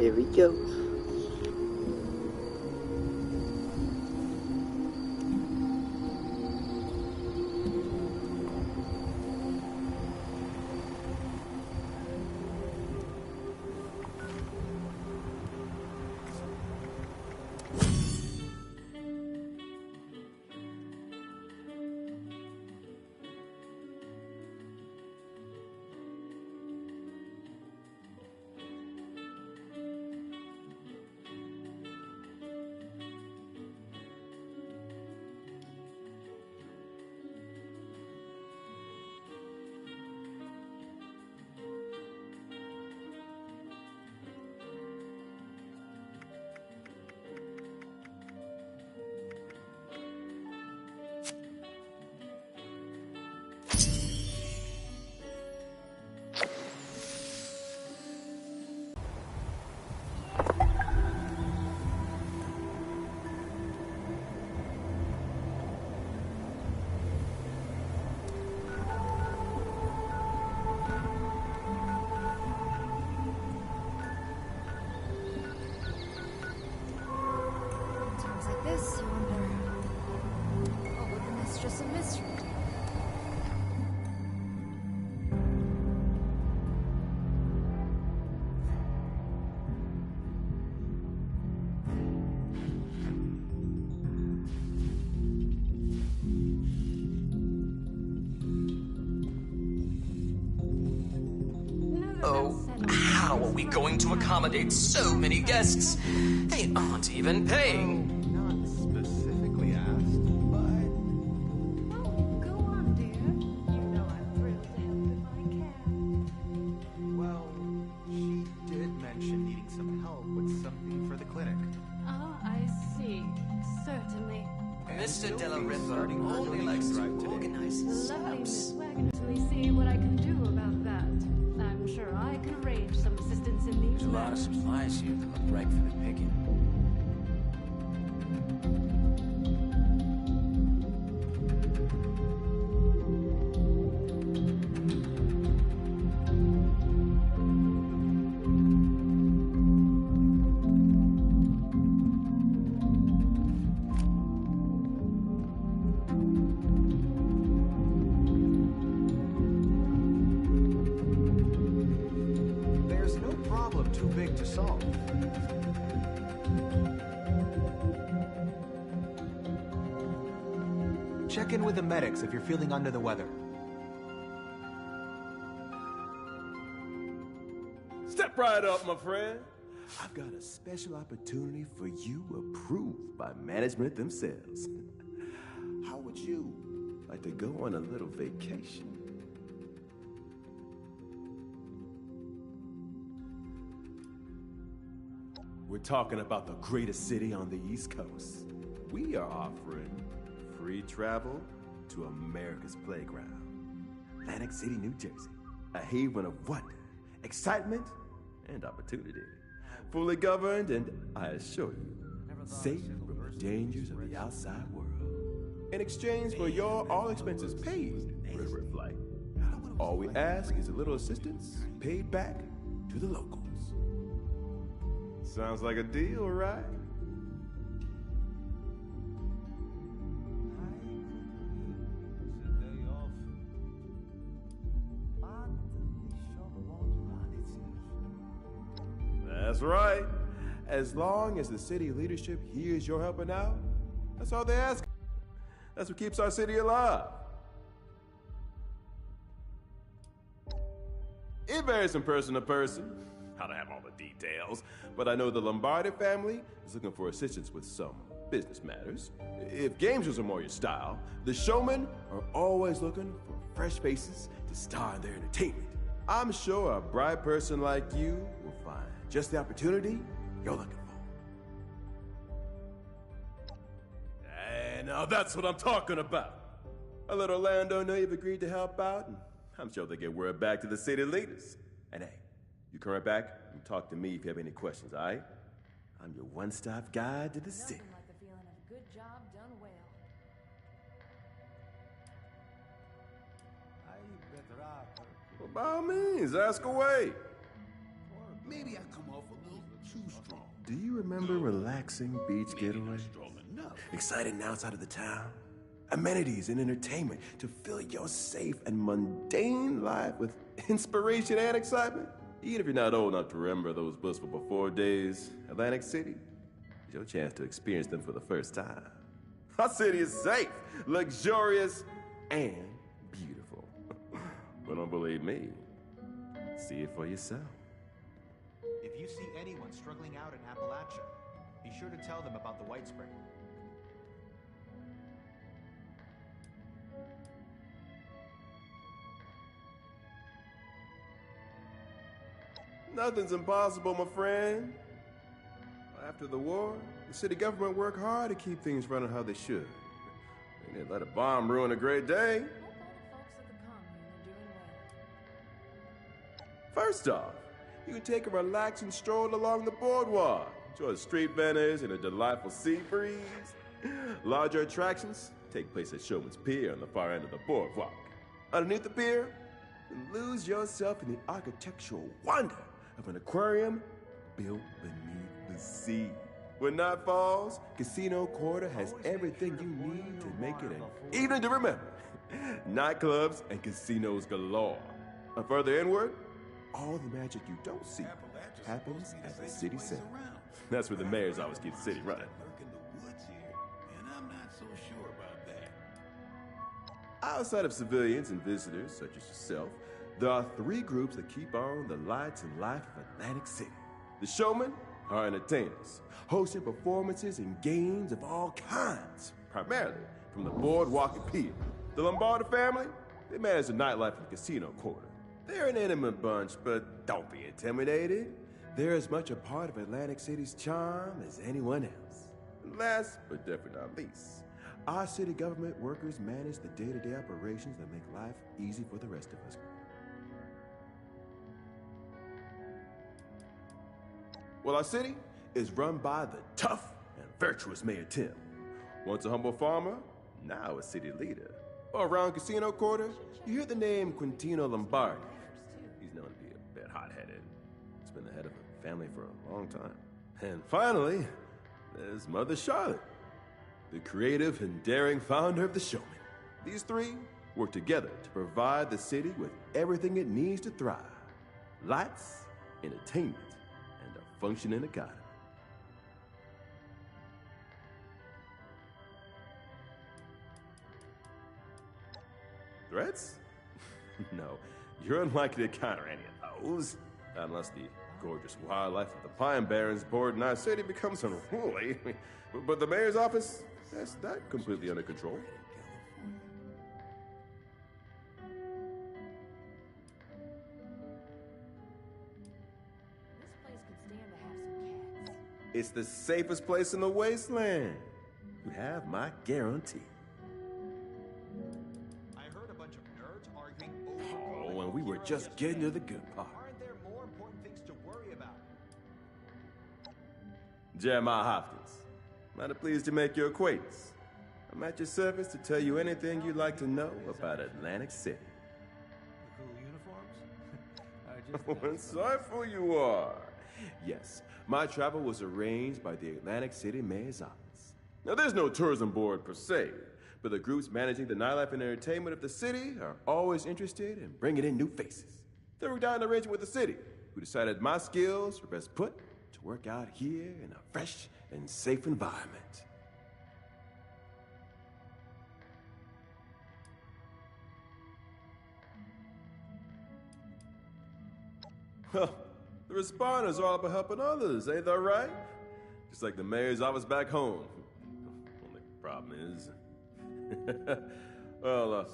There we go. Times like this, you wonder, what would the Mistress of Mystery do? Oh, how are we going to accommodate so many guests? They aren't even paying. Not specifically asked, but Oh, go on, dear. You know I'm thrilled to help if I can. well, she did mention needing some help with something for the clinic. Oh, I see. Certainly. Mr. Della Ripa only likes to organize his Lovely Miss steps. Wagner. Let me see what I can do about that. I'm sure I can arrange some assistance in these There's a lot of matters. supplies here that look ripe for the picking. There's no problem too big to solve. Check in with the medics if you're feeling under the weather. Step right up, my friend. I've got a special opportunity for you approved by management themselves. How would you like to go on a little vacation? We're talking about the greatest city on the East Coast. We are offering free travel to America's playground. Atlantic City, New Jersey. A haven of wonder, excitement, and opportunity. Fully governed and, I assure you, safe from the dangers of the outside world. In exchange for your all expenses paid river flight. All we ask is a little assistance paid back to the locals. Sounds like a deal, right? That's right. As long as the city leadership hears you're helping out, that's all they ask. That's what keeps our city alive. It varies from person to person. I don't have all the details, but I know the Lombardi family is looking for assistance with some business matters. If games are more your style, the showmen are always looking for fresh faces to star in their entertainment. I'm sure a bright person like you will find just the opportunity you're looking for. And now that's what I'm talking about. I let Orlando know you've agreed to help out, and I'm sure they'll get word back to the city leaders. And hey, you come right back and talk to me if you have any questions, all right? I'm your one-stop guide to the city. Nothing like the feeling of a good job done well. Well, by all means, ask away. Maybe I come off a little too Do you remember relaxing beach getaways? Exciting outside of the town? Amenities and entertainment to fill your safe and mundane life with inspiration and excitement? Even if you're not old enough to remember those blissful before days, Atlantic City is your chance to experience them for the first time. Our city is safe, luxurious, and beautiful. But don't believe me. See it for yourself. If you see anyone struggling out in Appalachia, be sure to tell them about the White Spring. Nothing's impossible, my friend. After the war, the city government worked hard to keep things running how they should. They didn't let a bomb ruin a great day. Hope all the folks at the commune are doing well. First off, you can take a relaxing stroll along the boardwalk. Enjoy the street vendors and a delightful sea breeze. Larger attractions take place at Showman's Pier on the far end of the boardwalk. Underneath the pier, you lose yourself in the architectural wonder of an aquarium built beneath the sea. When night falls, Casino Quarter has everything you need to make it an evening to remember. Nightclubs and casinos galore. And further inward, all the magic you don't see happens at the city center. That's where the mayor's office keeps the city running. Lurking the woods here, and I'm not so sure about that. Outside of civilians and visitors such as yourself, there are three groups that keep on the lights and life of Atlantic City. The showmen are entertainers, hosting performances and games of all kinds, primarily from the boardwalk and pier. The Lombardo family, they manage the nightlife of the Casino Quarter. They're an intimate bunch, but don't be intimidated. They're as much a part of Atlantic City's charm as anyone else. And last, but definitely not least, our city government workers manage the day-to-day operations that make life easy for the rest of us. Well, our city is run by the tough and virtuous Mayor Tim. Once a humble farmer, now a city leader. Around Casino Quarter, you hear the name Quintino Lombardi. He's known to be a bit hot-headed. He's been the head of a family for a long time. And finally, there's Mother Charlotte, the creative and daring founder of the Showman. These three work together to provide the city with everything it needs to thrive. Lights, entertainment, and a functioning economy. Threats? No, you're unlikely to encounter any of those. Unless the gorgeous wildlife of the Pine Barrens board in our city becomes unruly. But the mayor's office, that's that completely under control. This place could stand to have some cats. It's the safest place in the wasteland. You have my guarantee. I heard a bunch of nerds arguing over. Oh, and we were just getting to the good part. Aren't there more important things to worry about? Jeremiah Hopkins, mighty pleased to make your acquaintance. I'm at your service to tell you anything you'd like to know about Atlantic City. The cool uniforms? Oh, insightful you are. Yes, my travel was arranged by the Atlantic City Mayor's office. Now, there's no tourism board per se, but the groups managing the nightlife and entertainment of the city are always interested in bringing in new faces. They worked out an arrangement with the city, who decided my skills were best put to work out here in a fresh and safe environment. Well, the responders are all about helping others, ain't that right? Just like the mayor's office back home. Only problem is, well,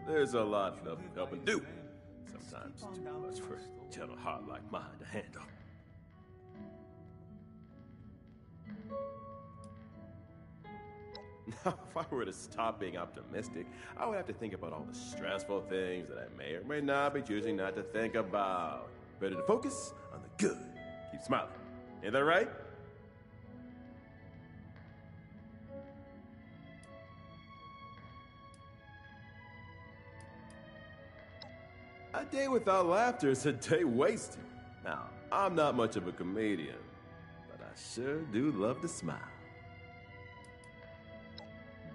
there's a lot of helping do. Sometimes too much for a gentle heart like mine to handle. Now, if I were to stop being optimistic, I would have to think about all the stressful things that I may or may not be choosing not to think about. Better to focus on the good. Keep smiling. Ain't that right? A day without laughter is a day wasted. Now, I'm not much of a comedian. sure do love to smile.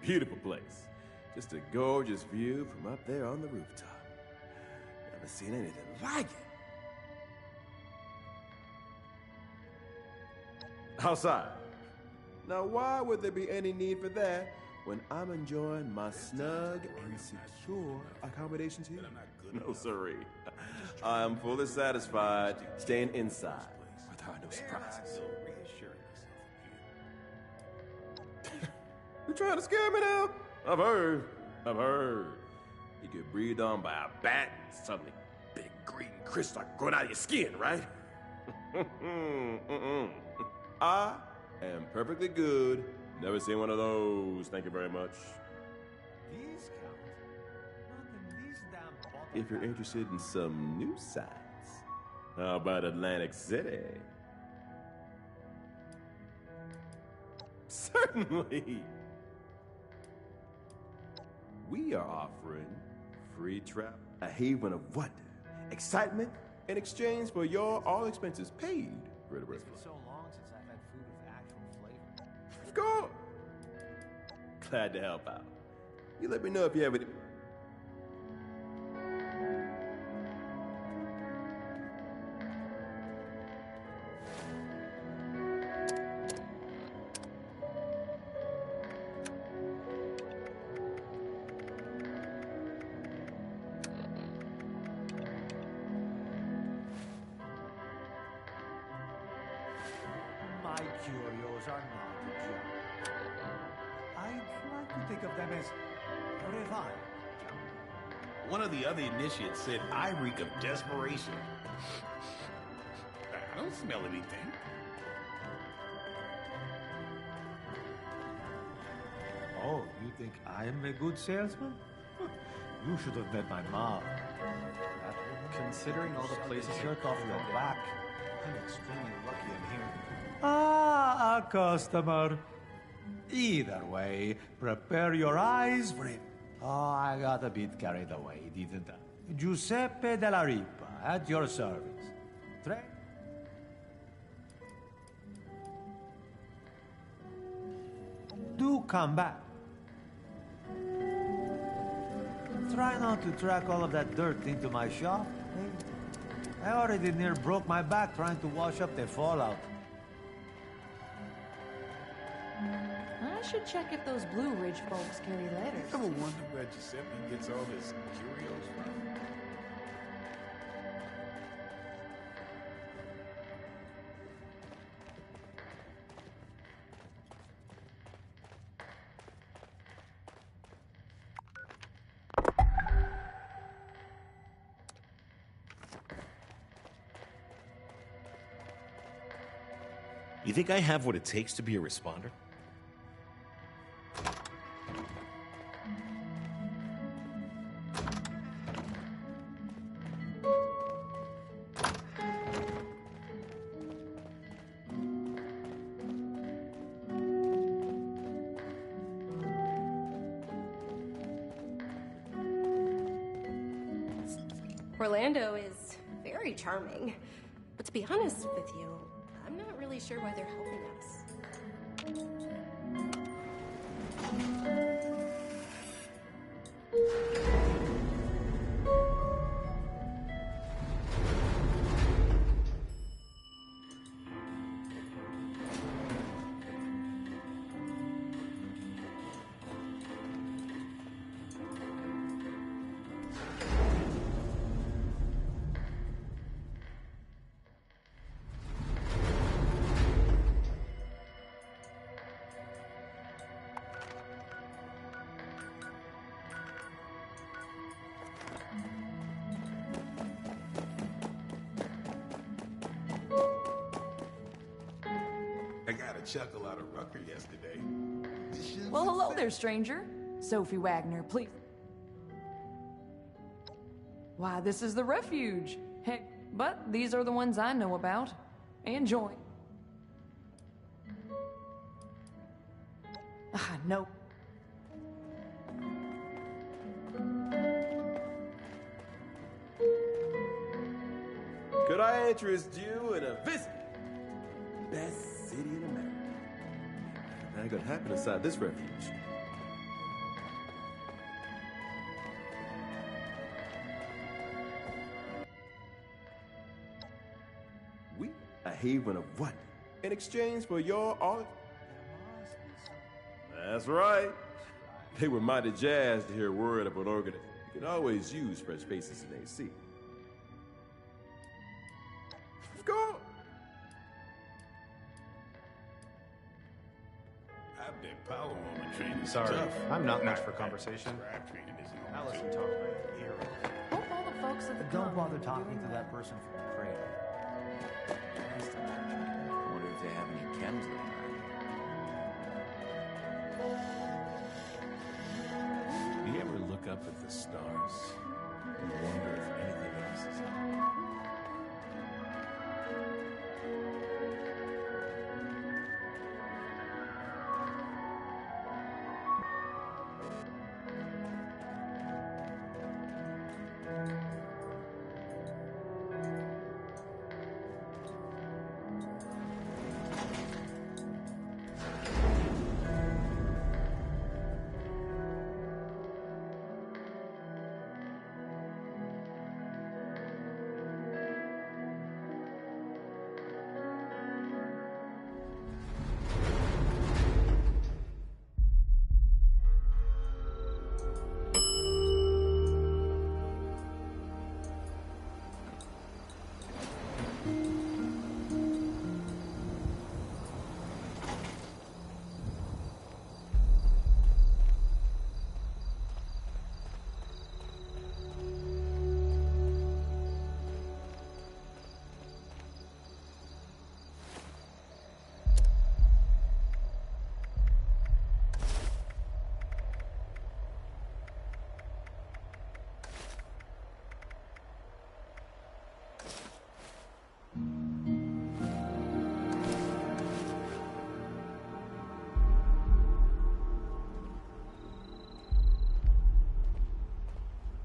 Beautiful place. Just a gorgeous view from up there on the rooftop. Never seen anything like it. Outside. Now, why would there be any need for that when I'm enjoying my snug and secure accommodations here? No, sirree. I am fully satisfied staying inside where there are no surprises. You trying to scare me now? I've heard. You get breathed on by a bat and suddenly big green crystals are going out of your skin, right? I am perfectly good. Never seen one of those. Thank you very much. These count. Not in these damn bottle If you're interested in some new sights, how about Atlantic City? Certainly. We are offering free travel, a haven of wonder, excitement, in exchange for your all expenses paid. It's been so long since I've had food with actual flavor. Go. Glad to help out. You let me know if you have any. My curios are not a joke. I'd like to think of them as refined. One of the other initiates said I reek of desperation. I don't smell anything. Oh, you think I'm a good salesman? You should have met my mom. Considering all the places Shirt off your back. I'm extremely lucky I'm here. Ah, a customer. Either way, prepare your eyes for it. Oh, I got a bit carried away, didn't I? Giuseppe della Ripa, at your service. Do come back. Try not to track all of that dirt into my shop. I already near broke my back trying to wash up the fallout. I should check if those Blue Ridge folks carry letters. Ever wonder where Giuseppe gets all his curios from? You think I have what it takes to be a responder? Orlando is very charming. But to be honest with you, I'm not really sure why they're helping us. I got a chuckle out of Rucker yesterday. Well, hello there, stranger. Sophie Wagner, please. Why, this is the refuge. Heck, but these are the ones I know about. And join. Ah, no. Could I interest you in a visit? Best city ain't gonna happen inside this refuge. We a haven of what? In exchange for your art? That's right. They were mighty jazzed to hear word of an organization. You can always use fresh faces in AC. Let's go. I bet Power Woman training is Sorry, tough. I'm not much for conversation. Rap training isn't all Allison that. talked my ear off. Hope all the folks at the Don't con bother are talking doing to that person from the trailer. I wonder if they have any chems laying around. Do you ever look up at the stars and wonder if anything else is on?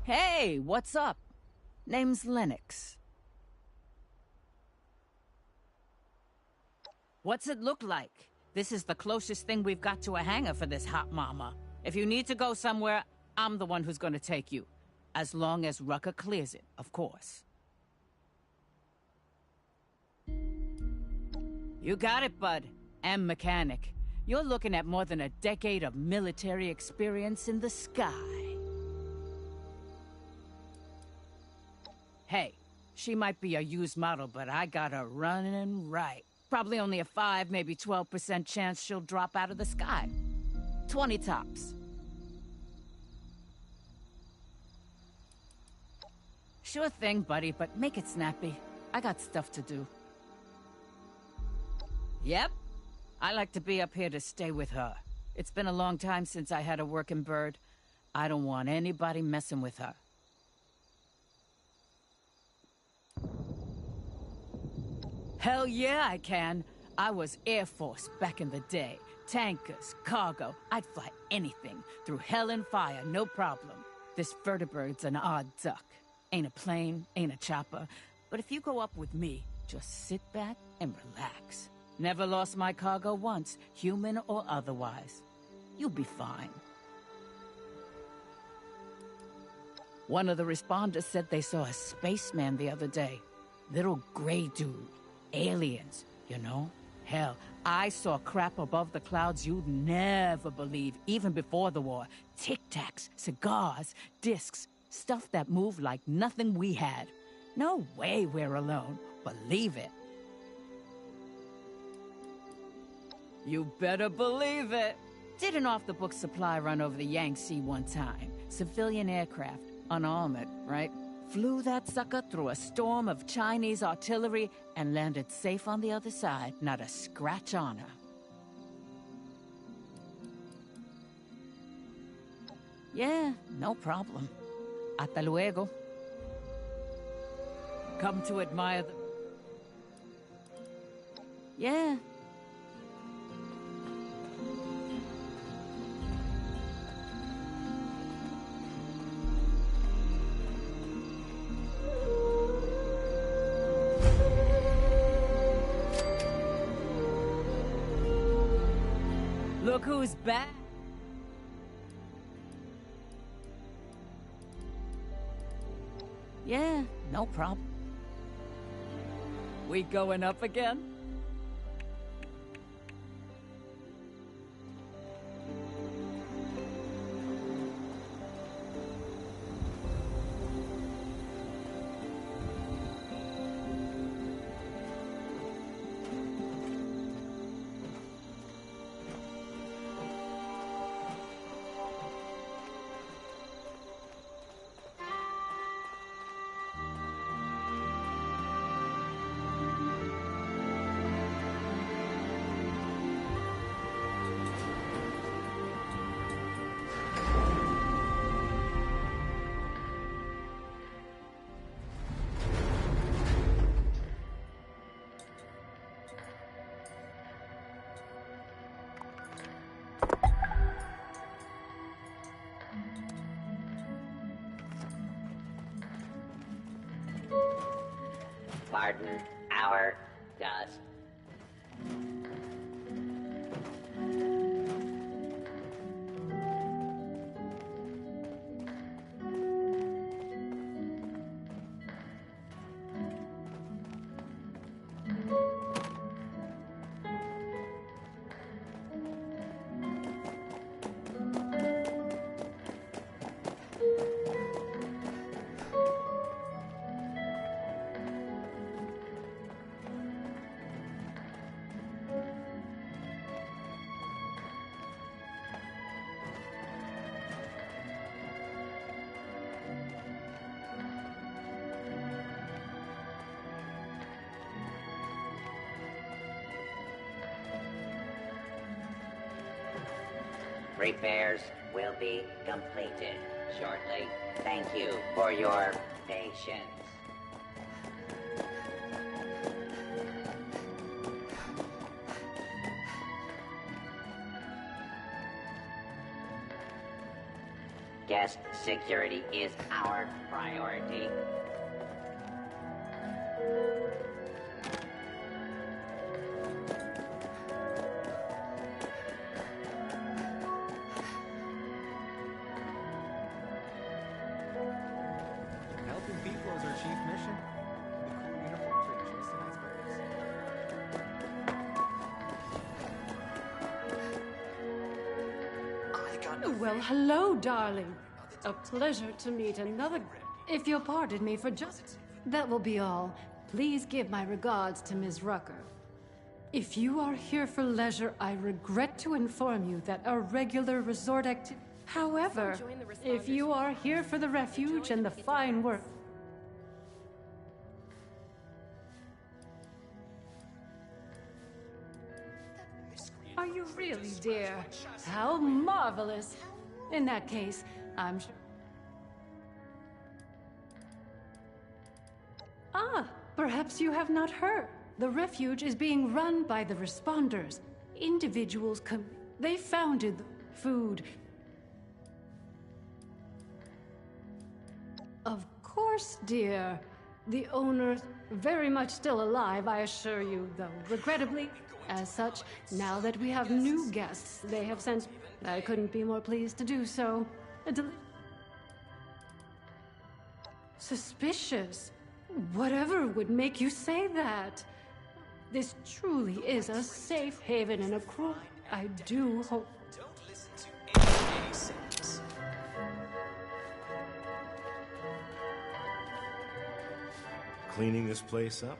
Hey, what's up? Name's Lennox. What's it look like? This is the closest thing we've got to a hangar for this hot mama. If you need to go somewhere, I'm the one who's gonna take you. As long as Rucker clears it, of course. You got it, bud. And mechanic. You're looking at more than a decade of military experience in the sky. Hey, she might be a used model, but I got her running right. Probably only a 5, maybe 12% chance she'll drop out of the sky. 20 tops. Sure thing, buddy, but make it snappy. I got stuff to do. Yep. I like to be up here to stay with her. It's been a long time since I had a working bird. I don't want anybody messing with her. Hell yeah, I can. I was Air Force back in the day. Tankers, cargo, I'd fly anything. Through hell and fire, no problem. This vertebrate's an odd duck. Ain't a plane, ain't a chopper. But if you go up with me, just sit back and relax. Never lost my cargo once, human or otherwise. You'll be fine. One of the responders said they saw a spaceman the other day. Little gray dude. Aliens, you know? Hell, I saw crap above the clouds you'd never believe, even before the war. Tic-tacs, cigars, discs, stuff that moved like nothing we had. No way we're alone. Believe it. You better believe it. Did an off-the-book supply run over the Yangtze one time. Civilian aircraft, unarmored, right? Flew that sucker through a storm of Chinese artillery and landed safe on the other side. Not a scratch on her. Yeah, no problem. Hasta luego. Come to admire the... Yeah. Look who's back. Yeah, no problem. We going up again? Pardon our dust. Repairs will be completed shortly. Thank you for your patience. Guest security is our priority. Helping people is our chief mission. The cool uniforms are just an icebreakers. Well, hello, darling. A pleasure to meet another. If you'll pardon me for just. That will be all. Please give my regards to Ms. Rucker. If you are here for leisure, I regret to inform you that a regular resort activity. However, if you are here for the refuge and the fine work. Are you really, dear? How marvelous. In that case, I'm sure. Ah, perhaps you have not heard. The refuge is being run by the responders. Individuals they founded the food. Of course, dear. The owner's very much still alive, I assure you, though regrettably, as such, now that we have new guests, they have sent. I couldn't be more pleased to do so. Suspicious? Whatever would make you say that? This truly is a safe haven and a cruel. I do hope. Don't listen to anything he says. Cleaning this place up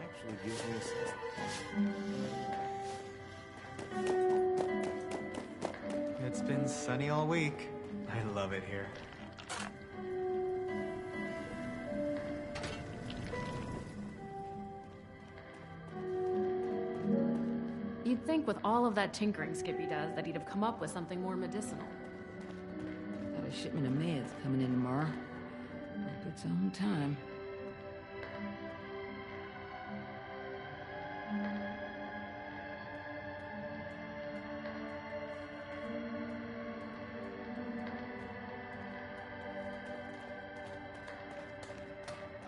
actually gives me a sense. It's been sunny all week. I love it here. You'd think with all of that tinkering Skippy does that he'd have come up with something more medicinal. Got a shipment of meds coming in tomorrow. Hope it's on time.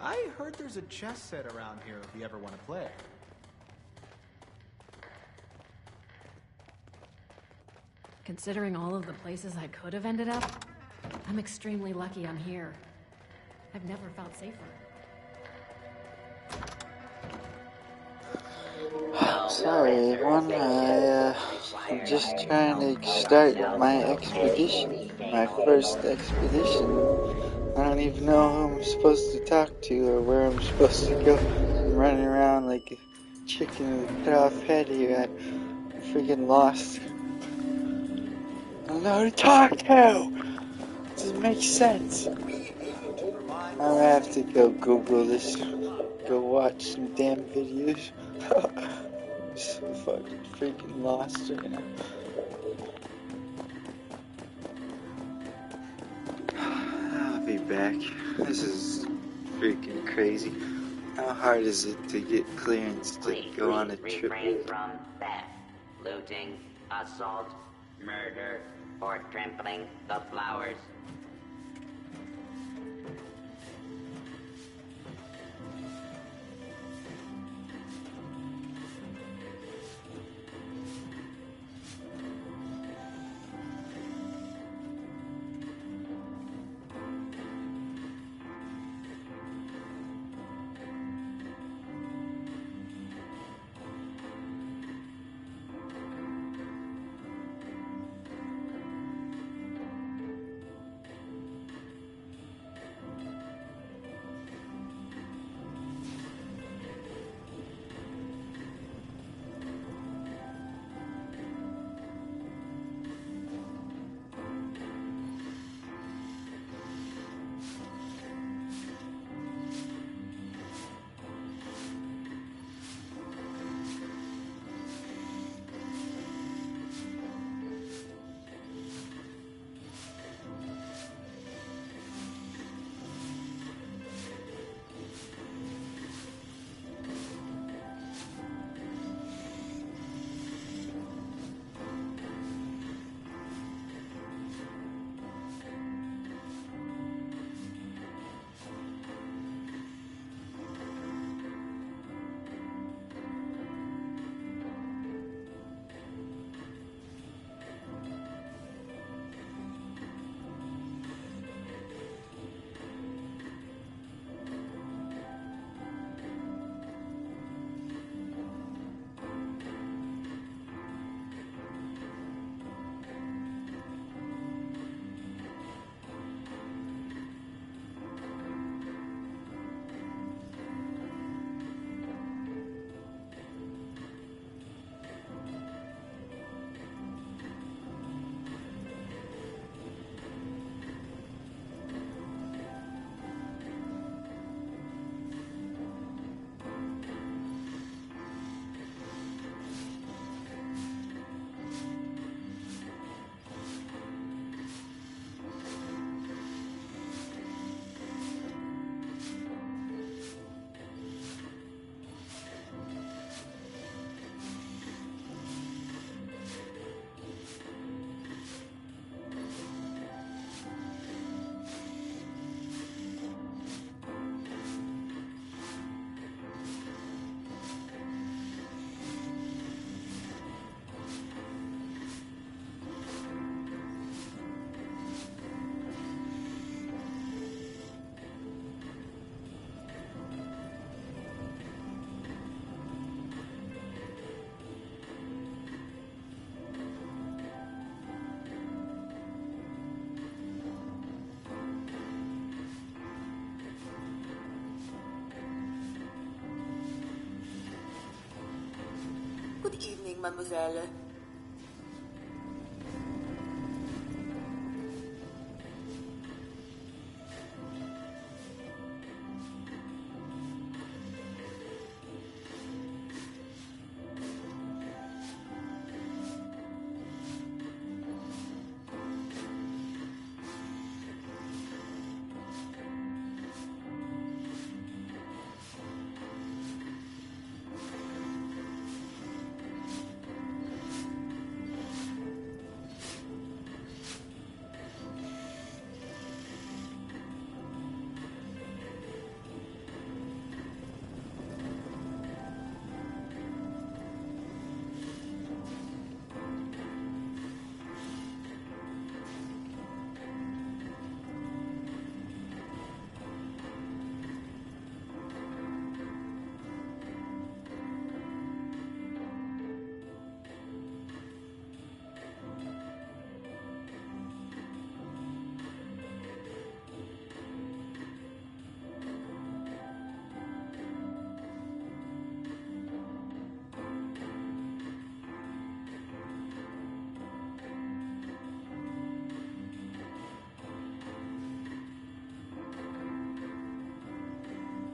I heard there's a chess set around here if you ever want to play. Considering all of the places I could have ended up, I'm extremely lucky I'm here. I've never felt safer. Sorry everyone, I'm just trying to start my expedition. My first expedition. I don't even know who I'm supposed to talk to or where I'm supposed to go. I'm running around like a chicken with a cut off head here. I'm freaking lost. I don't know who to talk to! It doesn't make sense. I'm gonna have to go Google this. Go watch some damn videos. I'm so fucking freaking lost right now. I'll be back. This is freaking crazy. How hard is it to get clearance to go on a trip? Refrain from theft, looting, assault, murder, or trampling the flowers. Good evening, mademoiselle.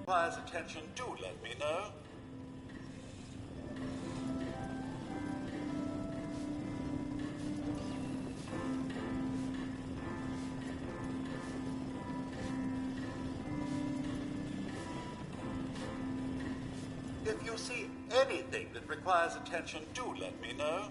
requires attention, do let me know. If you see anything that requires attention, do let me know.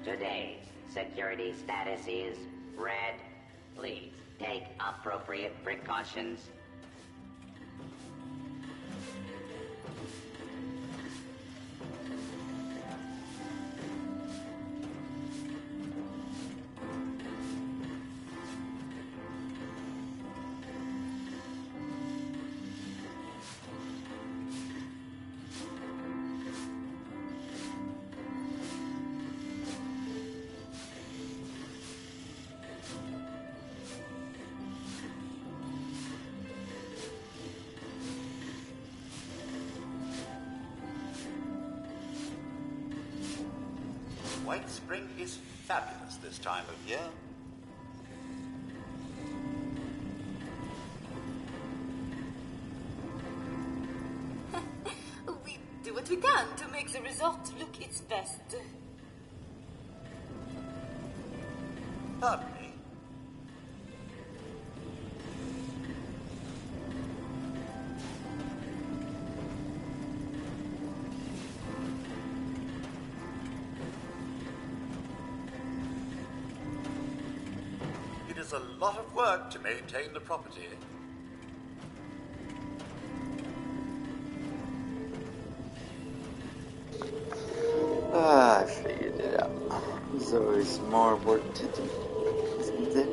Today's security status is red. Please take appropriate precautions. White Spring is fabulous this time of year. We do what we can to make the resort look its best. Pardon me. It is a lot of work to maintain the property. I figured it out. There's always more work to do, isn't there?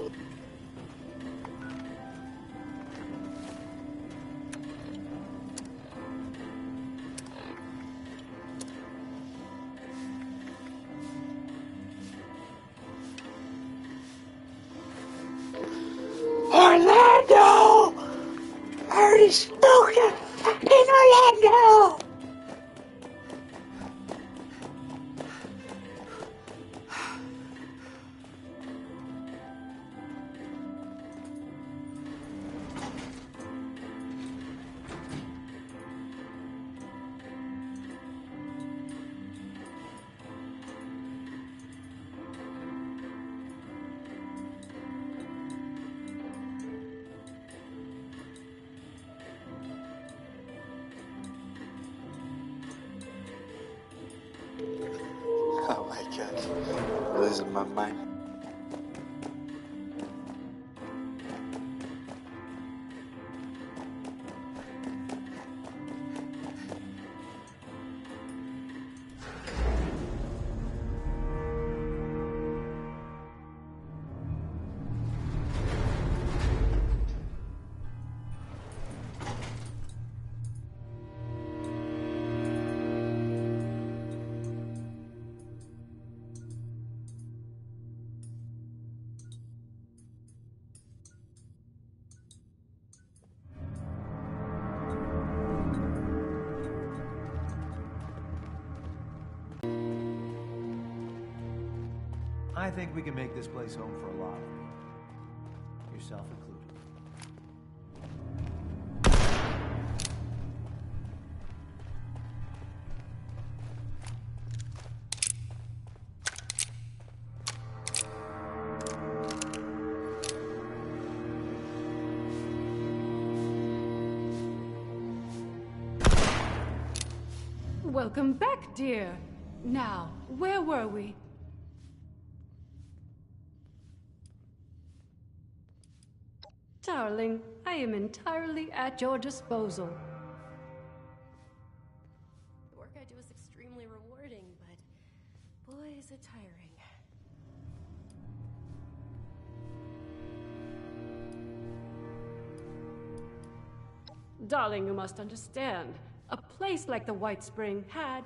Orlando! I already spoke to fucking Orlando! Oh my god, I'm losing my mind. I think we can make this place home for a lot of you. Yourself included. Welcome back, dear. Now, where were we? Darling, I am entirely at your disposal. The work I do is extremely rewarding, but boy, is it tiring. Darling, you must understand. A place like the White Spring had,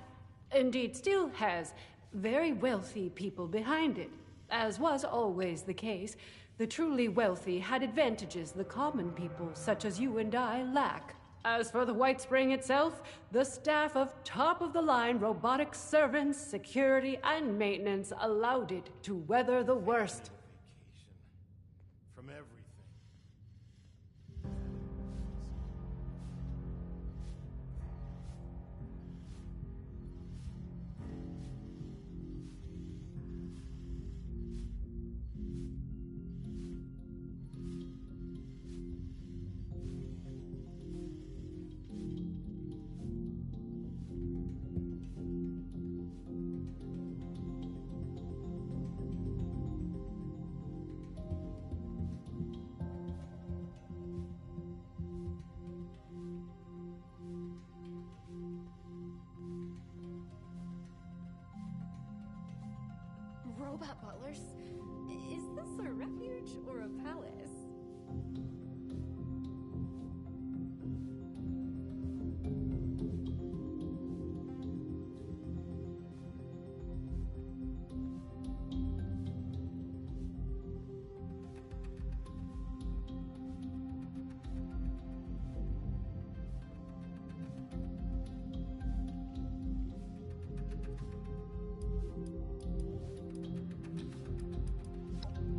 indeed still has, very wealthy people behind it. As was always the case, the truly wealthy had advantages the common people, such as you and I, lack. As for the White Spring itself, the staff of top-of-the-line robotic servants, security, and maintenance allowed it to weather the worst. From everything. Robot butlers? Is this a refuge or a palace?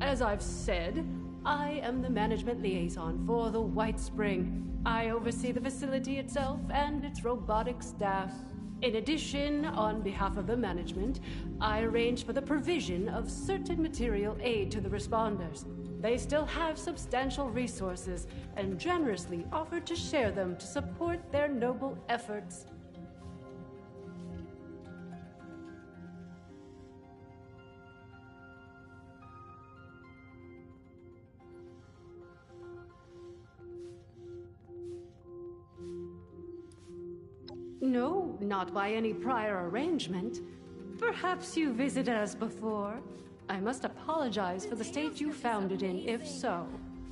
As I've said, I am the management liaison for the White Spring. I oversee the facility itself and its robotic staff. In addition, on behalf of the management, I arrange for the provision of certain material aid to the responders. They still have substantial resources and generously offer to share them to support their noble efforts. No, not by any prior arrangement. Perhaps you visited us before. I must apologize for the state you found it in, if so.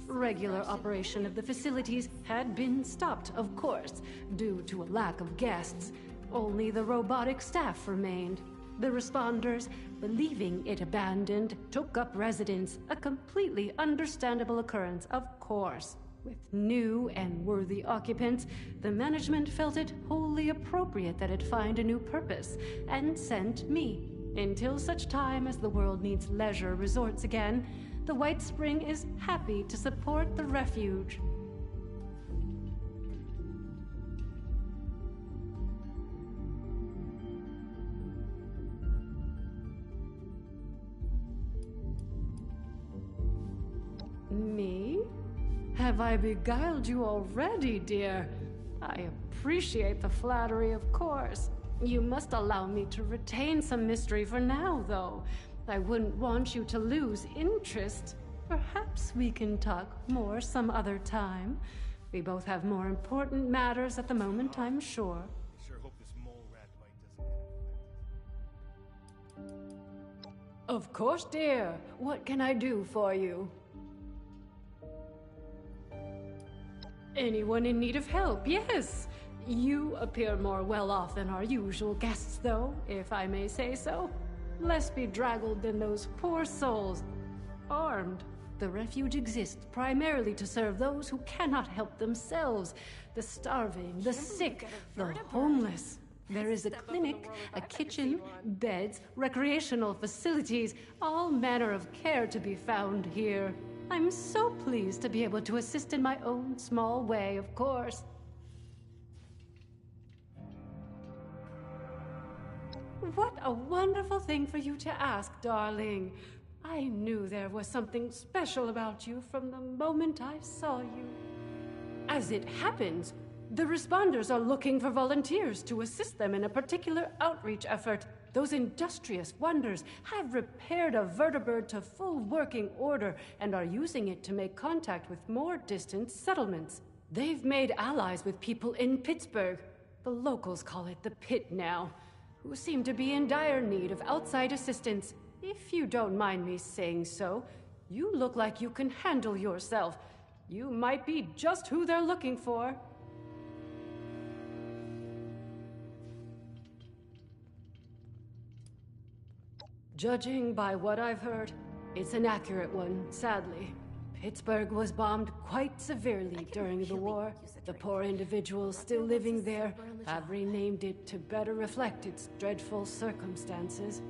Regular operation of the facilities had been stopped, of course, due to a lack of guests. Only the robotic staff remained. The responders, believing it abandoned, took up residence, a completely understandable occurrence, of course. With new and worthy occupants, the management felt it wholly appropriate that it find a new purpose, and sent me. Until such time as the world needs leisure resorts again, the White Spring is happy to support the refuge. Me? Have I beguiled you already, dear? I appreciate the flattery, of course. You must allow me to retain some mystery for now, though. I wouldn't want you to lose interest. Perhaps we can talk more some other time. We both have more important matters at the moment, I'm sure. Sure hope this mole rat bite doesn't. Of course, dear. What can I do for you? Anyone in need of help, yes. You appear more well off than our usual guests, though, if I may say so. Less bedraggled than those poor souls. Armed. The refuge exists primarily to serve those who cannot help themselves. The starving, the sick, the homeless. There is a clinic, a kitchen, beds, recreational facilities, all manner of care to be found here. I'm so pleased to be able to assist in my own small way, of course. What a wonderful thing for you to ask, darling. I knew there was something special about you from the moment I saw you. As it happens, the responders are looking for volunteers to assist them in a particular outreach effort. those industrious wonders, have repaired a vertibird to full working order and are using it to make contact with more distant settlements. They've made allies with people in Pittsburgh. The locals call it the Pit now, who seem to be in dire need of outside assistance. If you don't mind me saying so, you look like you can handle yourself. You might be just who they're looking for. Judging by what I've heard, it's an accurate one, sadly. Pittsburgh was bombed quite severely during the war. The poor individuals still living there have renamed it to better reflect its dreadful circumstances.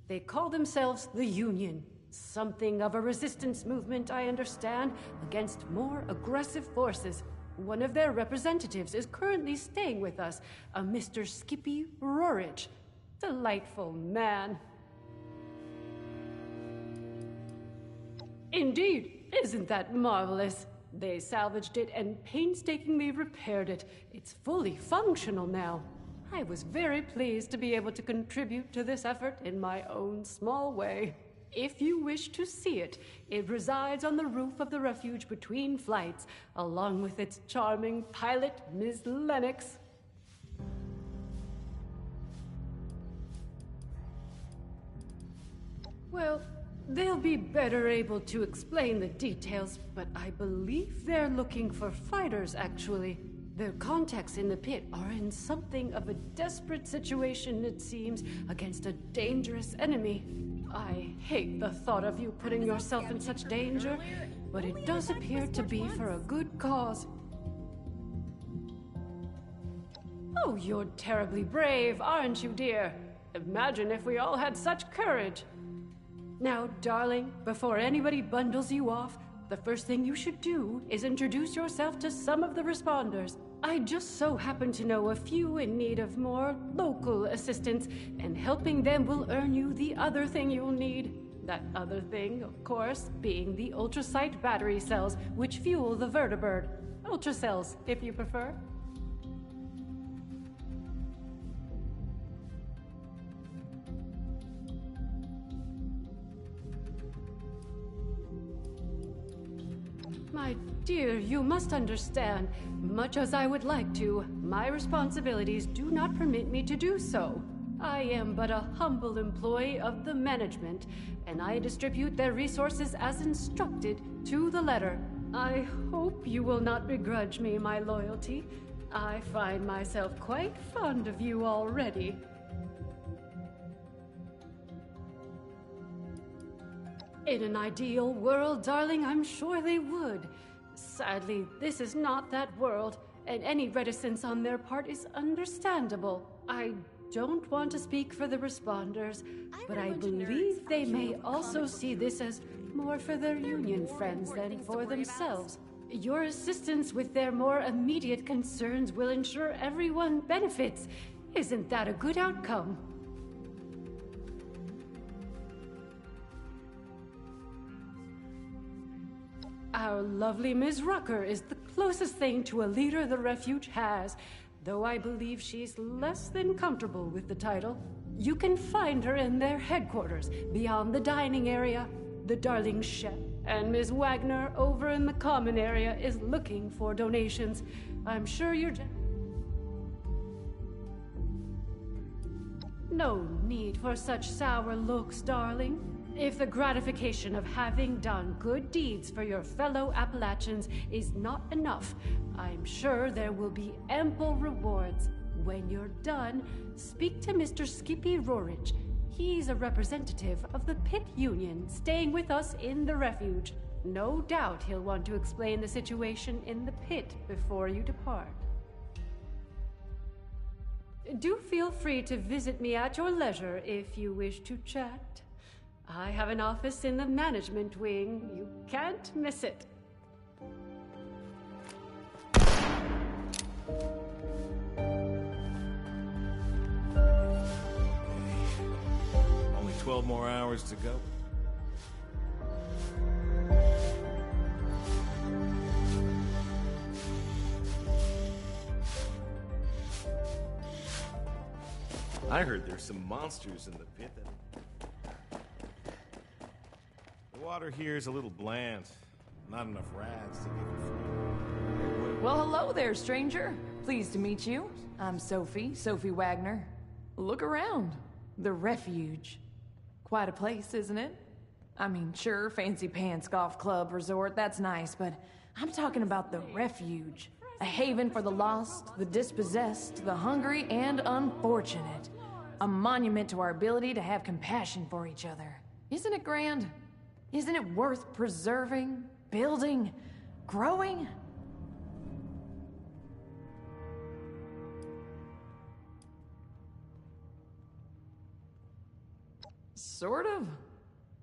They call themselves the Union. Something of a resistance movement, I understand, against more aggressive forces. One of their representatives is currently staying with us, a Mr. Skippy Rorich. Delightful man. Indeed, isn't that marvelous? They salvaged it and painstakingly repaired it. It's fully functional now. I was very pleased to be able to contribute to this effort in my own small way. If you wish to see it, it resides on the roof of the refuge between flights, along with its charming pilot, Ms. Lennox. Well, they'll be better able to explain the details, but I believe they're looking for fighters, actually. Their contacts in the pit are in something of a desperate situation, it seems, against a dangerous enemy. I hate the thought of you putting yourself in such danger, but it does appear to be for a good cause. Oh, you're terribly brave, aren't you, dear? Imagine if we all had such courage. Now, darling, before anybody bundles you off, the first thing you should do is introduce yourself to some of the responders. I just so happen to know a few in need of more local assistance, and helping them will earn you the other thing you'll need. That other thing, of course, being the ultrasight battery cells, which fuel the vertibird. Ultracells, if you prefer. My dear, you must understand, much as I would like to, my responsibilities do not permit me to do so. I am but a humble employee of the management, and I distribute their resources as instructed to the letter. I hope you will not begrudge me my loyalty. I find myself quite fond of you already. In an ideal world, darling, I'm sure they would. Sadly, this is not that world, and any reticence on their part is understandable. I don't want to speak for the responders, but I believe they may also see this as more for their Union friends than for themselves. Your assistance with their more immediate concerns will ensure everyone benefits. Isn't that a good outcome? Our lovely Ms. Rucker is the closest thing to a leader the refuge has, though I believe she's less than comfortable with the title. You can find her in their headquarters, beyond the dining area, the darling chef. And Ms. Wagner, over in the common area, is looking for donations. I'm sure you're... No need for such sour looks, darling. If the gratification of having done good deeds for your fellow Appalachians is not enough, I'm sure there will be ample rewards. When you're done, speak to Mr. Skippy Rorich. He's a representative of the Pit Union staying with us in the refuge. No doubt he'll want to explain the situation in the pit before you depart. Do feel free to visit me at your leisure if you wish to chat. I have an office in the management wing. You can't miss it. Only 12 more hours to go. I heard there's some monsters in the pit that... The water here is a little bland. Not enough rads to give you free. Well, hello there, stranger. Pleased to meet you. I'm Sophie Wagner. Look around. The Refuge. Quite a place, isn't it? I mean, sure, fancy pants, golf club, resort, that's nice, but I'm talking about the Refuge. A haven for the lost, the dispossessed, the hungry, and unfortunate. A monument to our ability to have compassion for each other. Isn't it grand? Isn't it worth preserving, building, growing? Sort of.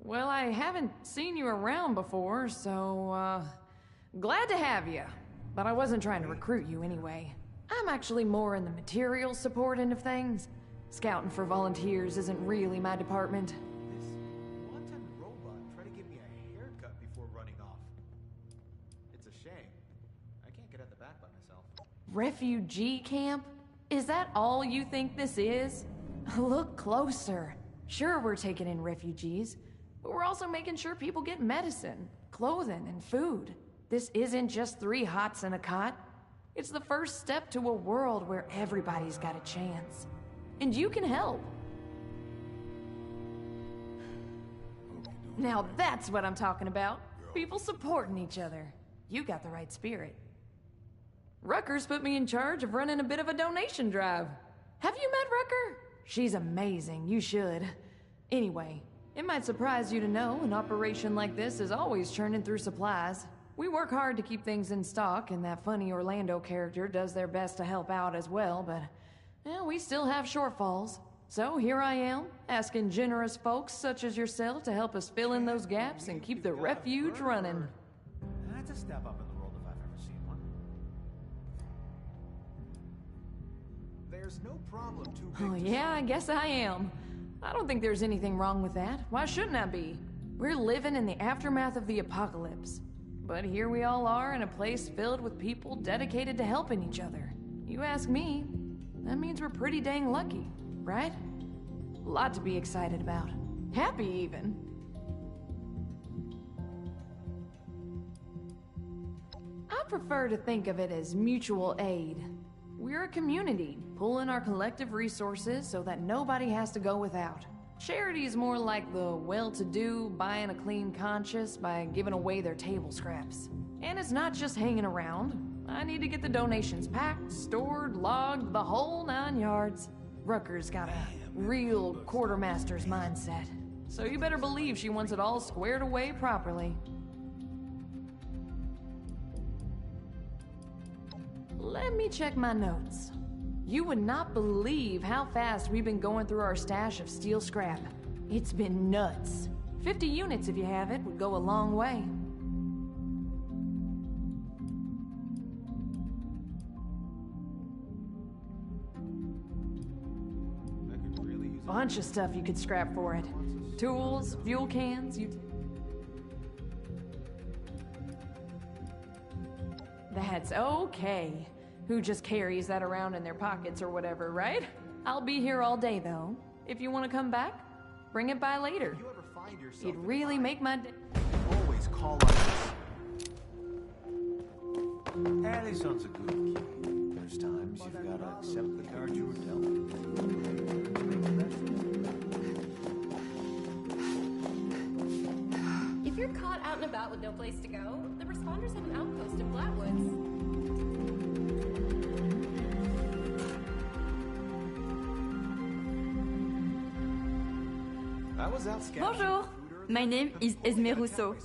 Well, I haven't seen you around before, so, glad to have you. But I wasn't trying to recruit you anyway. I'm actually more in the material support end of things. Scouting for volunteers isn't really my department. This wanton robot tried to give me a haircut before running off. It's a shame. I can't get at the back by myself. Refugee camp? Is that all you think this is? Look closer. Sure, we're taking in refugees, but we're also making sure people get medicine, clothing, and food. This isn't just 3 hots and a cot. It's the first step to a world where everybody's got a chance. And you can help. Now that's what I'm talking about. People supporting each other. You got the right spirit. Rucker's put me in charge of running a bit of a donation drive. Have you met Rucker? She's amazing, you should. Anyway, it might surprise you to know an operation like this is always churning through supplies. We work hard to keep things in stock, and that funny Orlando character does their best to help out as well, but we still have shortfalls. So here I am, asking generous folks such as yourself to help us fill in those gaps and keep the refuge running. That's a step up in the world if I've ever seen one. There's no problem too big. Oh yeah, I guess I am. I don't think there's anything wrong with that. Why shouldn't I be? We're living in the aftermath of the apocalypse. But here we all are in a place filled with people dedicated to helping each other. You ask me, that means we're pretty dang lucky, right? A lot to be excited about. Happy, even. I prefer to think of it as mutual aid. We're a community, pulling our collective resources so that nobody has to go without. Charity's more like the well-to-do buying a clean conscience by giving away their table scraps. And it's not just hanging around. I need to get the donations packed, stored, logged, the whole 9 yards. Rucker's got a real quartermaster's mindset. So you better believe she wants it all squared away properly. Let me check my notes. You would not believe how fast we've been going through our stash of steel scrap. It's been nuts. 50 units, if you have it, would go a long way. Bunch of stuff you could scrap for it. Tools, fuel cans, That's okay. Who just carries that around in their pockets or whatever, right? I'll be here all day, though. If you want to come back, bring it by later. It'd really make my day. Always call on us. Allison's a good kid. There's times you've got to accept the cards you were dealt. If you're caught out and about with no place to go, the responders have an outpost in Flatwoods. Bonjour, my name is Esme Rousseau,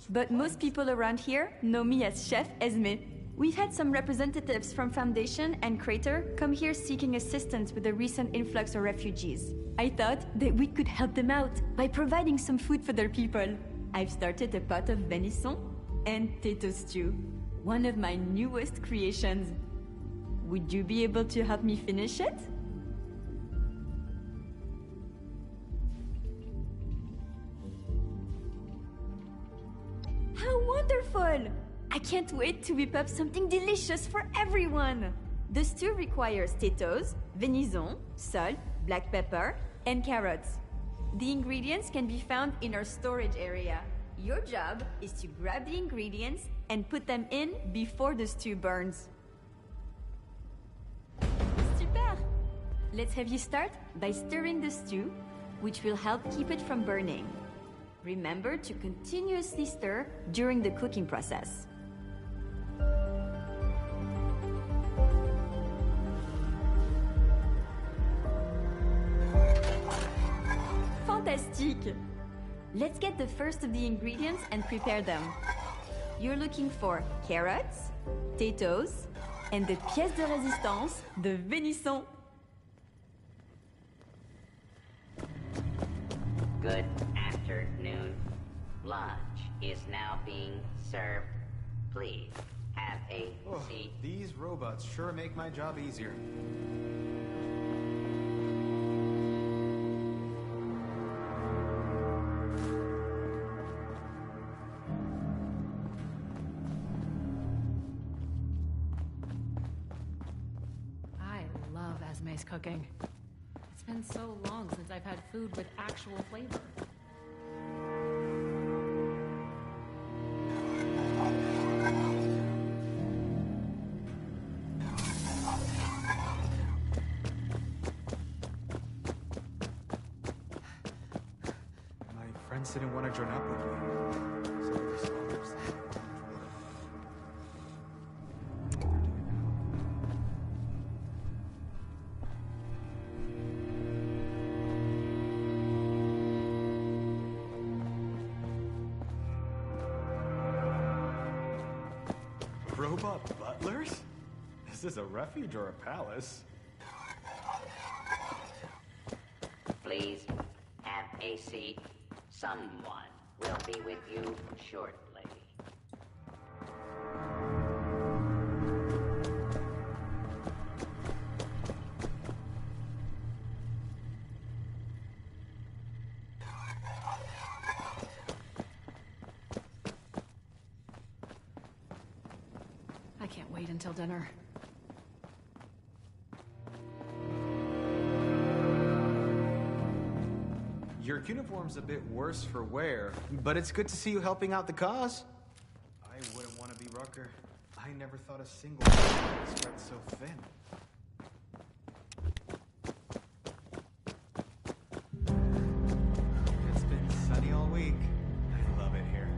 but most people around here know me as Chef Esme. We've had some representatives from Foundation and Crater come here seeking assistance with the recent influx of refugees. I thought that we could help them out by providing some food for their people. I've started a pot of venison and potato stew, one of my newest creations. Would you be able to help me finish it? How wonderful! I can't wait to whip up something delicious for everyone! The stew requires potatoes, venison, salt, black pepper, and carrots. The ingredients can be found in our storage area. Your job is to grab the ingredients and put them in before the stew burns. Super! Let's have you start by stirring the stew, which will help keep it from burning. Remember to continuously stir during the cooking process. Fantastique! Let's get the first of the ingredients and prepare them. You're looking for carrots, potatoes, and the pièce de résistance, the venison. Good afternoon. Lunch is now being served. Please have a seat. These robots sure make my job easier. Esme's cooking. It's been so long since I've had food with actual flavor. My friends didn't want to join up with me. So I just Robot butlers? Is this a refuge or a palace? Please have a seat. Someone will be with you shortly. I can't wait until dinner. Your uniform's a bit worse for wear, but it's good to see you helping out the cause. I wouldn't want to be Rucker. I never thought a single person could spread so thin. It's been sunny all week. I love it here.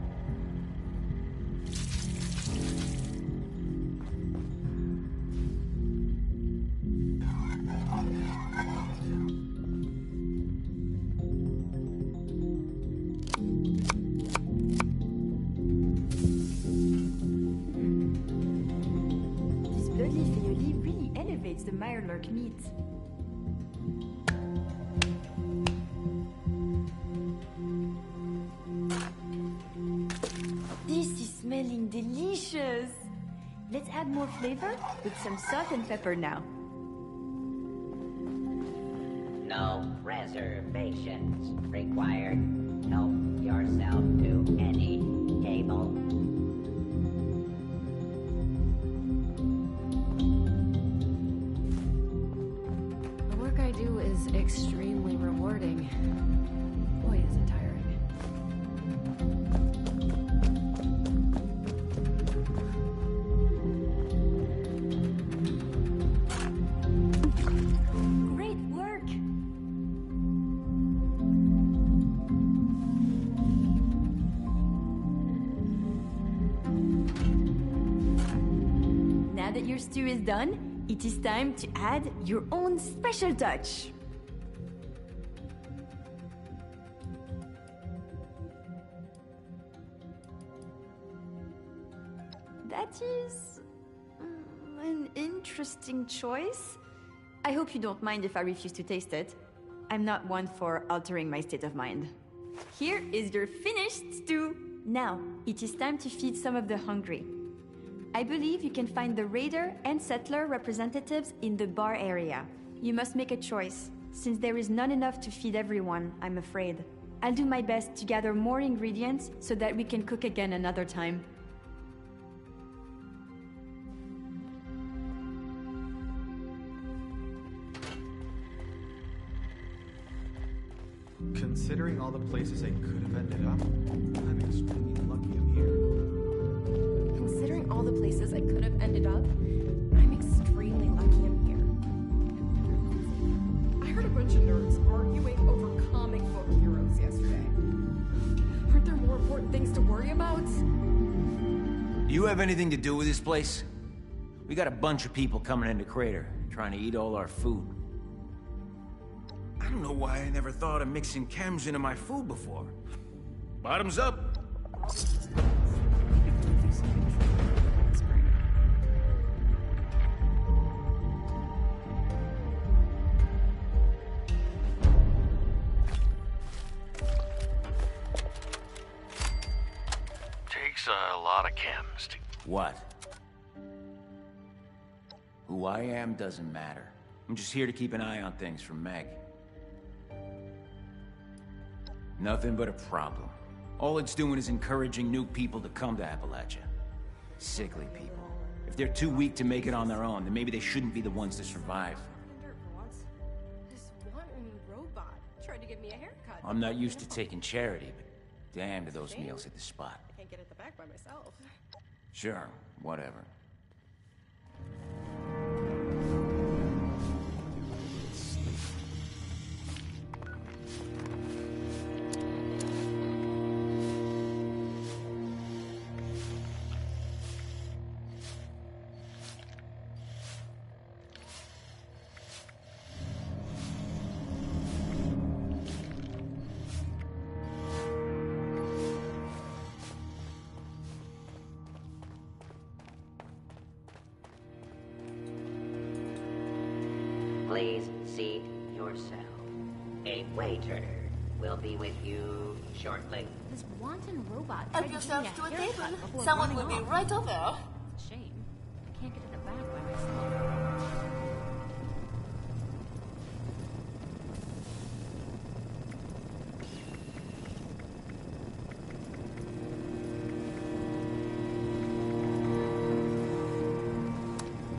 The Mirelurk meat. This is smelling delicious. Let's add more flavor with some salt and pepper now. No reservations required. Help yourself to any table. Is extremely rewarding. Boy, is it tiring. Great work! Now that your stew is done, it is time to add your own special touch. That is an interesting choice. I hope you don't mind if I refuse to taste it. I'm not one for altering my state of mind. Here is your finished stew. Now, it is time to feed some of the hungry. I believe you can find the raider and settler representatives in the bar area. You must make a choice, since there is not enough to feed everyone, I'm afraid. I'll do my best to gather more ingredients so that we can cook again another time. Considering all the places I could have ended up, I'm extremely lucky I'm here. Considering all the places I could have ended up, I'm extremely lucky I'm here. I heard a bunch of nerds arguing over comic book heroes yesterday. Aren't there more important things to worry about? Do you have anything to do with this place? We got a bunch of people coming into Crater, trying to eat all our food. I don't know why I never thought of mixing chems into my food before. Bottoms up! Takes a lot of chems to... What? Who I am doesn't matter. I'm just here to keep an eye on things for Meg. Nothing but a problem. All it's doing is encouraging new people to come to Appalachia. Sickly people. If they're too weak to make it on their own, then maybe they shouldn't be the ones to survive. This wanton robot tried to give me a haircut. I'm not used to taking charity, but damn do those meals hit the spot. I can't get at the back by myself. Sure, whatever. Please seat yourself. A waiter will be with you shortly. This wanton robot. Help yourself to a table. Someone will be right over. It's a shame. I can't get to the back by myself.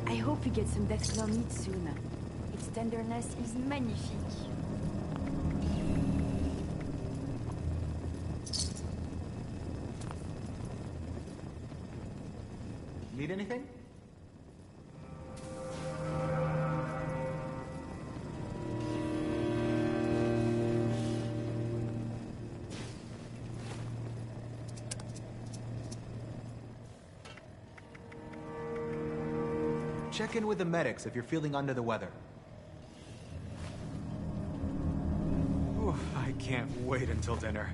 I hope you get some Dexter meat soon. Its tenderness is magnifique. Need anything? Check in with the medics if you're feeling under the weather. Ooh, I can't wait until dinner.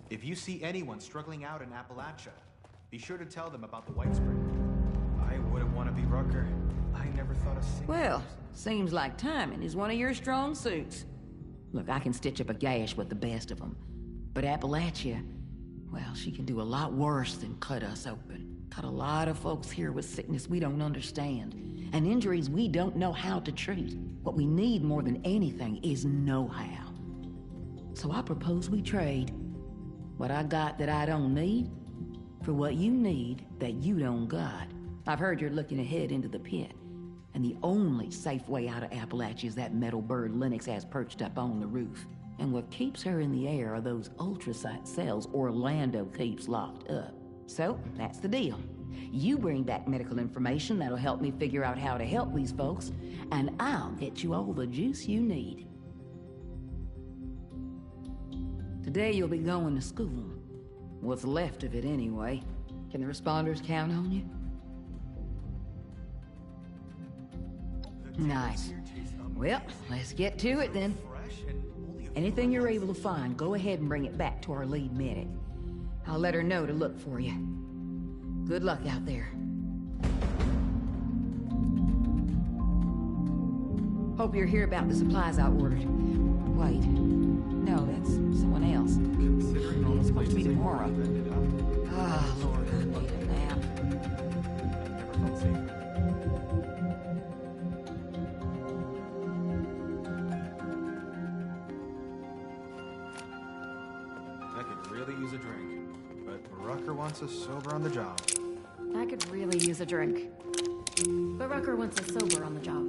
If you see anyone struggling out in Appalachia, be sure to tell them about the White Spring. I wouldn't want to be Rucker. I never thought a single... Well, seems like timing is one of your strong suits. Look, I can stitch up a gash with the best of them. But Appalachia, well, she can do a lot worse than cut us open. Cut a lot of folks here with sickness we don't understand, and injuries we don't know how to treat. What we need more than anything is know-how. So I propose we trade. What I got that I don't need, for what you need that you don't got. I've heard you're looking ahead into the pit, and the only safe way out of Appalachia is that metal bird Lennox has perched up on the roof. And what keeps her in the air are those ultrasight cells Orlando keeps locked up. So, that's the deal. You bring back medical information that'll help me figure out how to help these folks, and I'll get you all the juice you need. Today you'll be going to school. What's left of it anyway. Can the responders count on you? Nice. Well, let's get to it then. Anything you're able to find, go ahead and bring it back to our lead medic. I'll let her know to look for you. Good luck out there. Hope you're here about the supplies I ordered. Wait. No, that's someone else. It's supposed to be tomorrow. Ah, Lord, I need a nap. Never felt safer. wants us sober on the job. I could really use a drink. But Rucker wants us sober on the job.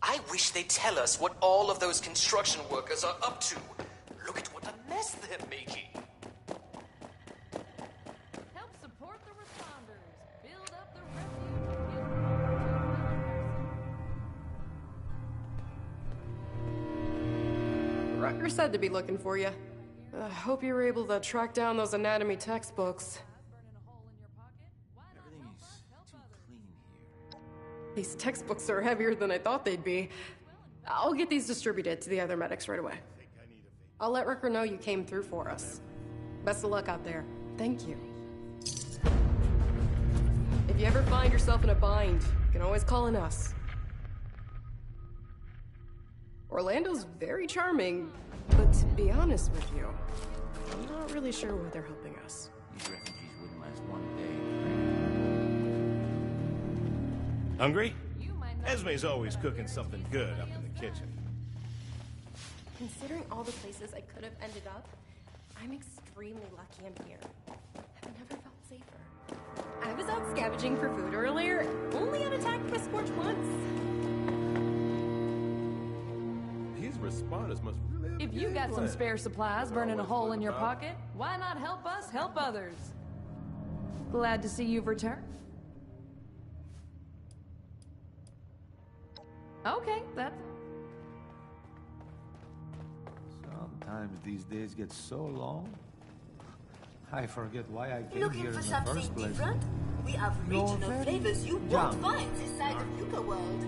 I wish they'd tell us what all of those construction workers are up to. Look at what a mess they're making. Help support the responders. Build up the refuge. Rucker said to be looking for you. I hope you were able to track down those anatomy textbooks. Everything is too clean here. These textbooks are heavier than I thought they'd be. I'll get these distributed to the other medics right away. I'll let Rucker know you came through for us. Best of luck out there. Thank you. If you ever find yourself in a bind, you can always call on us. Orlando's very charming, but to be honest with you, I'm not really sure why they're helping us. These refugees wouldn't last one day. Hungry? Esme's always cooking something good up in the kitchen. Considering all the places I could have ended up, I'm extremely lucky I'm here. I've never felt safer. I was out scavenging for food earlier, only got attacked by Scorch once. These responders must really have If you got some spare supplies burning a hole in your pocket, why not help us help others? Glad to see you've returned. Okay, that's... Sometimes these days get so long, I forget why I came Looking here for in the something first place. different? We have You're regional very flavors you young. won't find this side of Yucca World.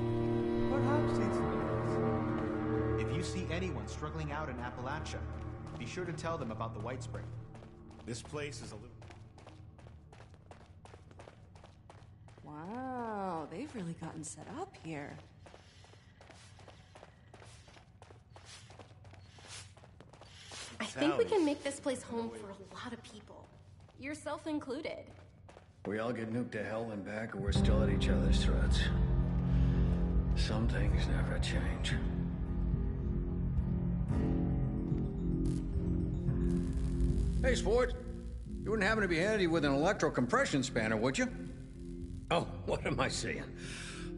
Perhaps it's If you see anyone struggling out in Appalachia, be sure to tell them about the White Spring. This place is a little... Wow, they've really gotten set up here. I think we can make this place home for a lot of people. Yourself included. We all get nuked to hell and back, or we're still at each other's throats. Some things never change. Hey, sport. You wouldn't happen to be handy with an electrocompression spanner, would you? Oh, what am I saying?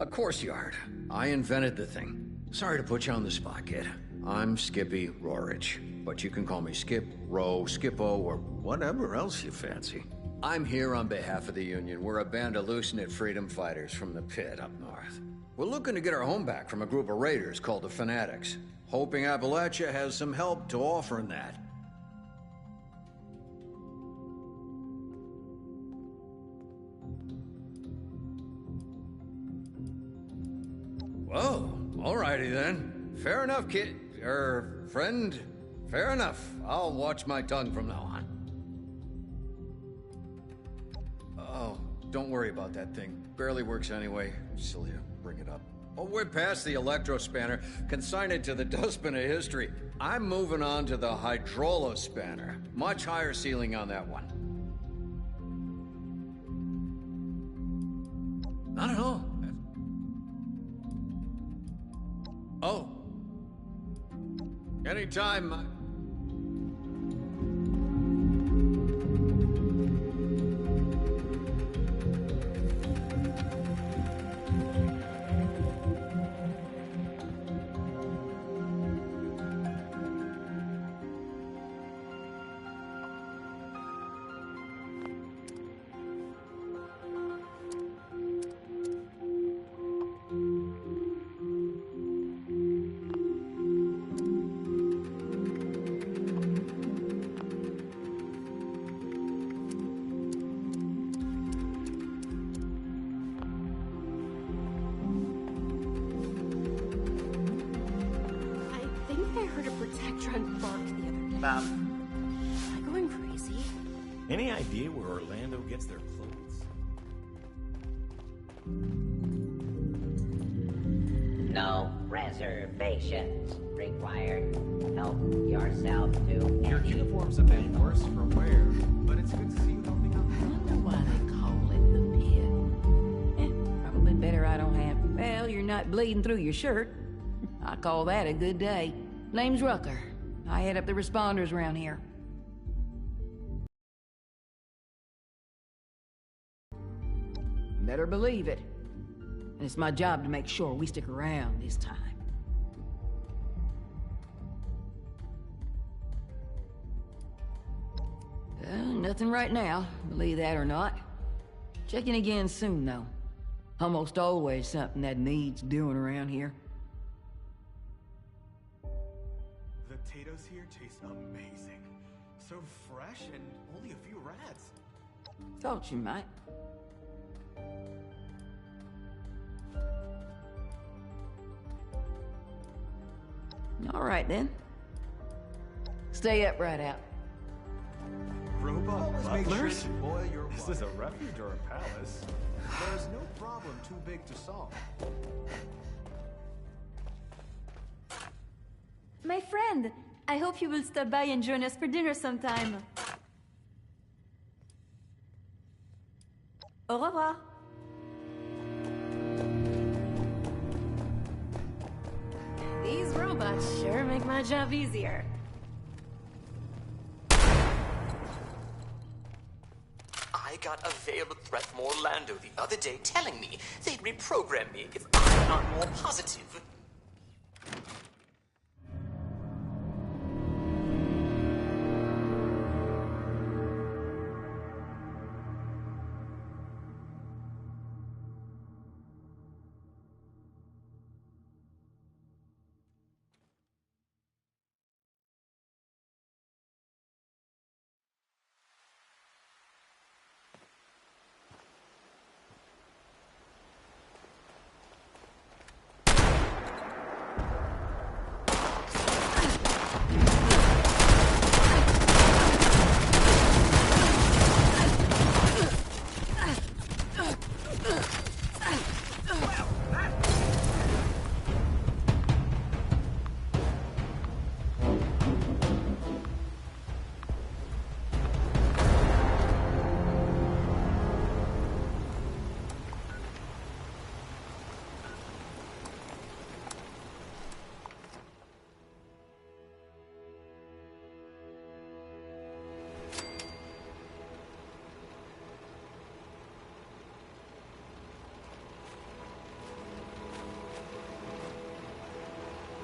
Of course you aren't. I invented the thing. Sorry to put you on the spot, kid. I'm Skippy Rorich, but you can call me Skip, Ro, Skippo, or whatever else you fancy. I'm here on behalf of the Union. We're a band of loose-knit freedom fighters from the pit up north. We're looking to get our home back from a group of raiders called the Fanatics, hoping Appalachia has some help to offer in that. Whoa, alrighty then. Fair enough, kid. Friend. Fair enough. I'll watch my tongue from now on. Oh, don't worry about that thing. Barely works anyway. Silly to bring it up. Oh, we're past the electro spanner. Consign it to the dustbin of history. I'm moving on to the hydrolo spanner. Much higher ceiling on that one. I don't know. Oh. Anytime. Am I going crazy? Any idea where Orlando gets their clothes? No reservations required. Help yourself to Your uniform's a bit worse for wear, but it's good to see you helping out. I wonder why they call it the pit. Probably better I don't have... Well, you're not bleeding through your shirt. I call that a good day. Name's Rucker. I head up the responders around here. Better believe it. And it's my job to make sure we stick around this time. Nothing right now, believe that or not. Checking again soon, though. Almost always something that needs doing around here. The potatoes here taste amazing. So fresh and only a few rats. Thought you might. All right, then. Stay upright out. Robot Make sure butlers? to boil your Is this a refuge or a palace? There's no problem too big to solve. My friend, I hope you will stop by and join us for dinner sometime. Au revoir. These robots sure make my job easier. I got a veiled threat from Orlando the other day telling me they'd reprogram me if I'm not more positive.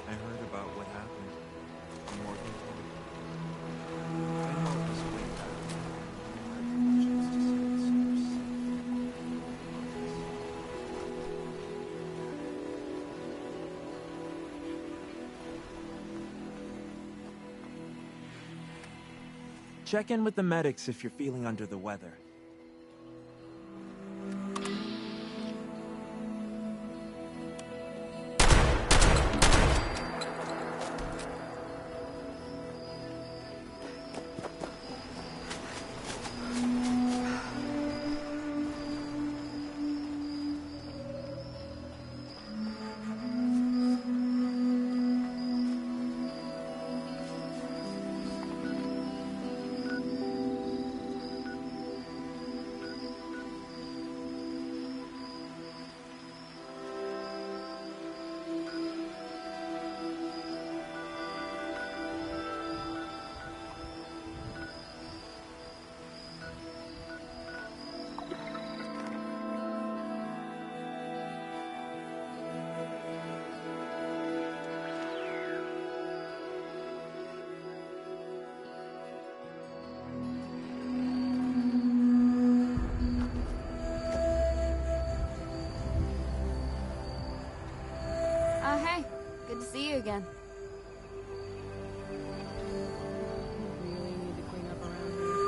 I heard about what happened. Morgan told me. I know it was way back. Just to see it so Check in with the medics if you're feeling under the weather. Oh, hey. Good to see you again. Really need to clean up around here.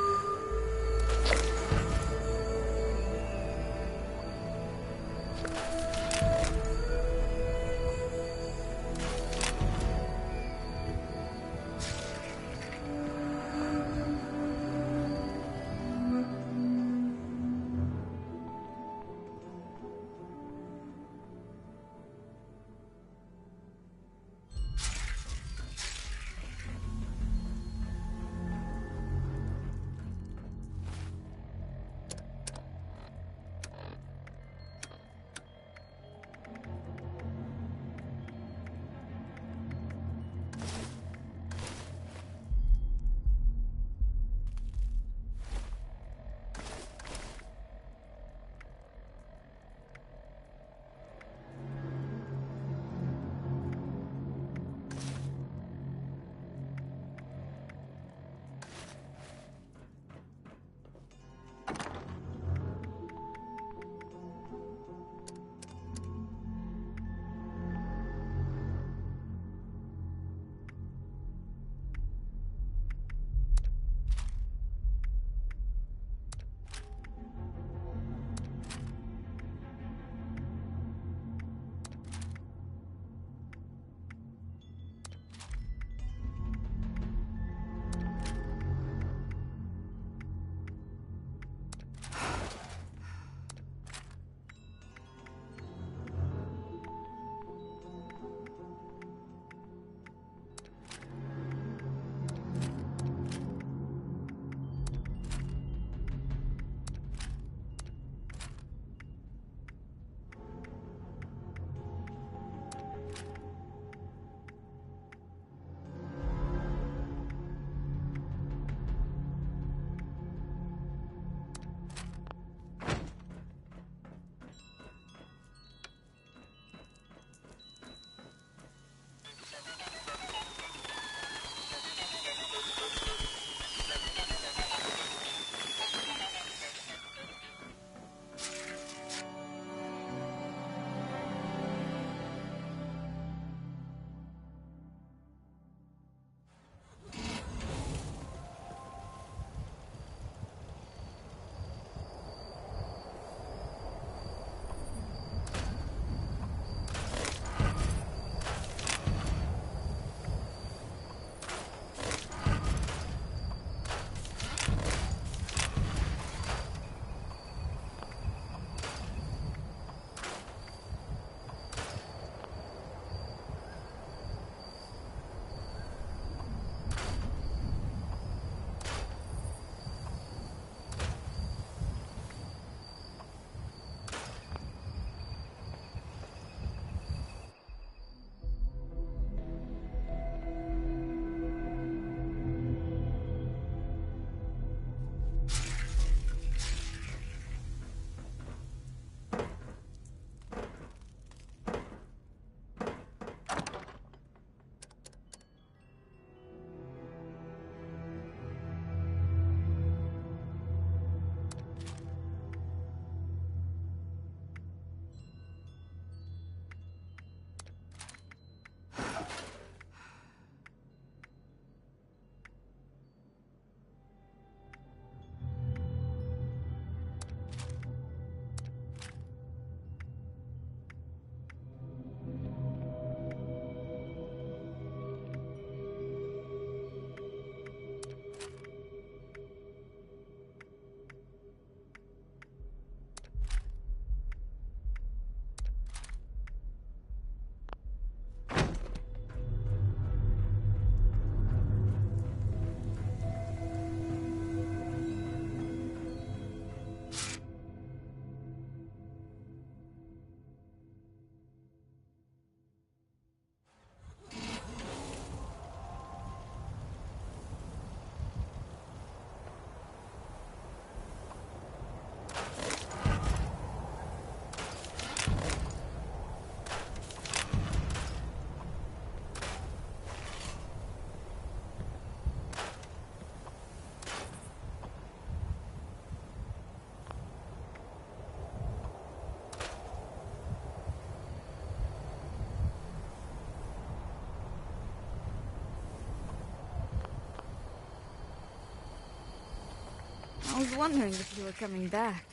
was wondering if you were coming back.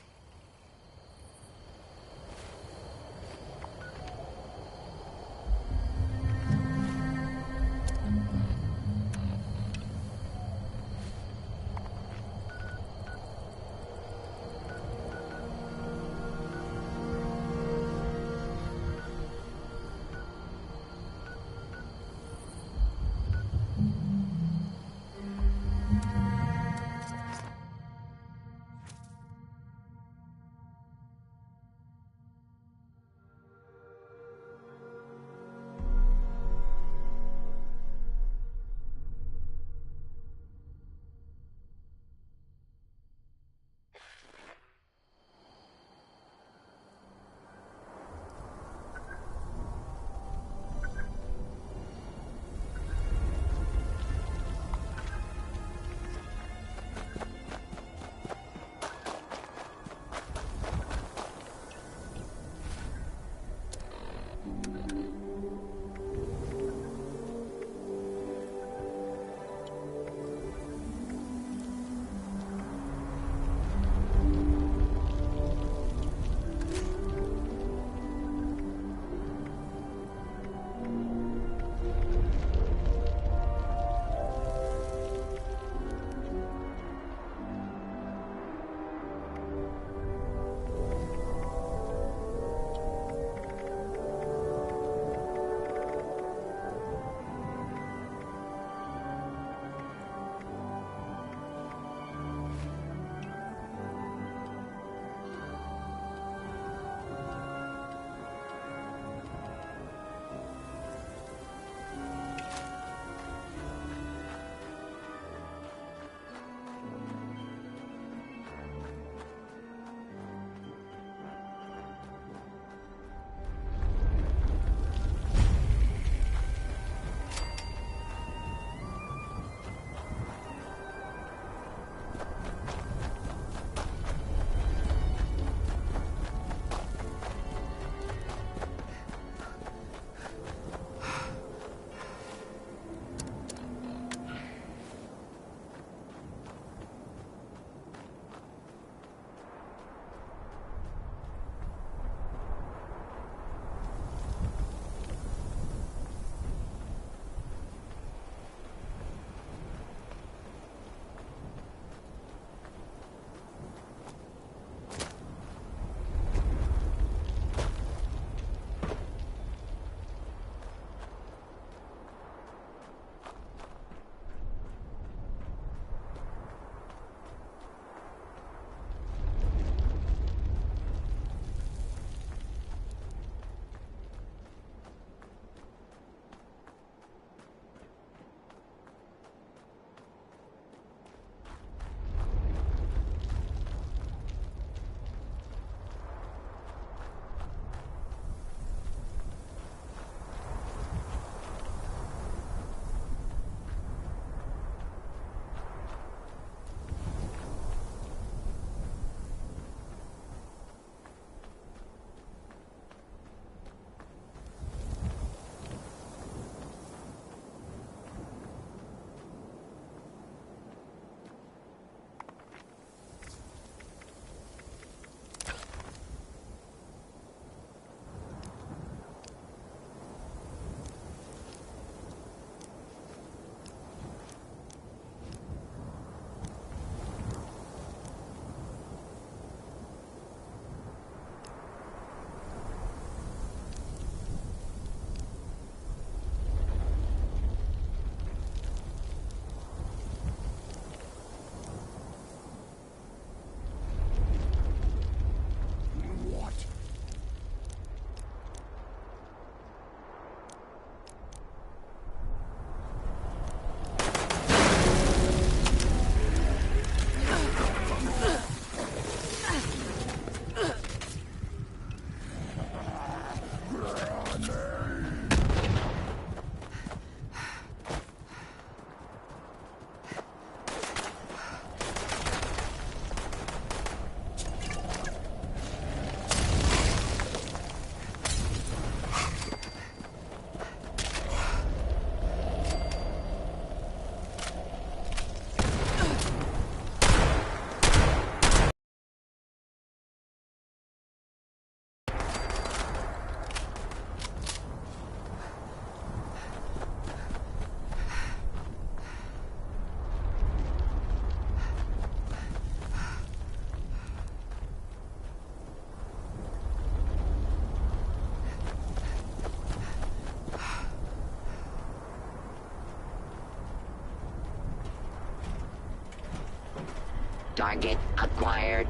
Target acquired.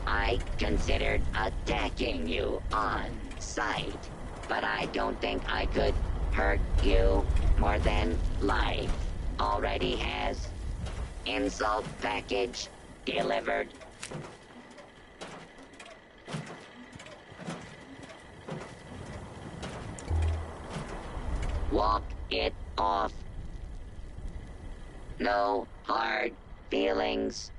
I considered attacking you on sight, but I don't think I could hurt you more than life already has. Insult package delivered. Walk it off. No hard feelings.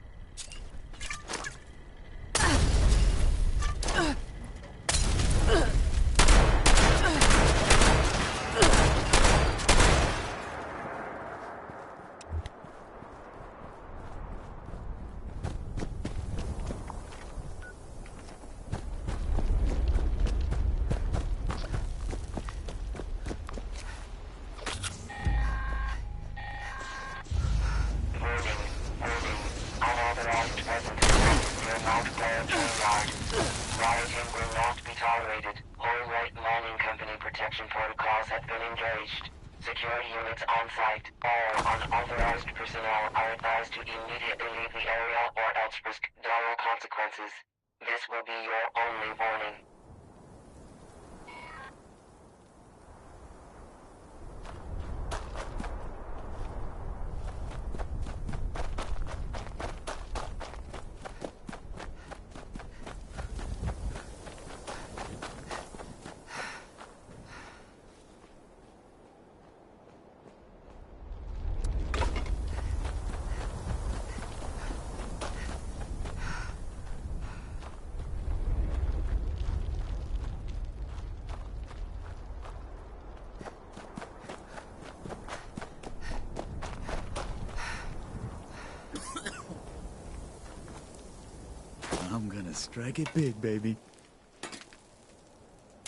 I'm gonna strike it big, baby.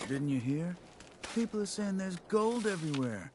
Didn't you hear? People are saying there's gold everywhere.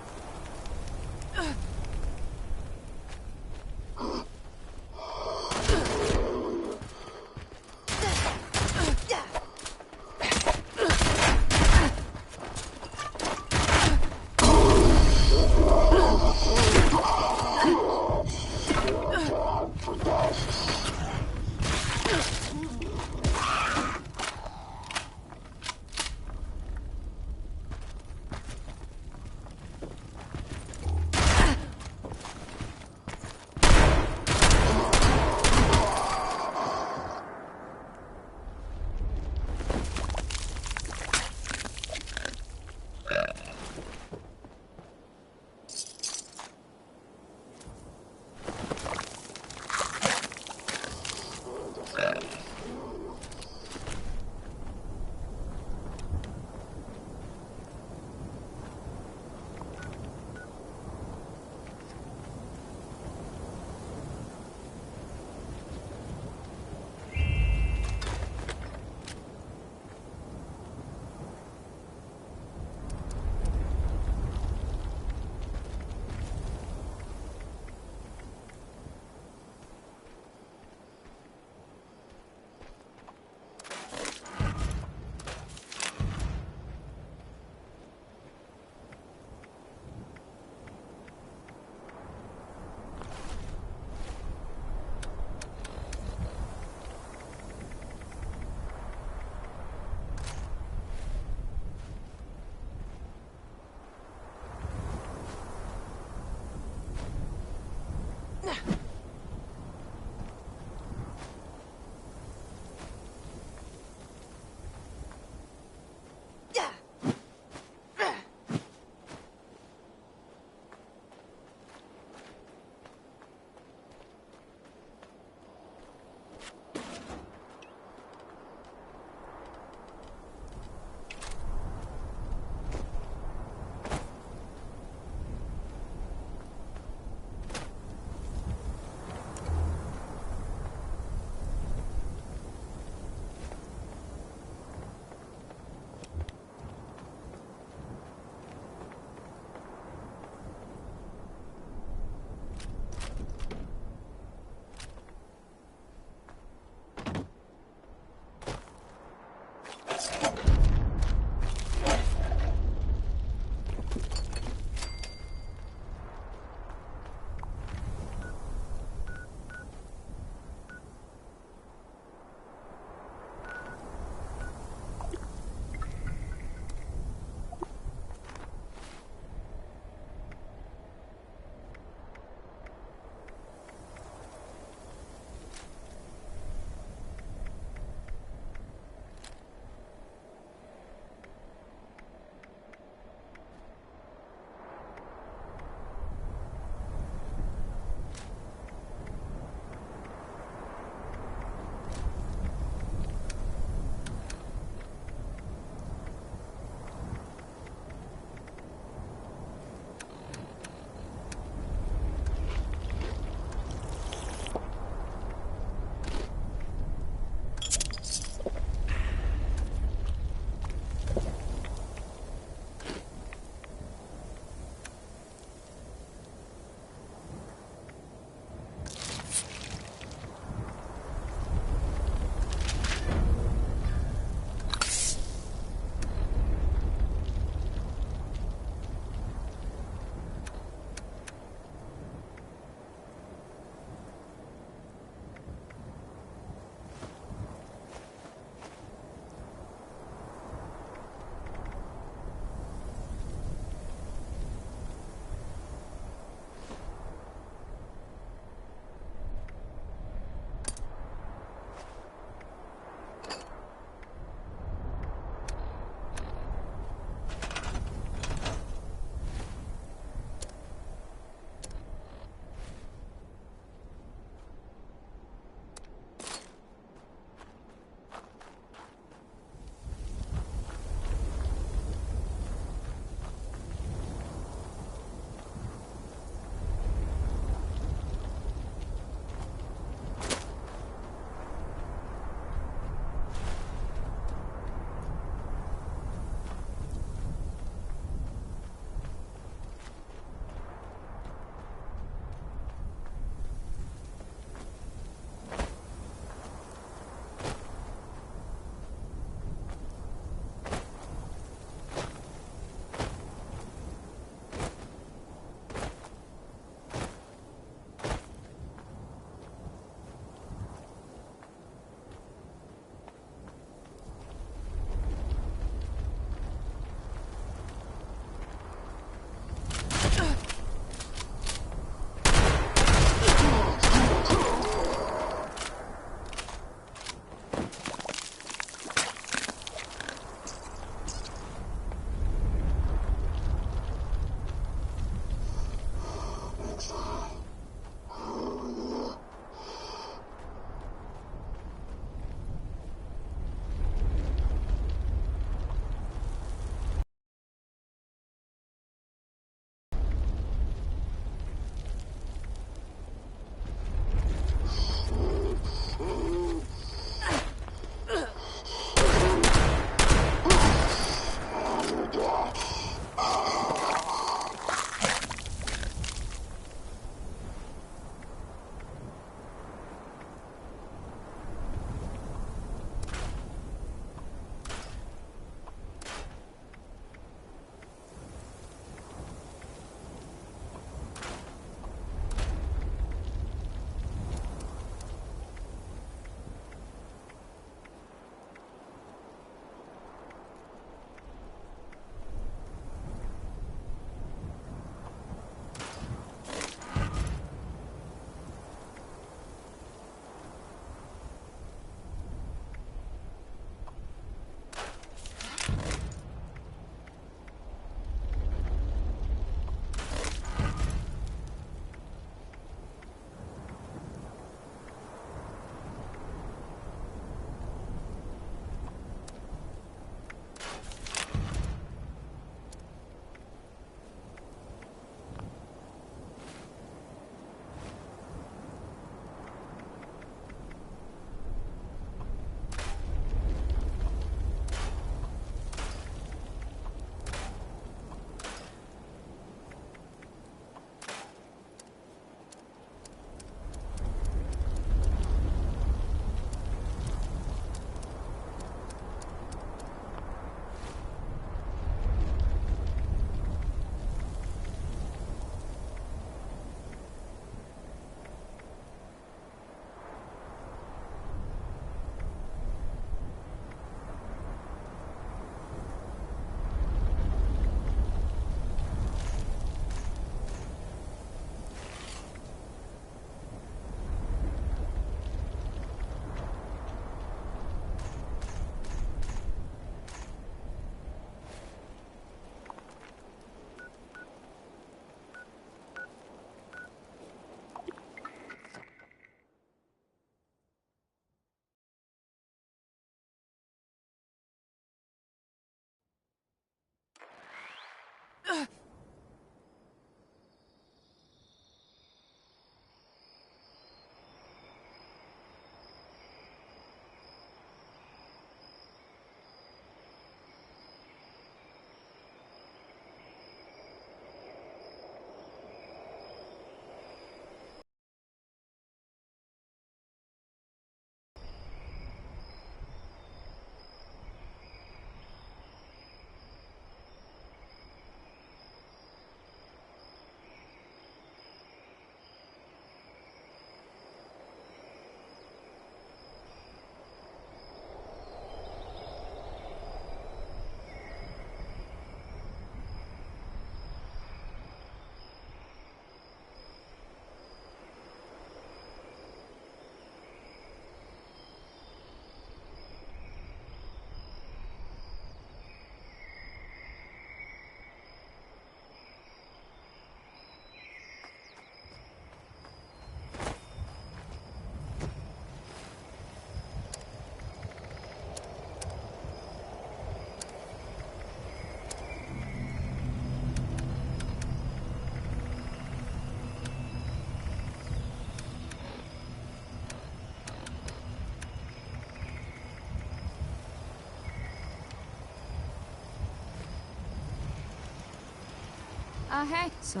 Hey. So...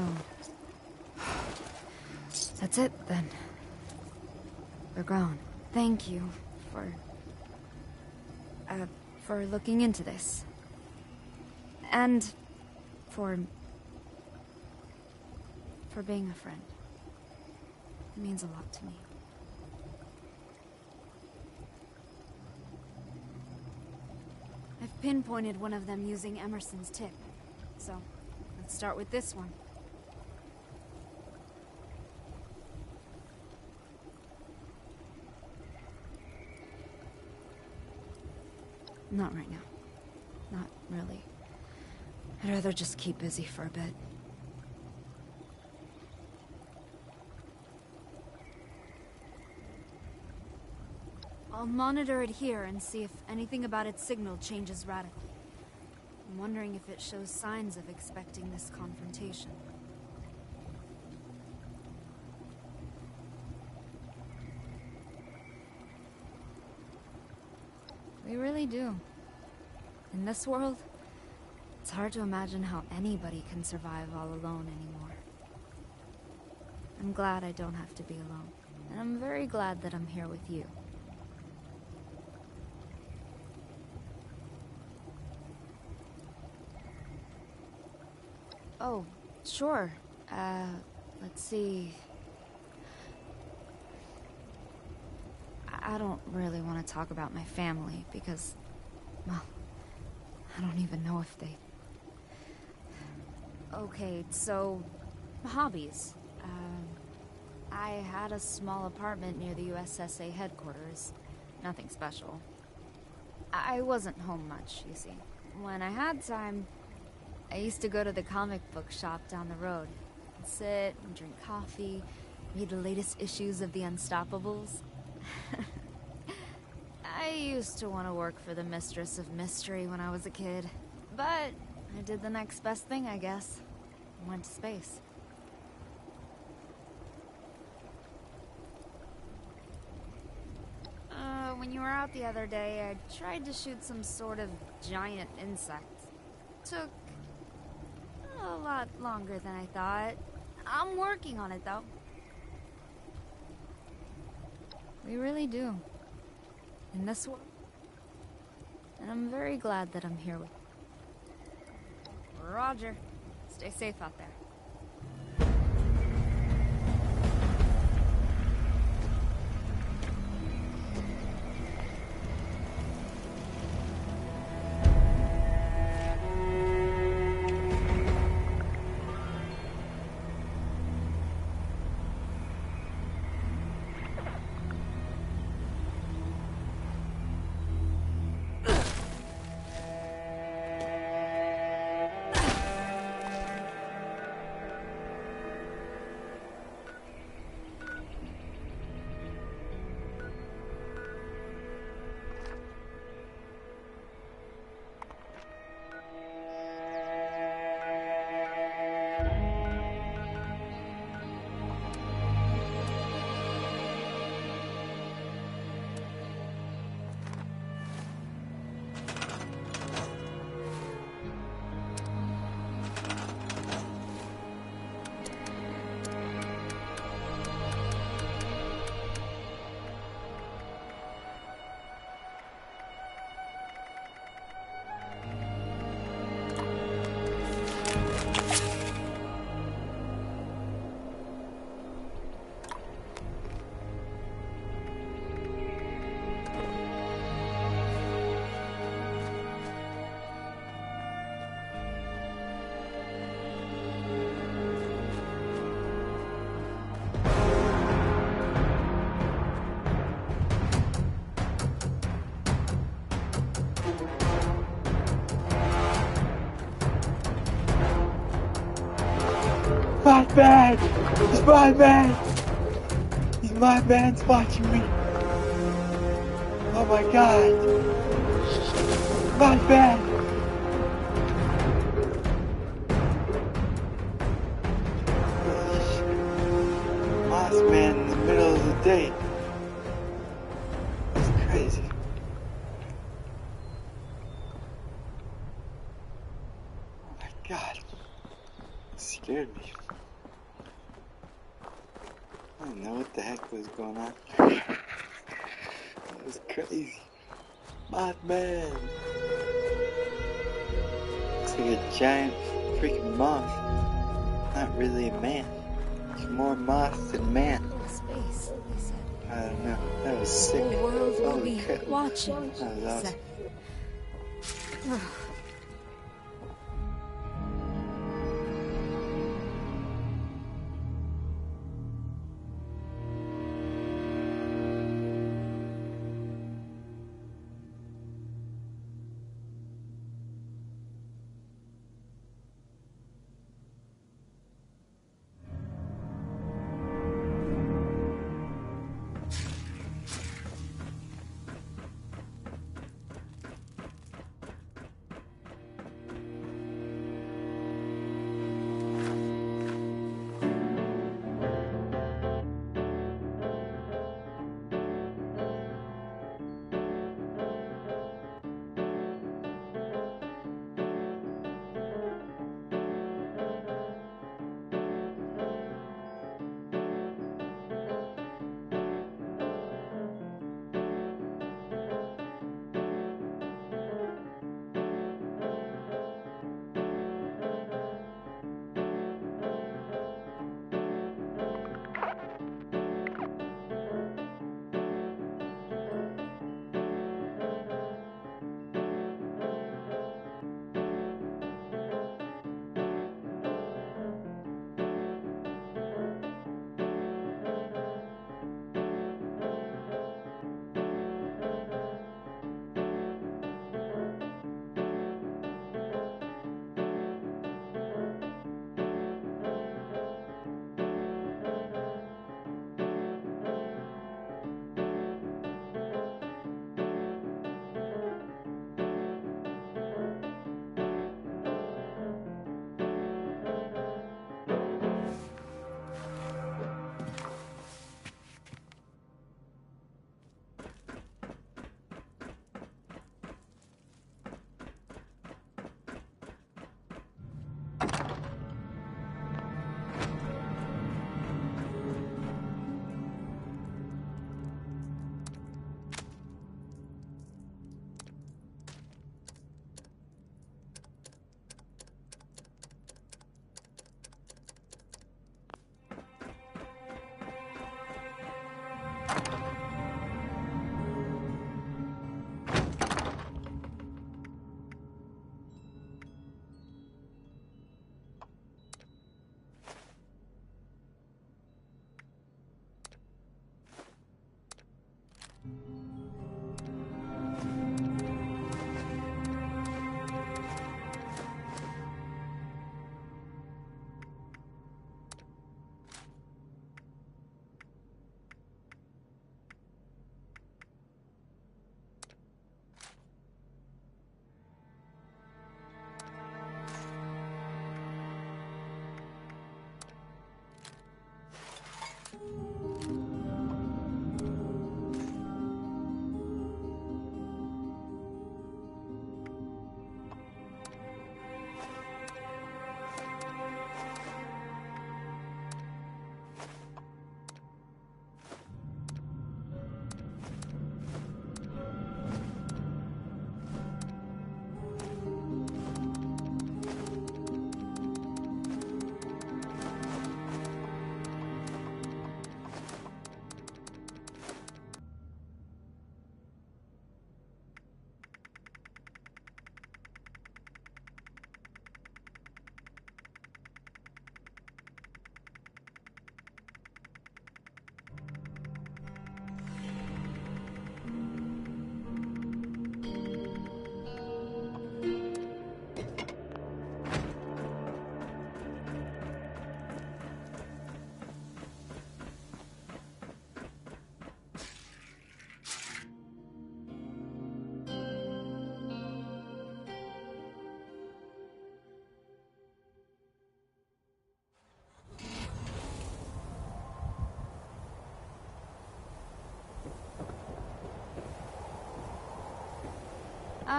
that's it, then. We're gone. Thank you for looking into this. And for being a friend. It means a lot to me. I've pinpointed one of them using Emerson's tip. So, let's start with this one. Not right now. Not really. I'd rather just keep busy for a bit. I'll monitor it here and see if anything about its signal changes radically. I'm wondering if it shows signs of expecting this confrontation. We really do. In this world, it's hard to imagine how anybody can survive all alone anymore. I'm glad I don't have to be alone, and I'm very glad that I'm here with you. Oh, sure. Let's see. I don't really want to talk about my family because, well, I don't even know if they... Okay, so, hobbies. I had a small apartment near the USSA headquarters. Nothing special. I wasn't home much, you see. When I had time, I used to go to the comic book shop down the road. I'd sit and drink coffee, read the latest issues of The Unstoppables. I used to want to work for the Mistress of Mystery when I was a kid. But I did the next best thing, I guess. Went to space. When you were out the other day, I tried to shoot some sort of giant insect. Took a lot longer than I thought. I'm working on it, though. We really do. In this world. And I'm very glad that I'm here with you. Roger. Stay safe out there. My man! It's my man! He's my man's watching me! Oh my god! My man! Lost man in the middle of the day. It's crazy. Oh my god. Scared me. I didn't know what the heck was going on. That was crazy. Mothman! Looks like a giant freaking moth. Not really a man. It's more moth than man. Space, they said. I don't know. That was sick. The world will Holy be crap. watching. That was awesome.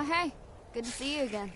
Hey. Good to see you again.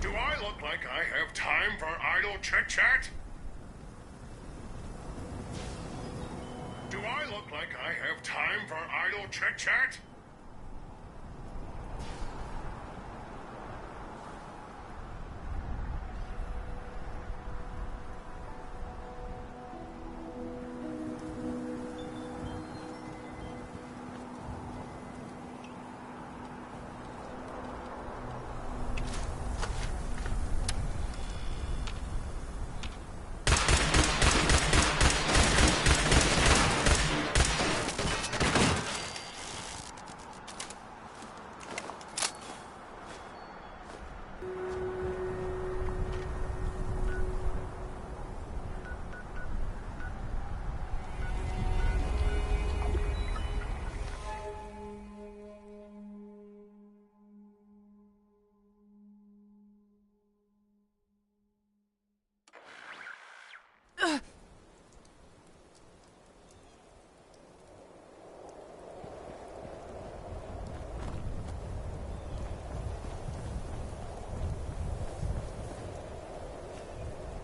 Do I look like I have time for idle chit-chat? Do I look like I have time for idle chit-chat?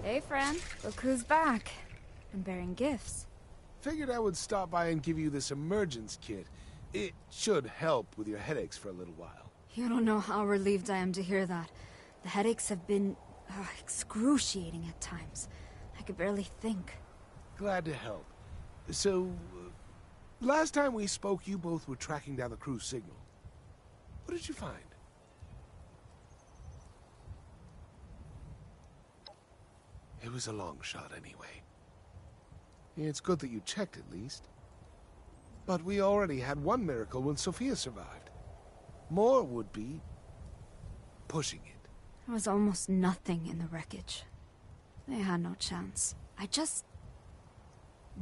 Hey, friend. Look who's back. I'm bearing gifts. Figured I would stop by and give you this emergence kit. It should help with your headaches for a little while. You don't know how relieved I am to hear that. The headaches have been excruciating at times. I could barely think. Glad to help. So, last time we spoke, you both were tracking down the crew's signal. What did you find? It was a long shot anyway. It's good that you checked at least. But we already had one miracle when Sophia survived. More would be pushing it. There was almost nothing in the wreckage. They had no chance.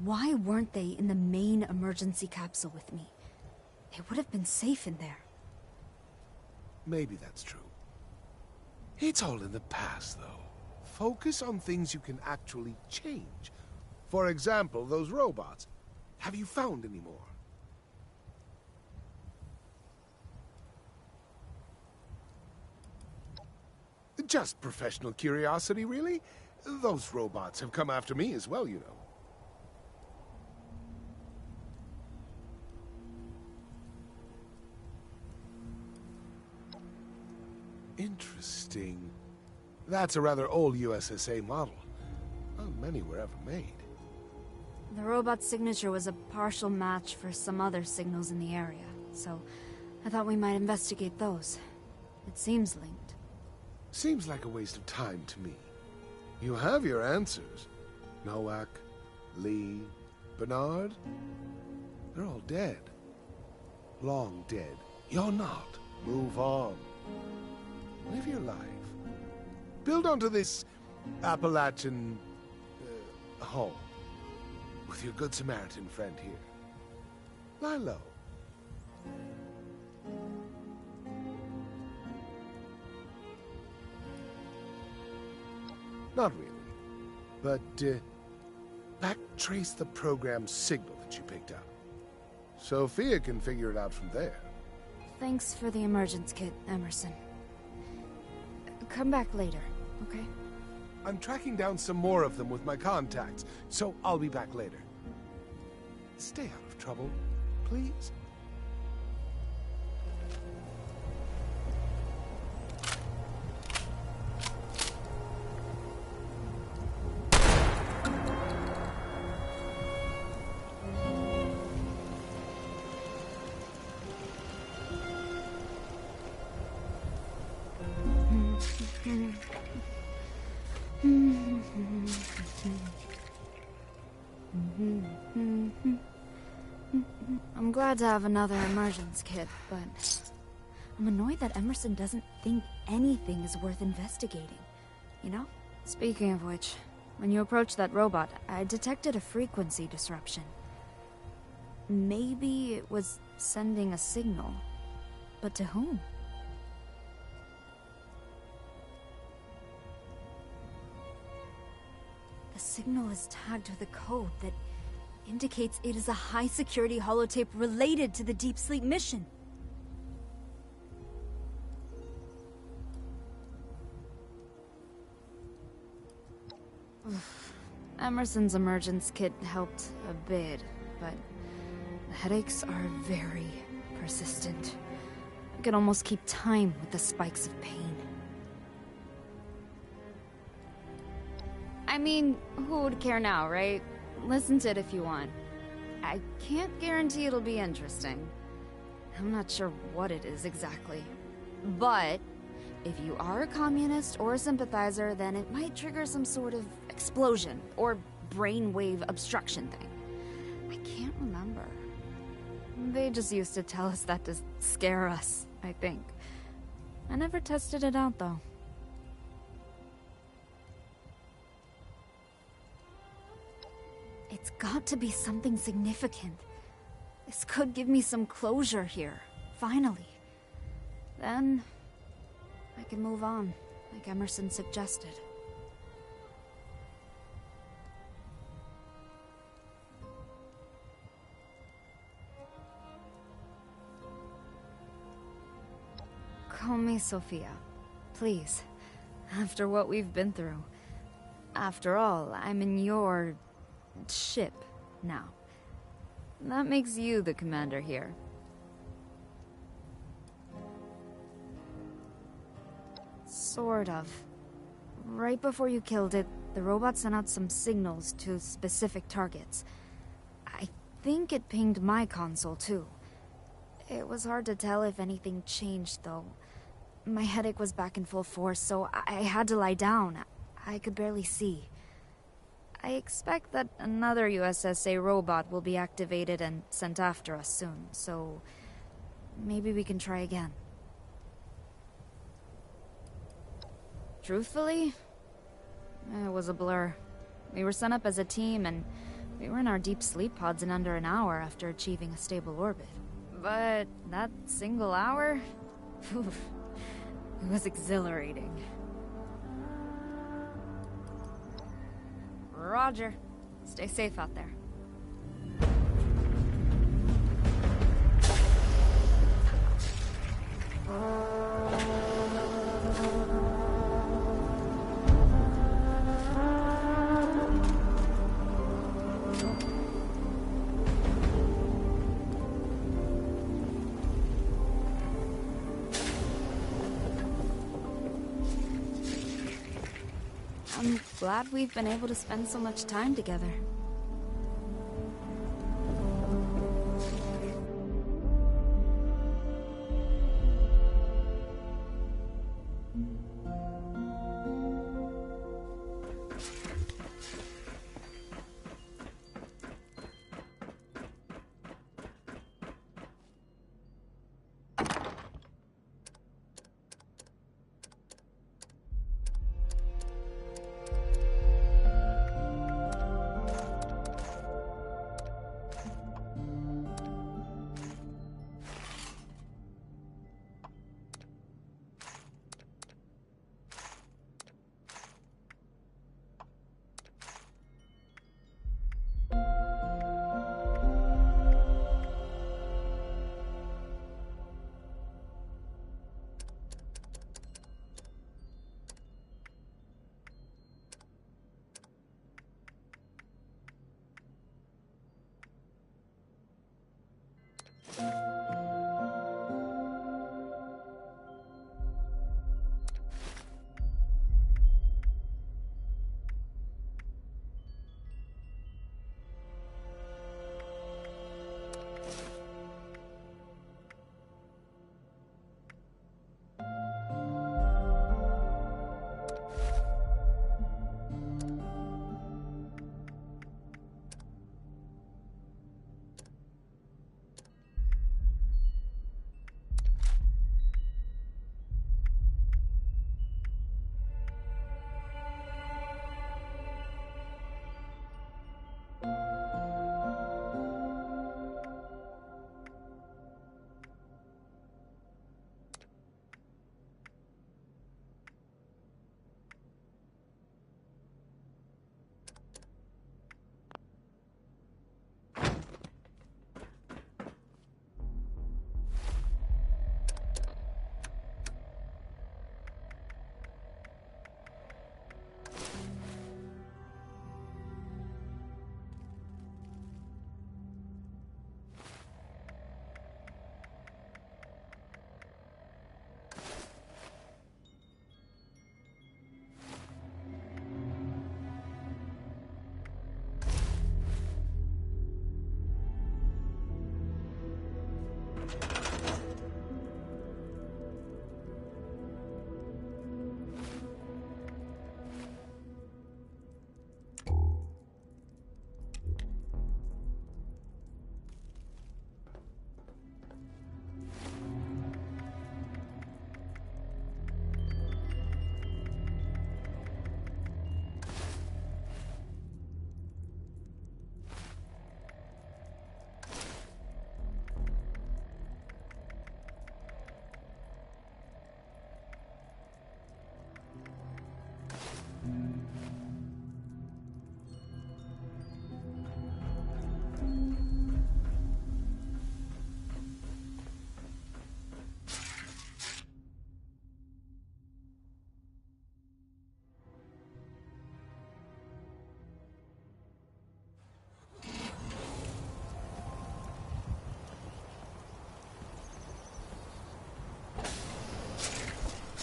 Why weren't they in the main emergency capsule with me? They would have been safe in there. Maybe that's true. It's all in the past, though. Focus on things you can actually change. For example, those robots. Have you found any more? Just professional curiosity, really. Those robots have come after me as well, you know. Interesting. That's a rather old USSA model. Not many were ever made. The robot's signature was a partial match for some other signals in the area, so I thought we might investigate those. It seems linked. Seems like a waste of time to me. You have your answers. Nowak, Lee, Bernard. They're all dead. Long dead. You're not. Move on. Live your life. Build onto this Appalachian home with your Good Samaritan friend here. Lie low. Not really. But, backtrace the program's signal that you picked up. Sophia can figure it out from there. Thanks for the emergence kit, Emerson. Come back later, okay? I'm tracking down some more of them with my contacts, so I'll be back later. Stay out of trouble, please. I'm glad to have another emergence kit, but I'm annoyed that Emerson doesn't think anything is worth investigating, you know? Speaking of which, when you approached that robot, I detected a frequency disruption. Maybe it was sending a signal, but to whom? The signal is tagged with a code that indicates it is a high-security holotape related to the Deep Sleep mission. Emerson's emergence kit helped a bit, but the headaches are very persistent. I could almost keep time with the spikes of pain. I mean, who would care now, right? Listen to it if you want. I can't guarantee it'll be interesting. I'm not sure what it is exactly. But if you are a communist or a sympathizer, then it might trigger some sort of explosion or brainwave obstruction thing. I can't remember. They just used to tell us that to scare us, I think. I never tested it out, though. It's got to be something significant. This could give me some closure here, finally. Then I can move on, like Emerson suggested. Call me Sophia, please. After what we've been through. After all, I'm in your ship now. That makes you the commander here. Sort of. Right before you killed it, the robot sent out some signals to specific targets. I think it pinged my console, too. It was hard to tell if anything changed, though. My headache was back in full force, so I had to lie down. I could barely see. I expect that another USSA robot will be activated and sent after us soon, so maybe we can try again. Truthfully, it was a blur. We were sent up as a team, and we were in our deep sleep pods in under an hour after achieving a stable orbit. But that single hour? Oof, it was exhilarating. Roger. Stay safe out there. I'm glad we've been able to spend so much time together.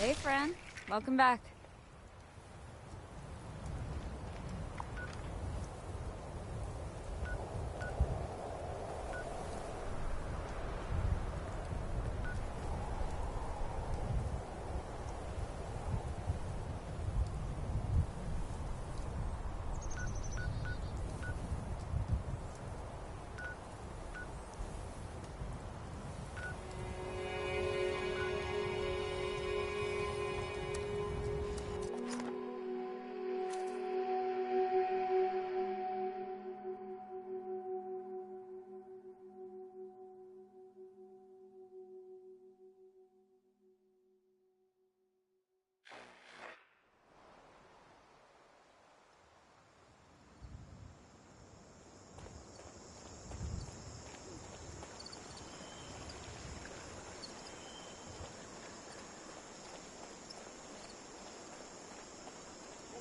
Hey, friend. Welcome back.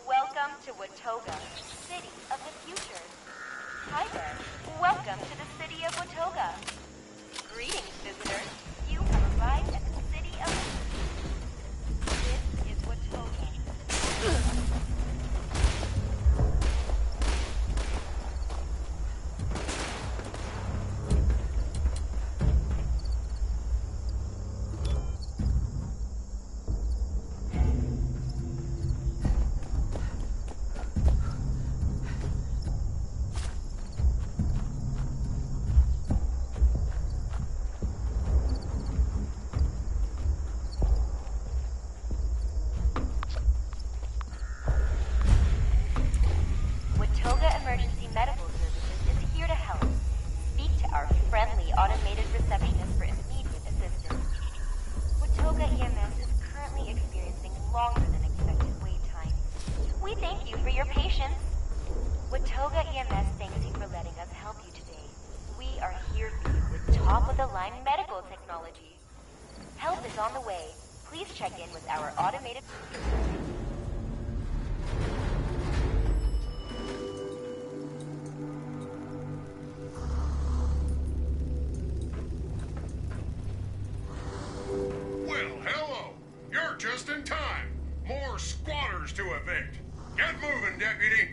Welcome to Watoga, city of the future. Hi there. Welcome to the city of Watoga. Greetings, visitors. You have arrived at the city of the future. This is Watoga. Emergency Medical Services is here to help. Speak to our friendly automated receptionist for immediate assistance. Watoga EMS is currently experiencing longer than expected wait times. We thank you for your patience. Watoga EMS thanks you for letting us help you today. We are here for you with top-of-the-line medical technology. Help is on the way. Please check in with our automated... Just in time. More squatters to evict. Get moving, deputy.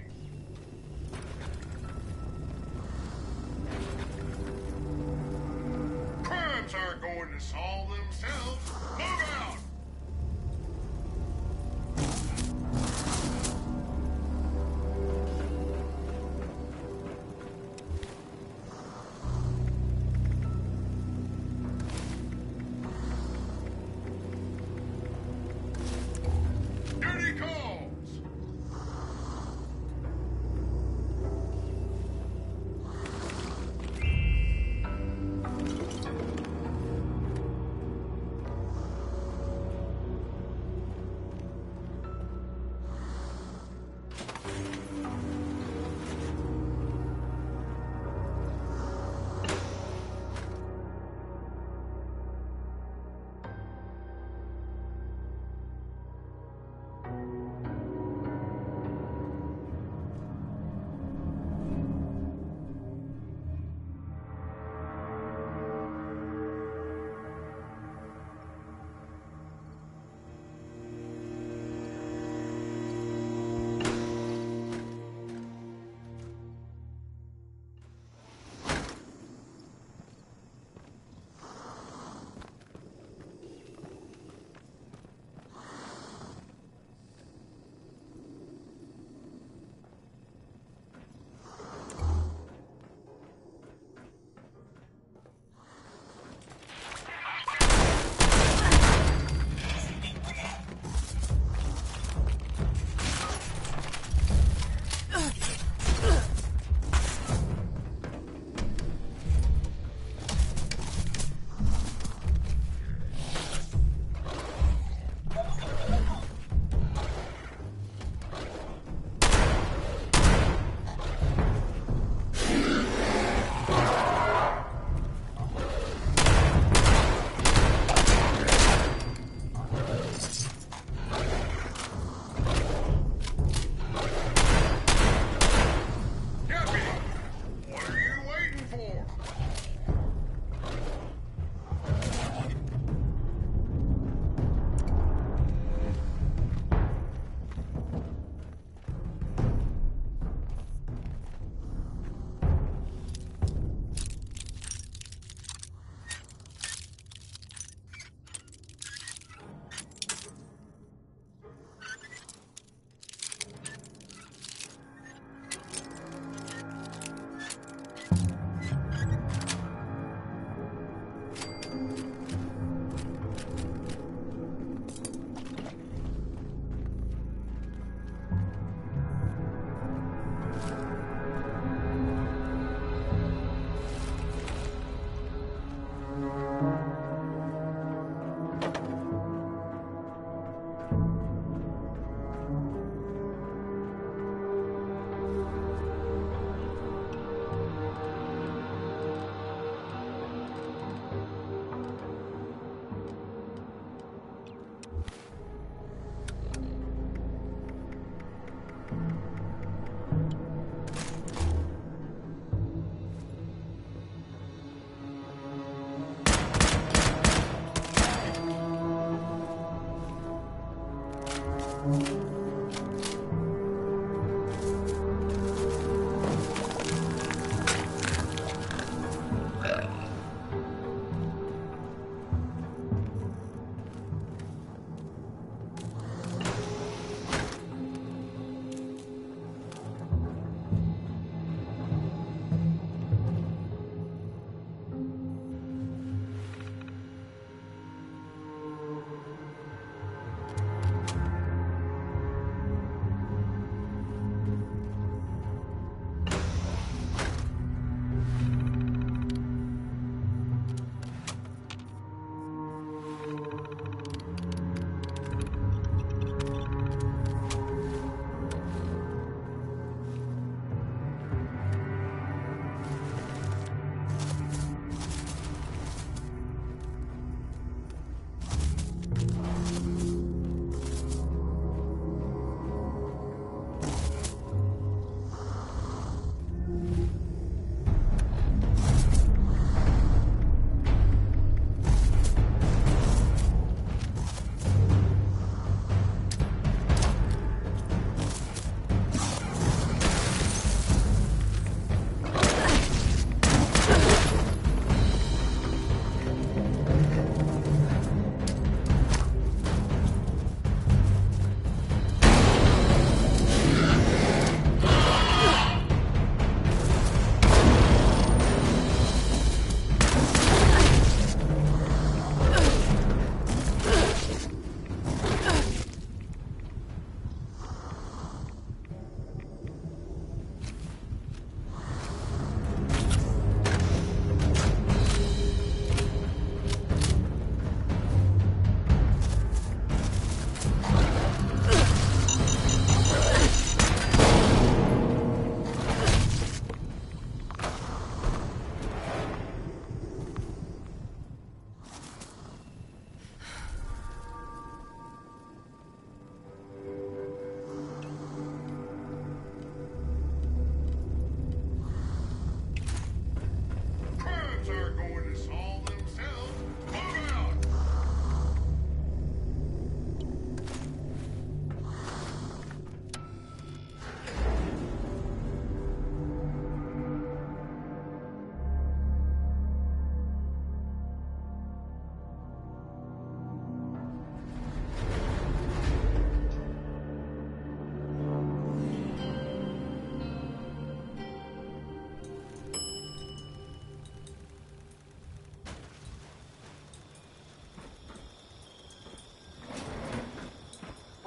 Crimes aren't going to solve themselves. Move out.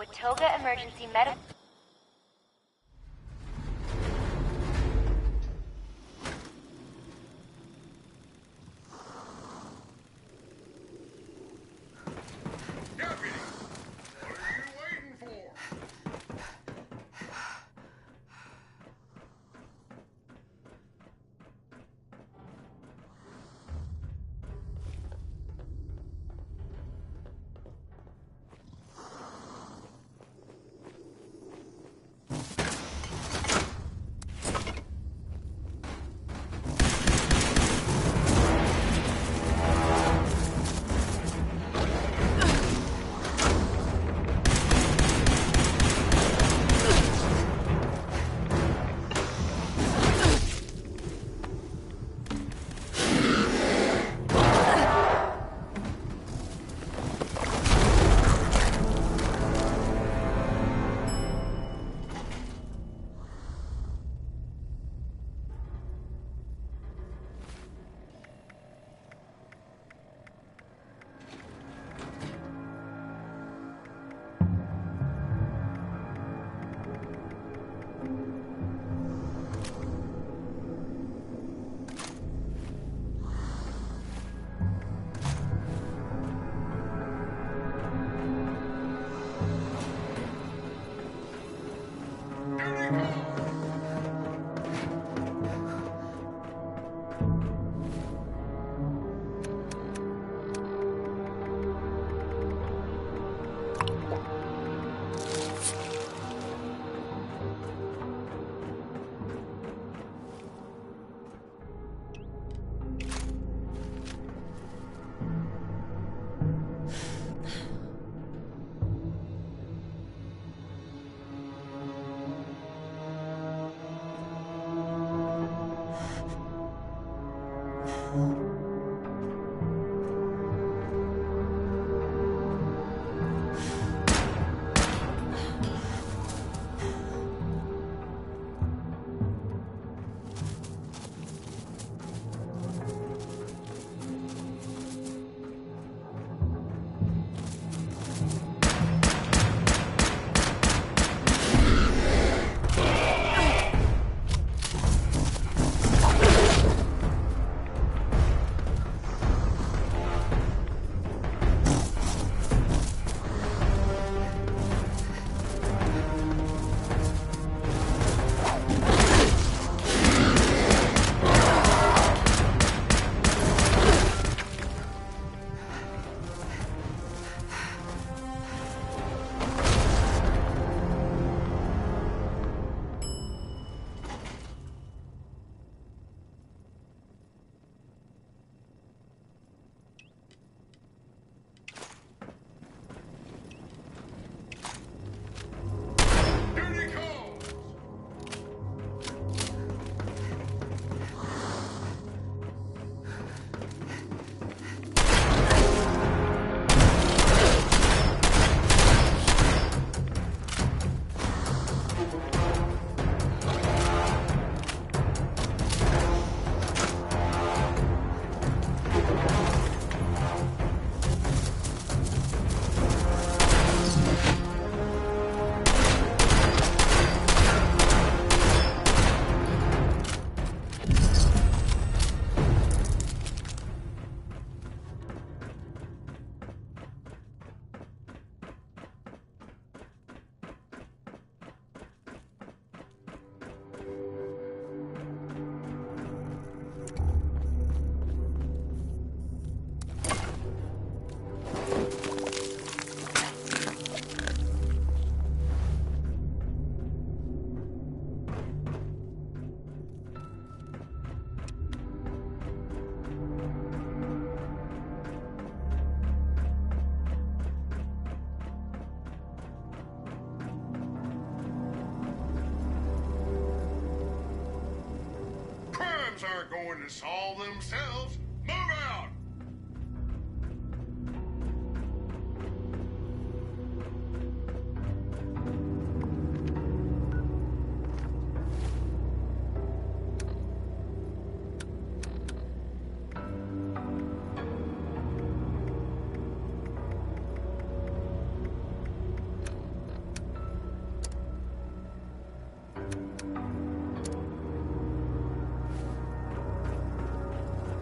Watoga Emergency Medical... Crimes aren't going to solve themselves. Move out!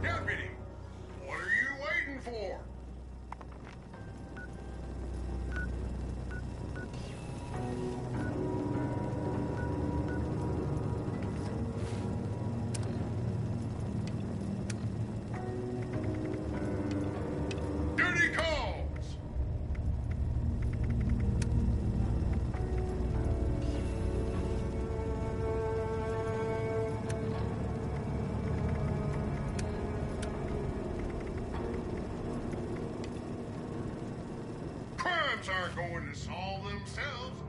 Deputy, what are you waiting for? Duty calls! Crimes aren't going to solve themselves.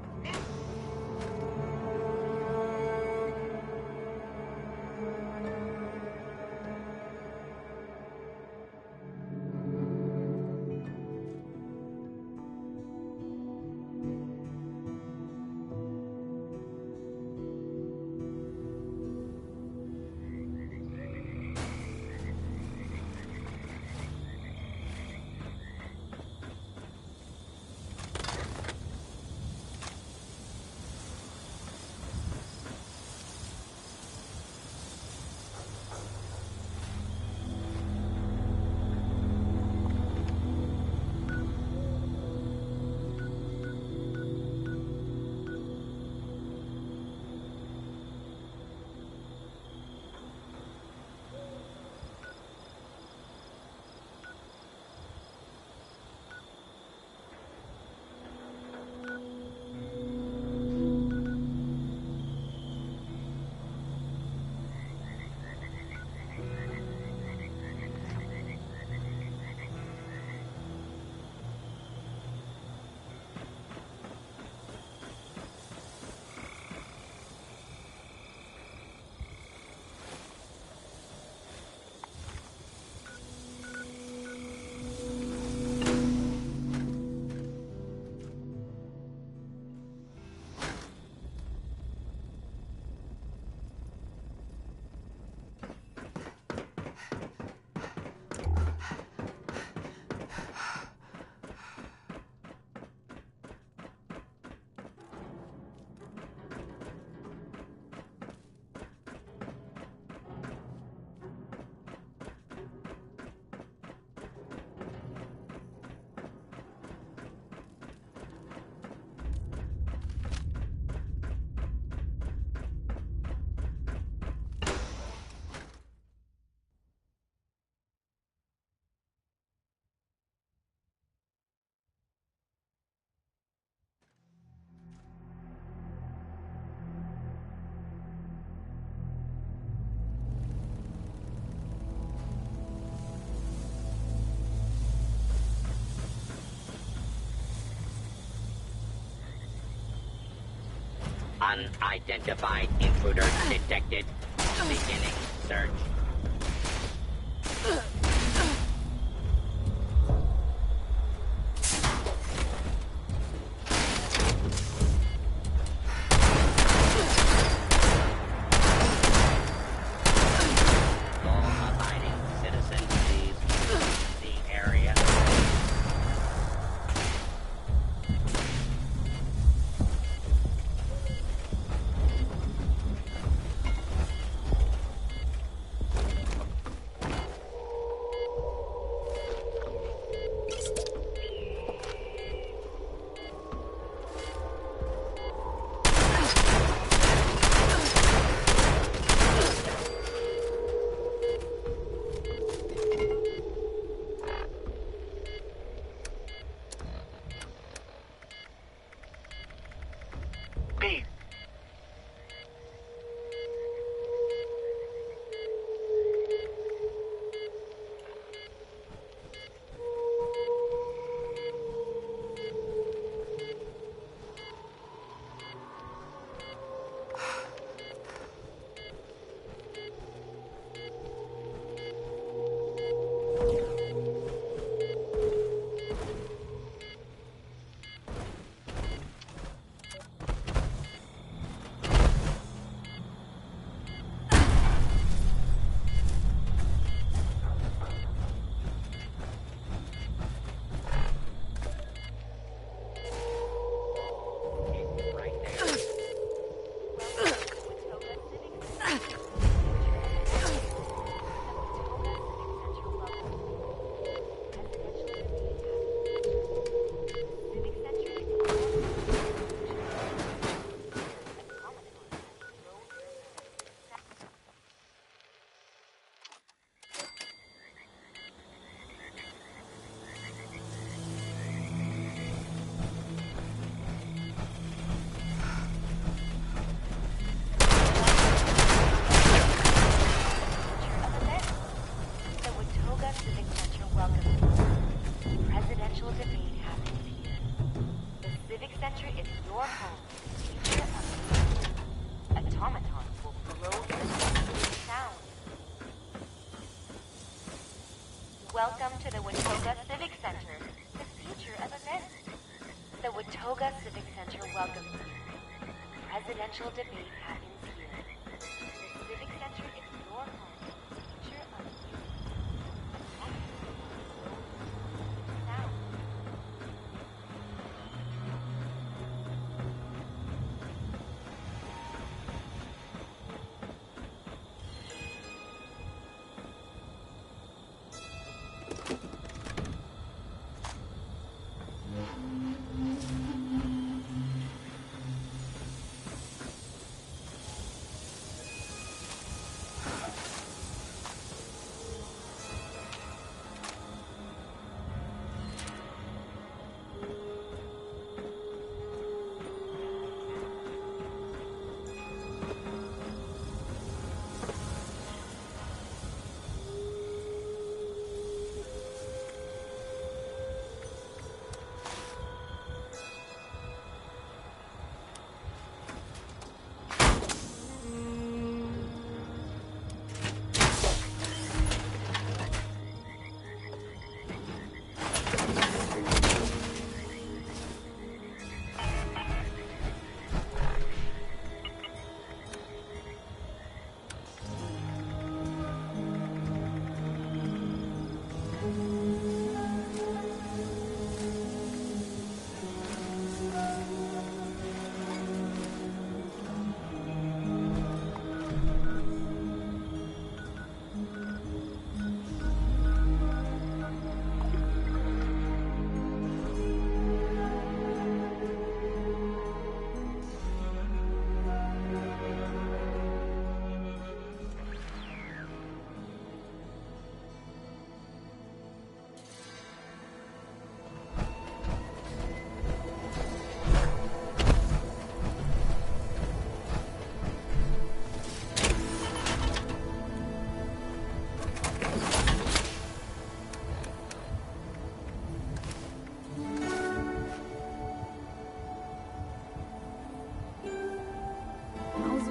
Unidentified intruder detected. Beginning search. Law-abiding citizens, please leave the area. Center is your home. Future of automatons will flow with sound. Welcome to the Watoga Civic Center, the future of events. The Watoga Civic Center welcomes you. Presidential debate happens here. The Civic Center is your home. Future of sound.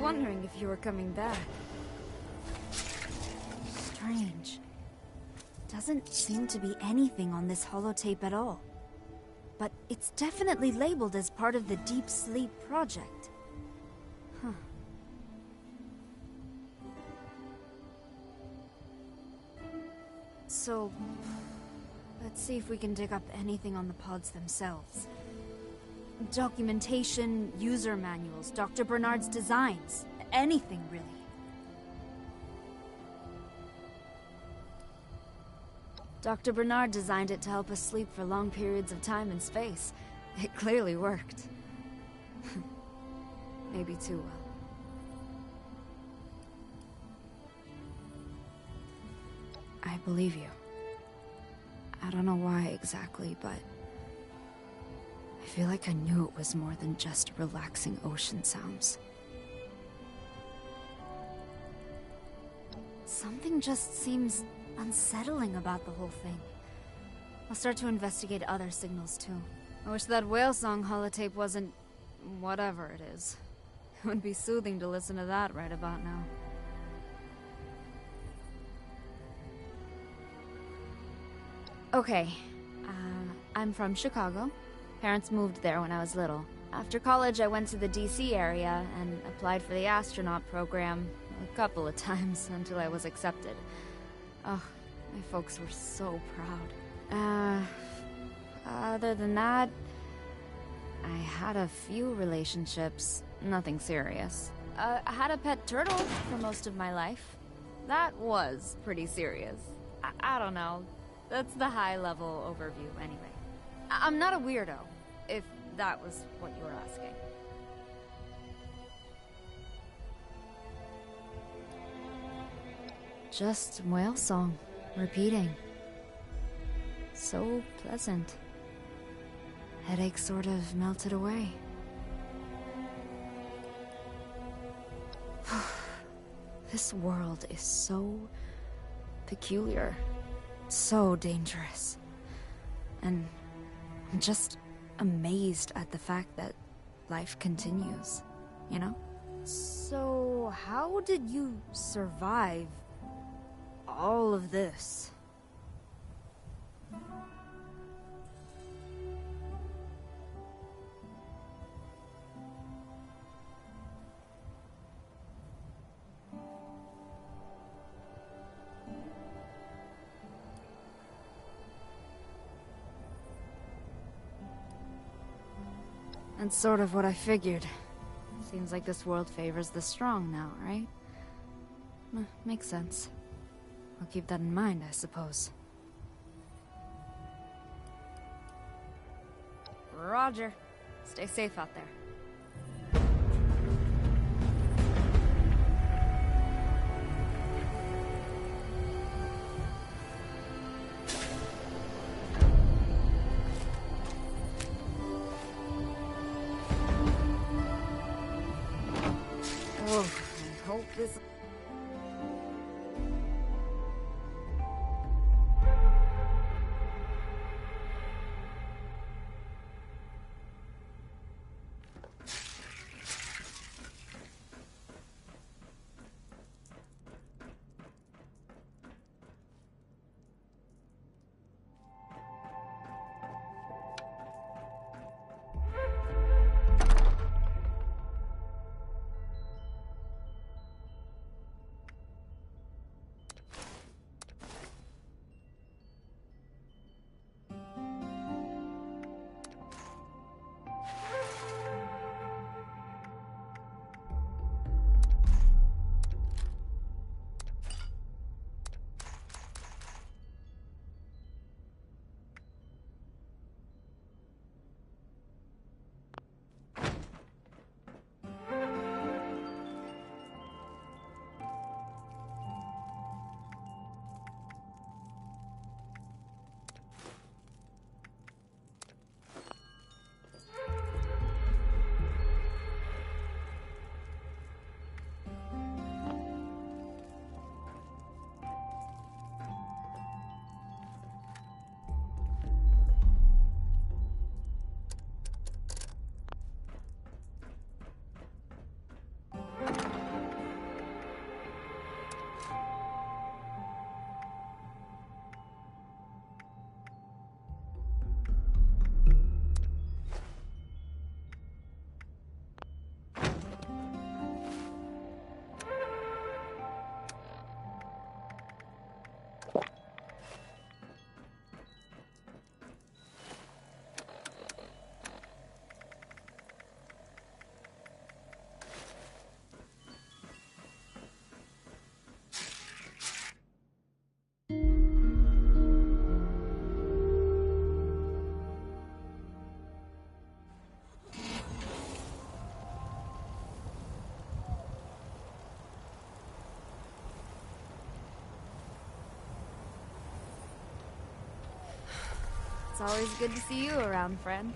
Wondering if you were coming back. Strange. Doesn't seem to be anything on this holotape at all. But it's definitely labeled as part of the Deep Sleep project. Huh. So, let's see if we can dig up anything on the pods themselves. Documentation, user manuals, Dr. Bernard's designs. Anything, really. Dr. Bernard designed it to help us sleep for long periods of time and space. It clearly worked. Maybe too well. I believe you. I don't know why exactly, but I feel like I knew it was more than just relaxing ocean sounds. Something just seems unsettling about the whole thing. I'll start to investigate other signals too. I wish that whale song holotape wasn't whatever it is. It would be soothing to listen to that right about now. Okay, I'm from Chicago. Parents moved there when I was little. After college, I went to the DC area and applied for the astronaut program a couple of times until I was accepted. Oh, my folks were so proud. Other than that, I had a few relationships, nothing serious. I had a pet turtle for most of my life. That was pretty serious. I don't know. That's the high-level overview, anyway. I'm not a weirdo, if that was what you were asking. Just whale song, repeating. So pleasant. Headache sort of melted away. This world is so peculiar. So dangerous. And I'm just amazed at the fact that life continues, you know? So, how did you survive all of this? That's sort of what I figured. Seems like this world favors the strong now, right? Makes sense. I'll keep that in mind, I suppose. Roger. Stay safe out there. Oh, I hope this... It's always good to see you around, friend.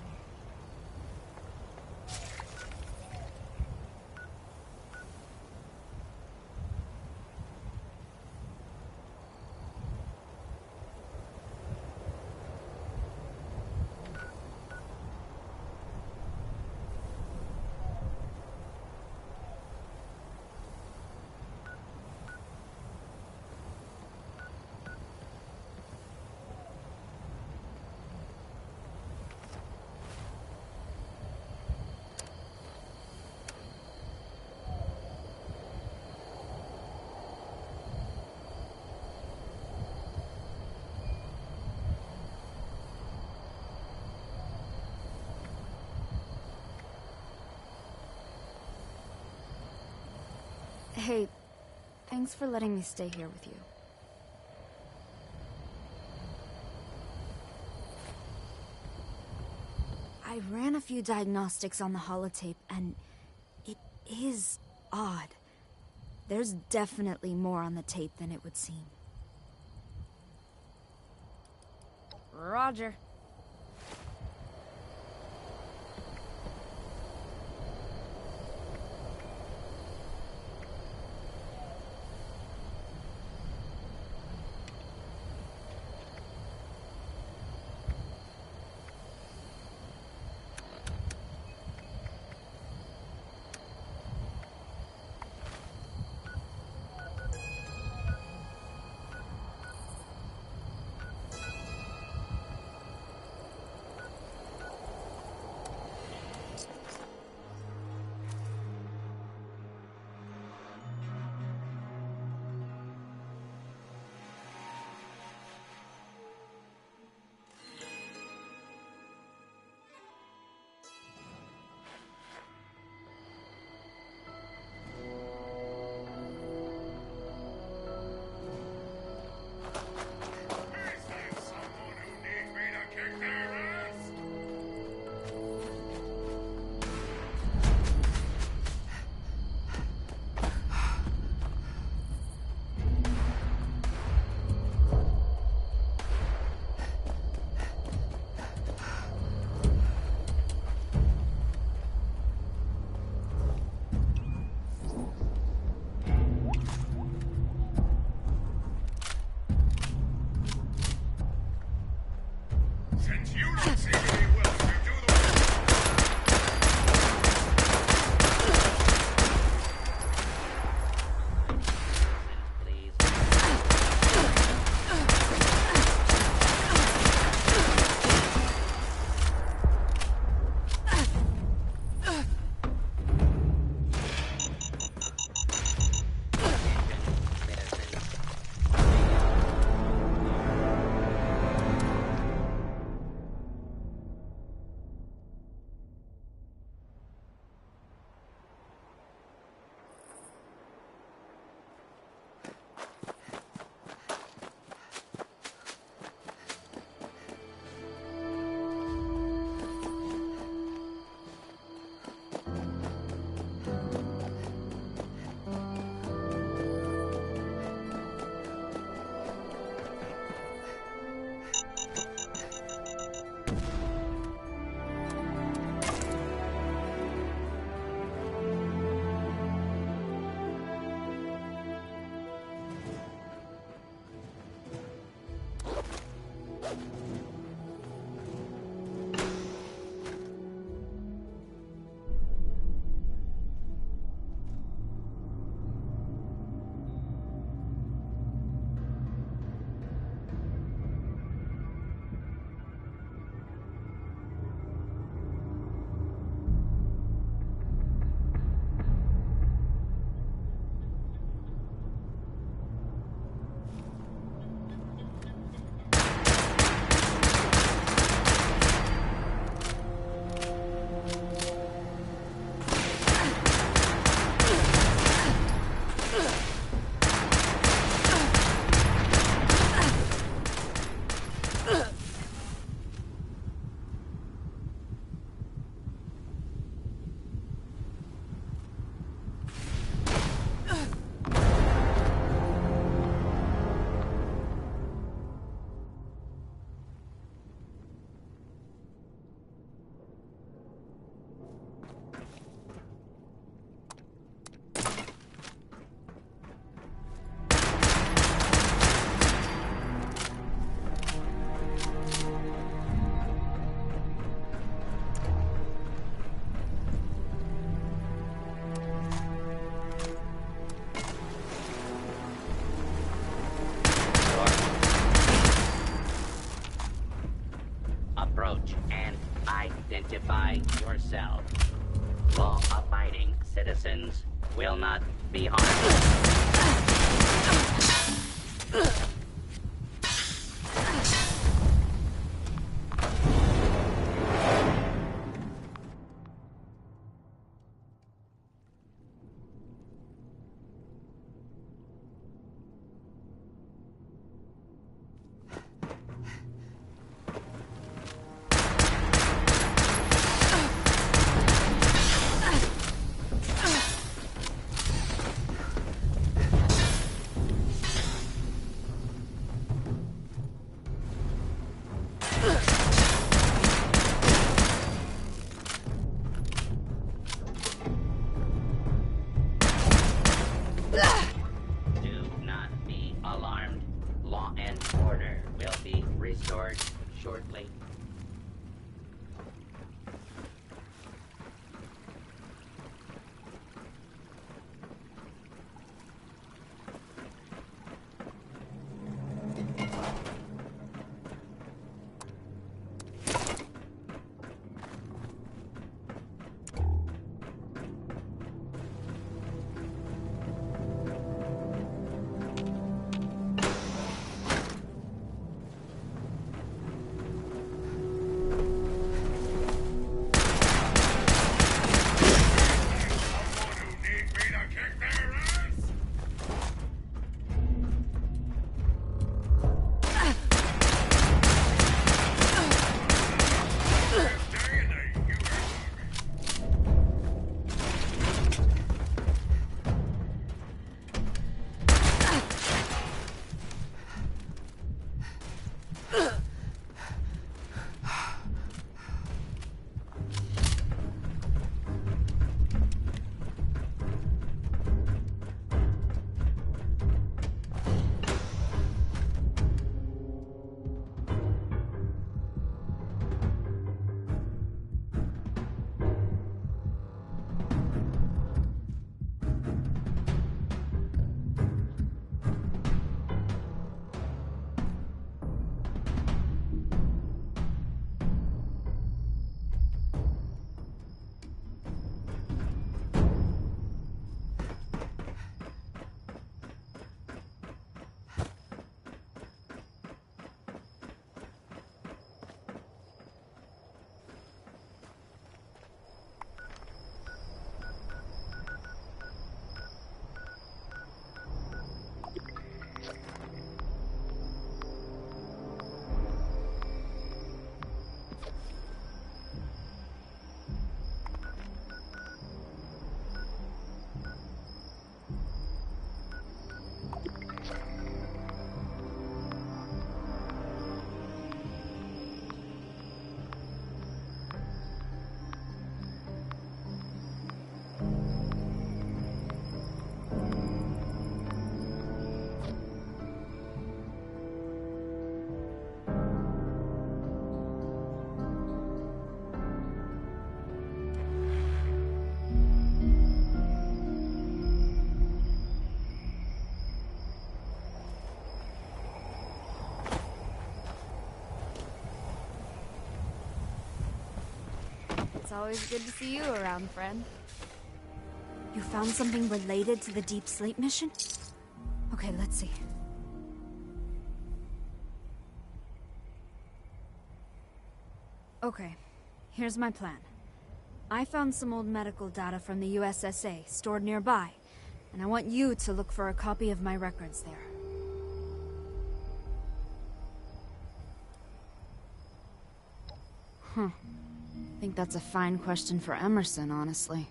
Hey, thanks for letting me stay here with you. I ran a few diagnostics on the holotape, and it is odd. There's definitely more on the tape than it would seem. Roger. citizens will not be harmed. Shortly. It's always good to see you around, friend. You found something related to the Deep Slate mission? Okay, let's see. Okay, here's my plan. I found some old medical data from the USSA stored nearby, and I want you to look for a copy of my records there. Huh. I think that's a fine question for Emerson, honestly.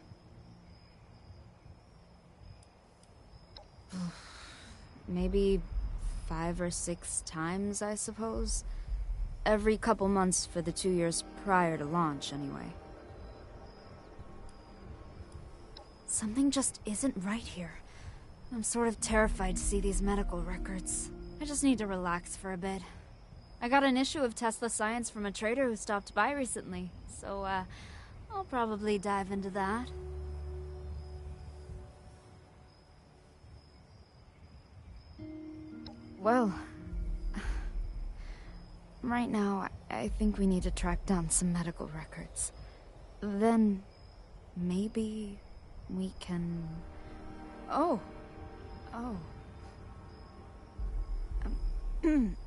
Maybe 5 or 6 times, I suppose. Every couple months for the 2 years prior to launch, anyway. Something just isn't right here. I'm sort of terrified to see these medical records. I just need to relax for a bit. I got an issue of Tesla Science from a trader who stopped by recently, so, I'll probably dive into that. Well, right now, I think we need to track down some medical records. Then, maybe we can... Oh.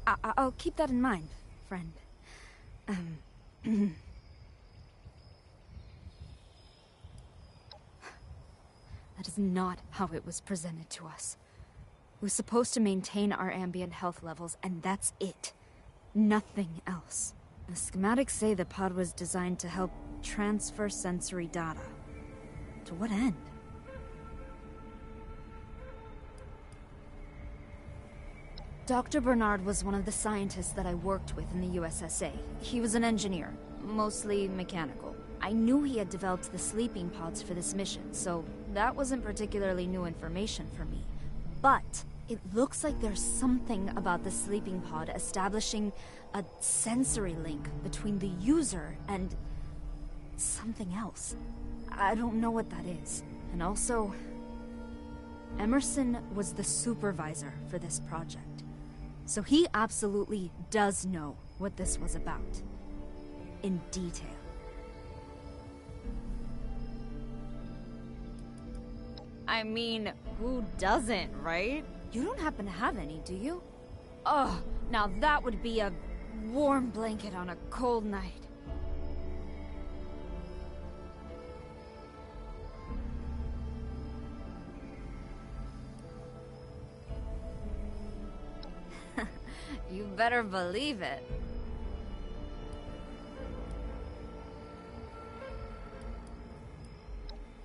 I'll keep that in mind, friend. That is not how it was presented to us. It was supposed to maintain our ambient health levels, and that's it. Nothing else. The schematics say the pod was designed to help transfer sensory data. To what end? Dr. Bernard was one of the scientists that I worked with in the USSA. He was an engineer, mostly mechanical. I knew he had developed the sleeping pods for this mission, so that wasn't particularly new information for me. But it looks like there's something about the sleeping pod establishing a sensory link between the user and something else. I don't know what that is. And also, Emerson was the supervisor for this project. So he absolutely does know what this was about. In detail. I mean, who doesn't, right? You don't happen to have any, do you? Oh, now that would be a warm blanket on a cold night. You better believe it.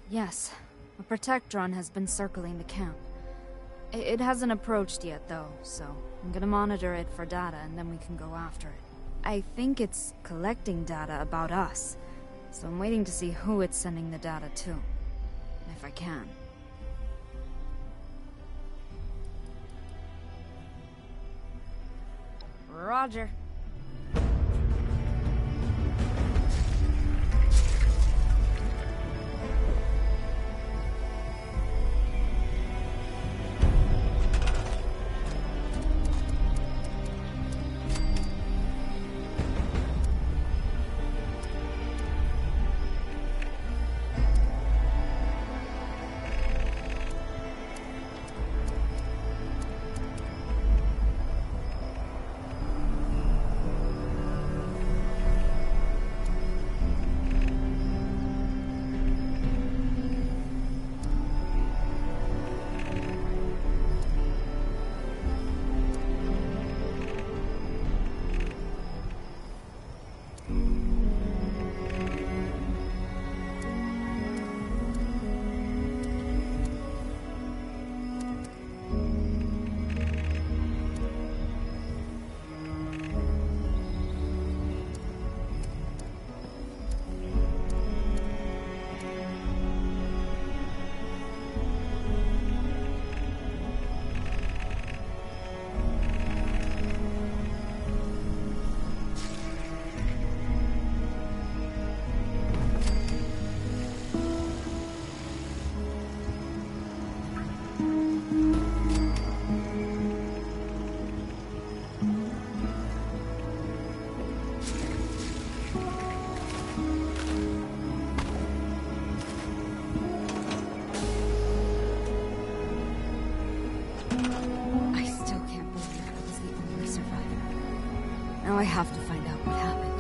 Yes, a Protectron has been circling the camp. It hasn't approached yet, though, so I'm gonna monitor it for data and then we can go after it. I think it's collecting data about us, so I'm waiting to see who it's sending the data to, if I can. Roger. Now I have to find out what happened.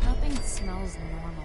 Nothing smells normal.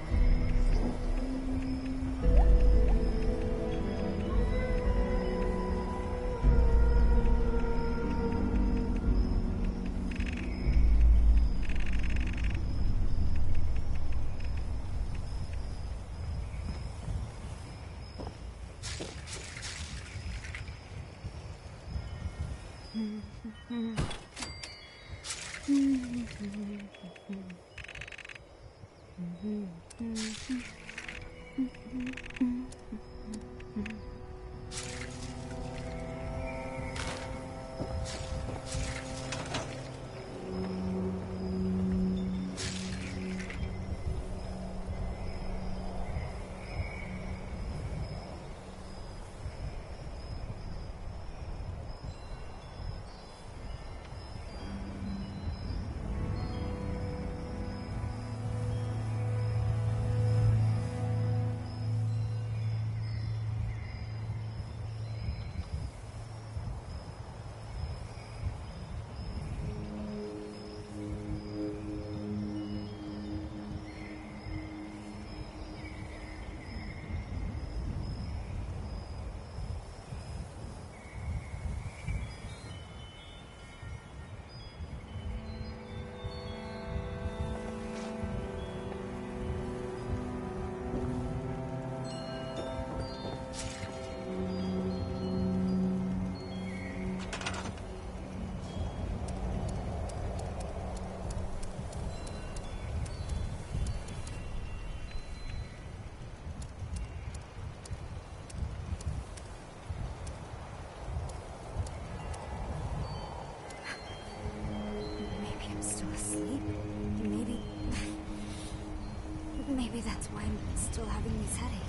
Maybe that's why I'm still having these headaches.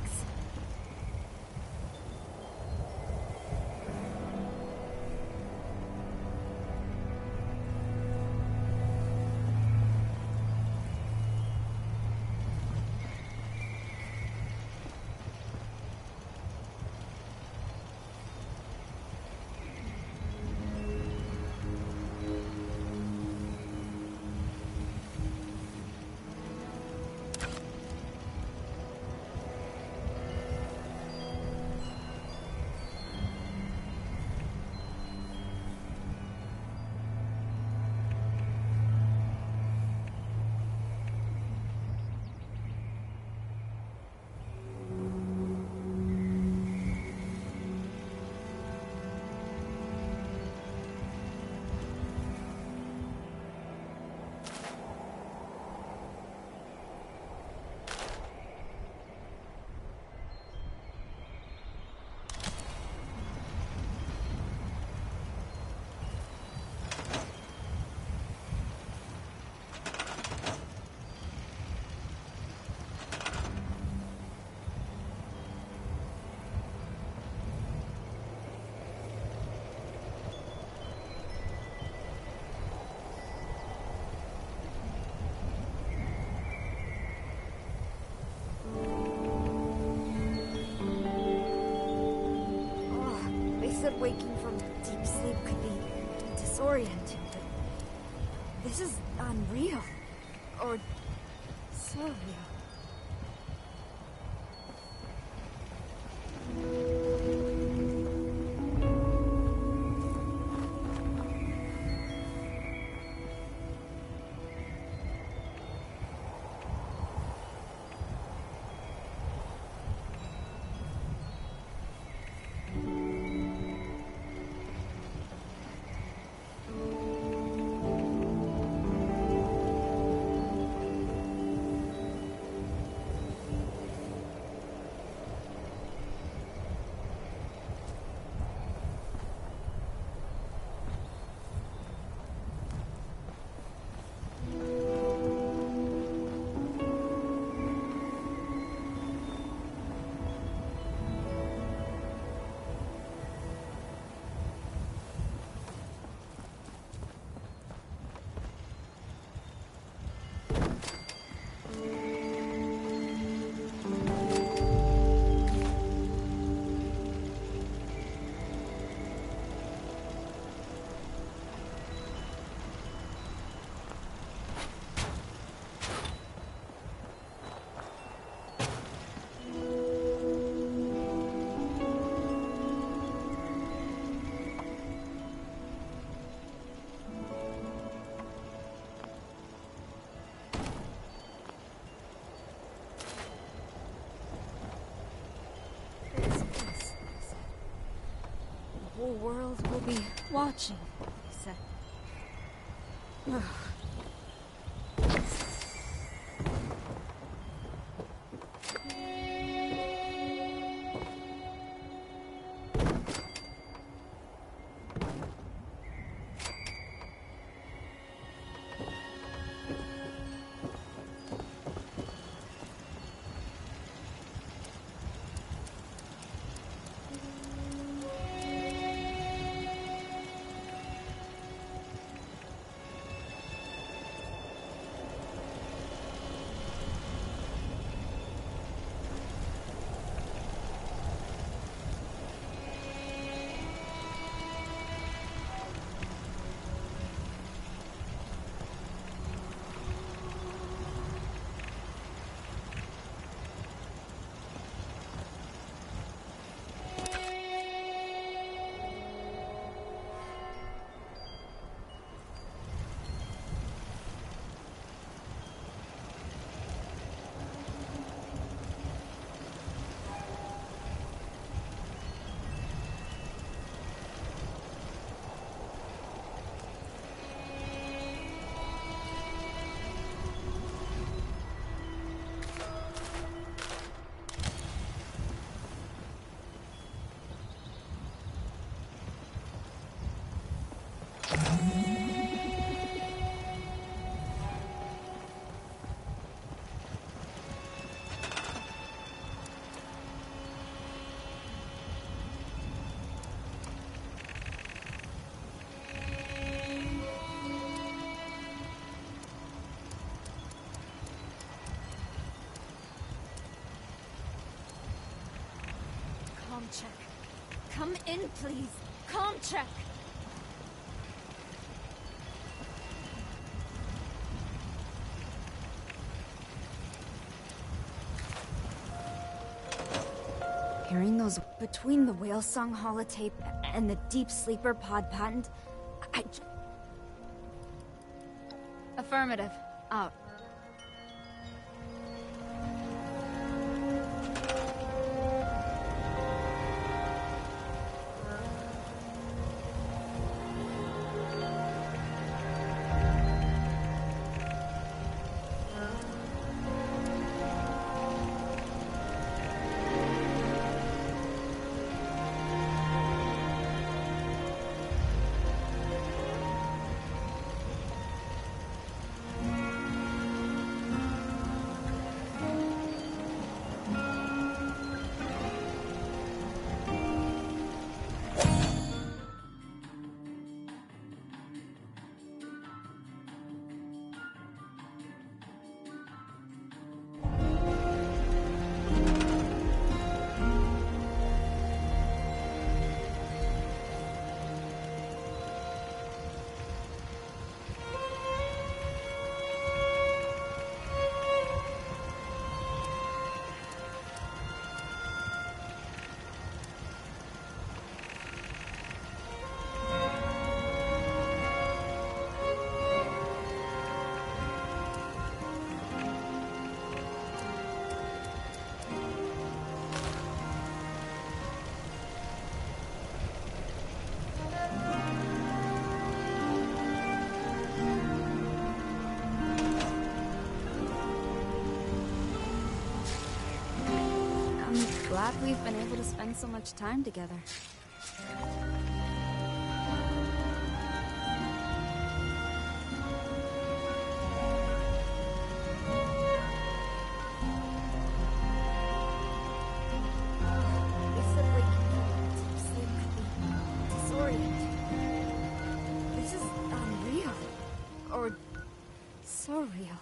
Waking from deep sleep could be disorienting, but this is unreal. Or surreal. The whole world will be watching, he said. check. Come in, please. Comm check. Hearing those between the Whale Song holotape and the Deep Sleeper pod patent, Affirmative. Out. Glad we've been able to spend so much time together. They said waking sleep could be disorienting. This is unreal. Or surreal.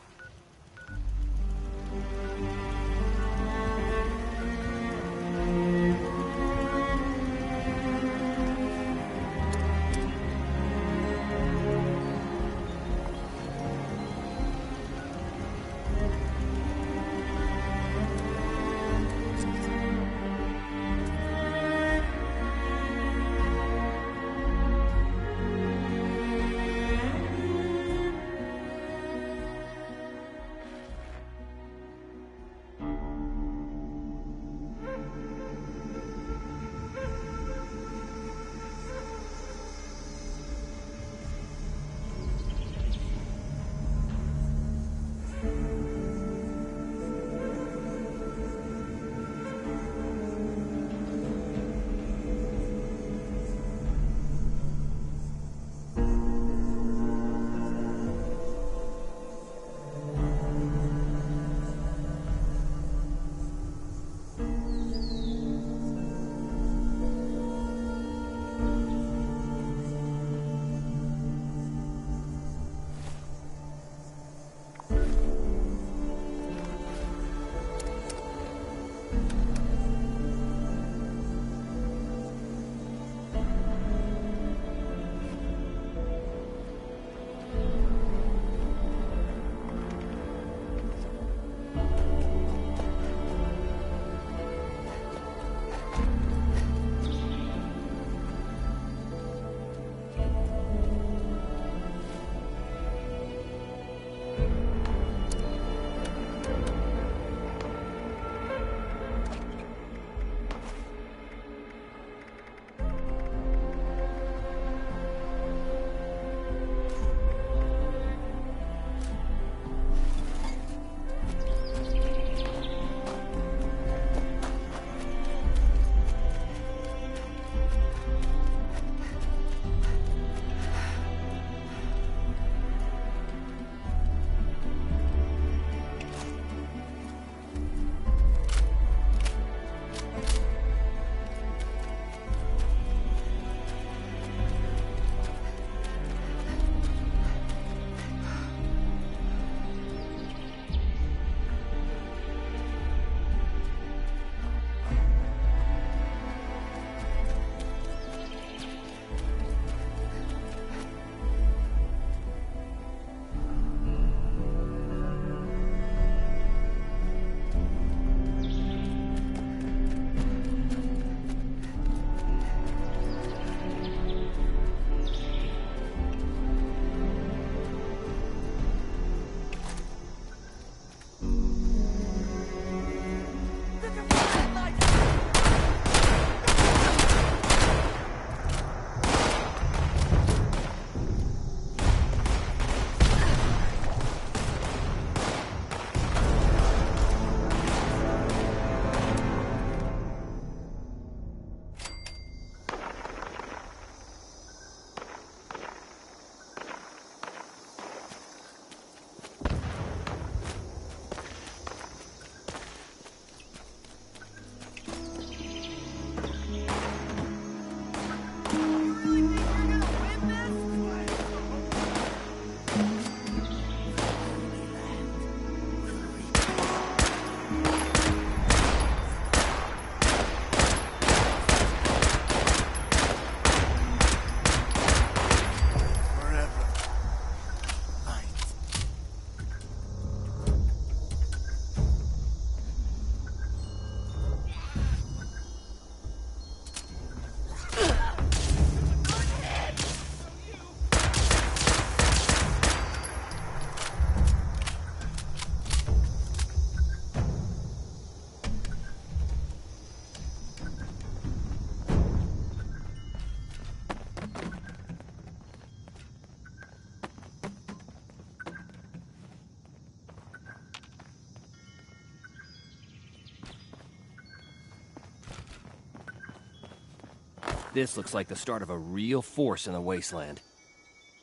This looks like the start of a real force in the wasteland.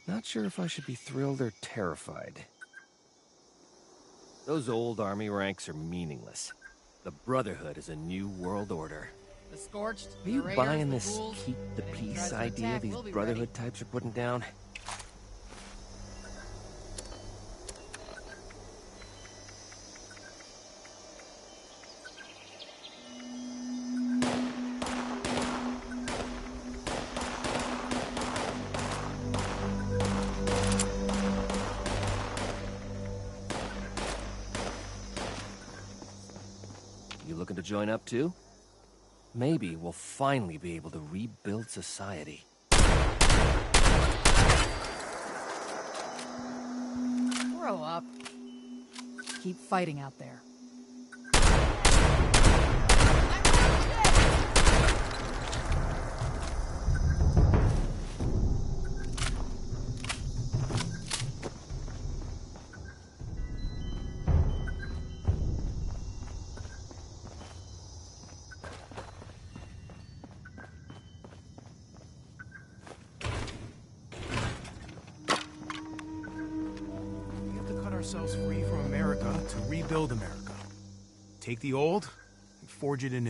Not sure if I should be thrilled or terrified. Those old army ranks are meaningless. The Brotherhood is a new world order. The Scorched, Are you the Raiders, buying the this Ghouls, keep the and if he peace tries to idea attack, these we'll be Brotherhood ready. types are putting down? You looking to join up too? Maybe we'll finally be able to rebuild society. Grow up. Keep fighting out there. We have to cut ourselves free from America to rebuild America. Take the old and forge it anew.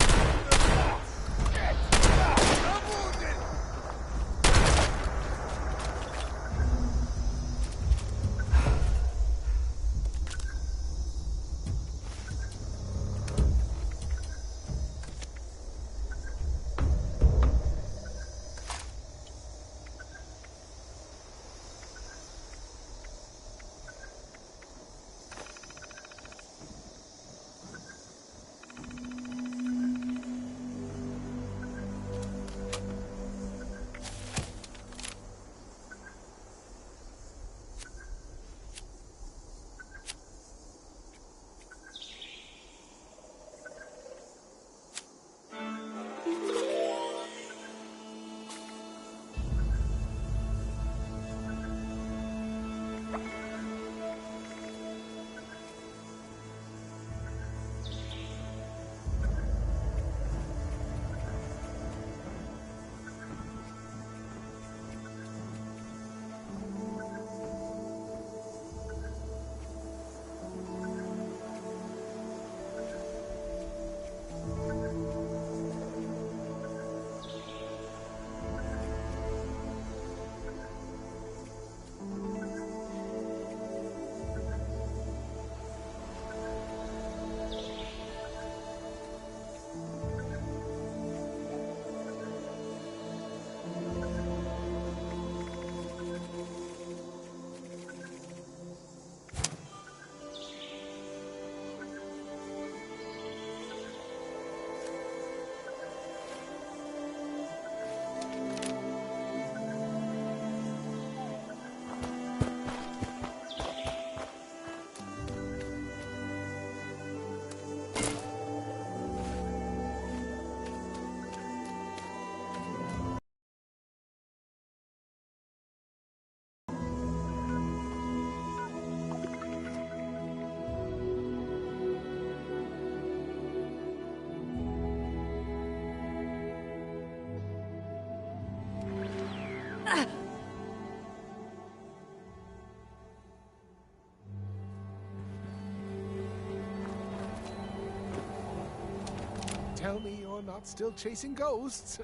Tell me you're not still chasing ghosts.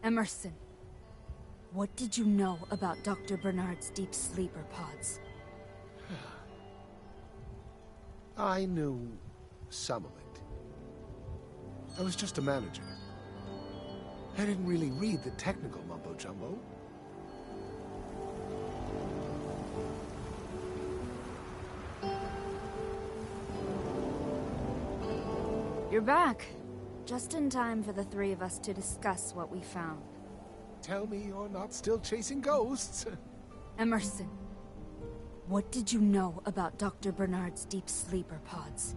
Emerson, what did you know about Dr. Bernard's deep sleeper pods? I knew some of it. I was just a manager. I didn't really read the technical mumbo-jumbo. You're back. Just in time for the three of us to discuss what we found. Tell me you're not still chasing ghosts. Emerson, what did you know about Dr. Bernard's deep sleeper pods?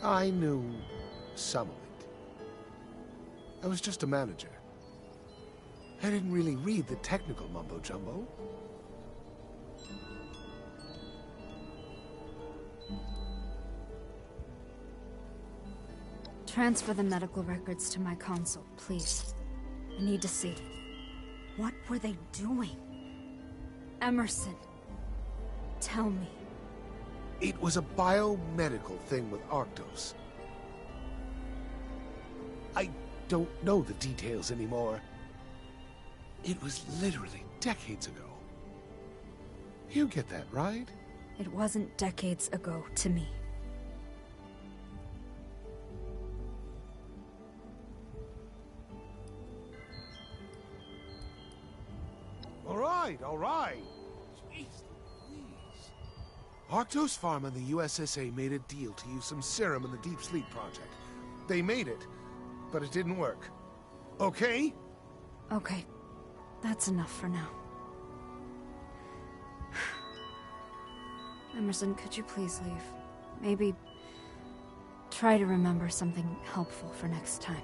I knew some of it. I was just a manager. I didn't really read the technical mumbo-jumbo. Transfer the medical records to my console, please. I need to see. What were they doing? Emerson, tell me. It was a biomedical thing with Arctos. I don't know the details anymore. It was literally decades ago. You get that, right? It wasn't decades ago to me. All right. Jeez Louise. Arctos Pharma and the USSA made a deal to use some serum in the Deep Sleep Project. They made it, but it didn't work. Okay? Okay. That's enough for now. Emerson, could you please leave? Maybe try to remember something helpful for next time.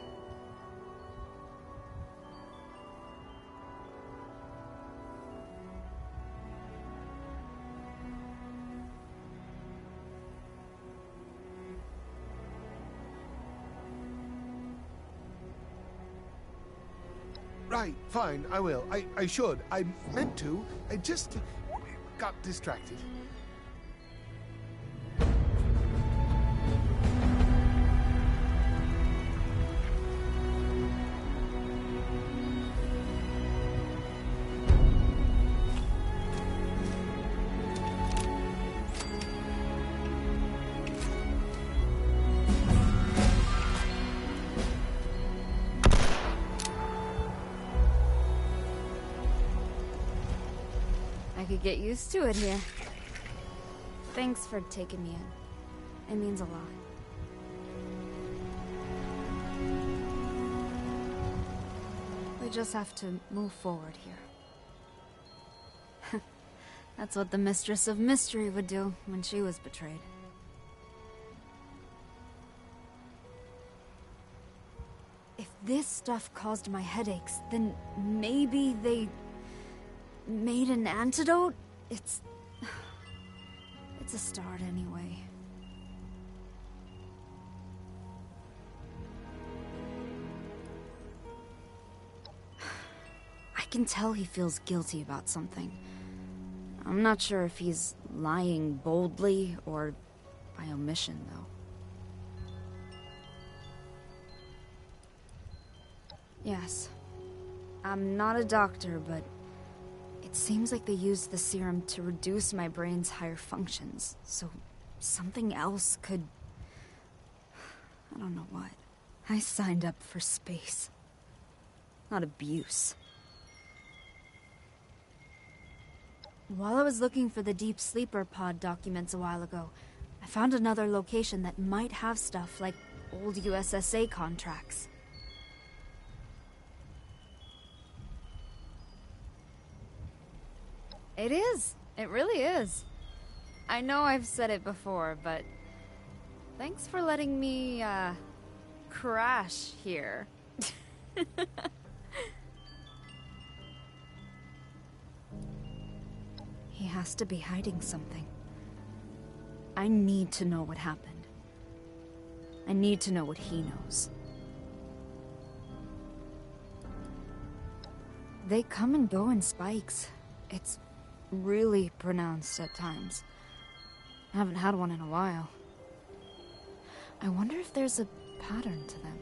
Right, fine, I will. I should. I meant to. I just got distracted. Get used to it here. Thanks for taking me in. It means a lot. We just have to move forward here. That's what the Mistress of Mystery would do when she was betrayed. If this stuff caused my headaches, then maybe they made an antidote? It's a start anyway. I can tell he feels guilty about something. I'm not sure if he's lying boldly or by omission, though. Yes. I'm not a doctor, but it seems like they used the serum to reduce my brain's higher functions, so something else could... I don't know what. I signed up for space, not abuse. While I was looking for the Deep Sleeper Pod documents a while ago, I found another location that might have stuff like old USSA contracts. It is. It really is. I know I've said it before, but thanks for letting me, crash here. He has to be hiding something. I need to know what happened. I need to know what he knows. They come and go in spikes. It's really pronounced at times. I haven't had one in a while. I wonder if there's a pattern to them.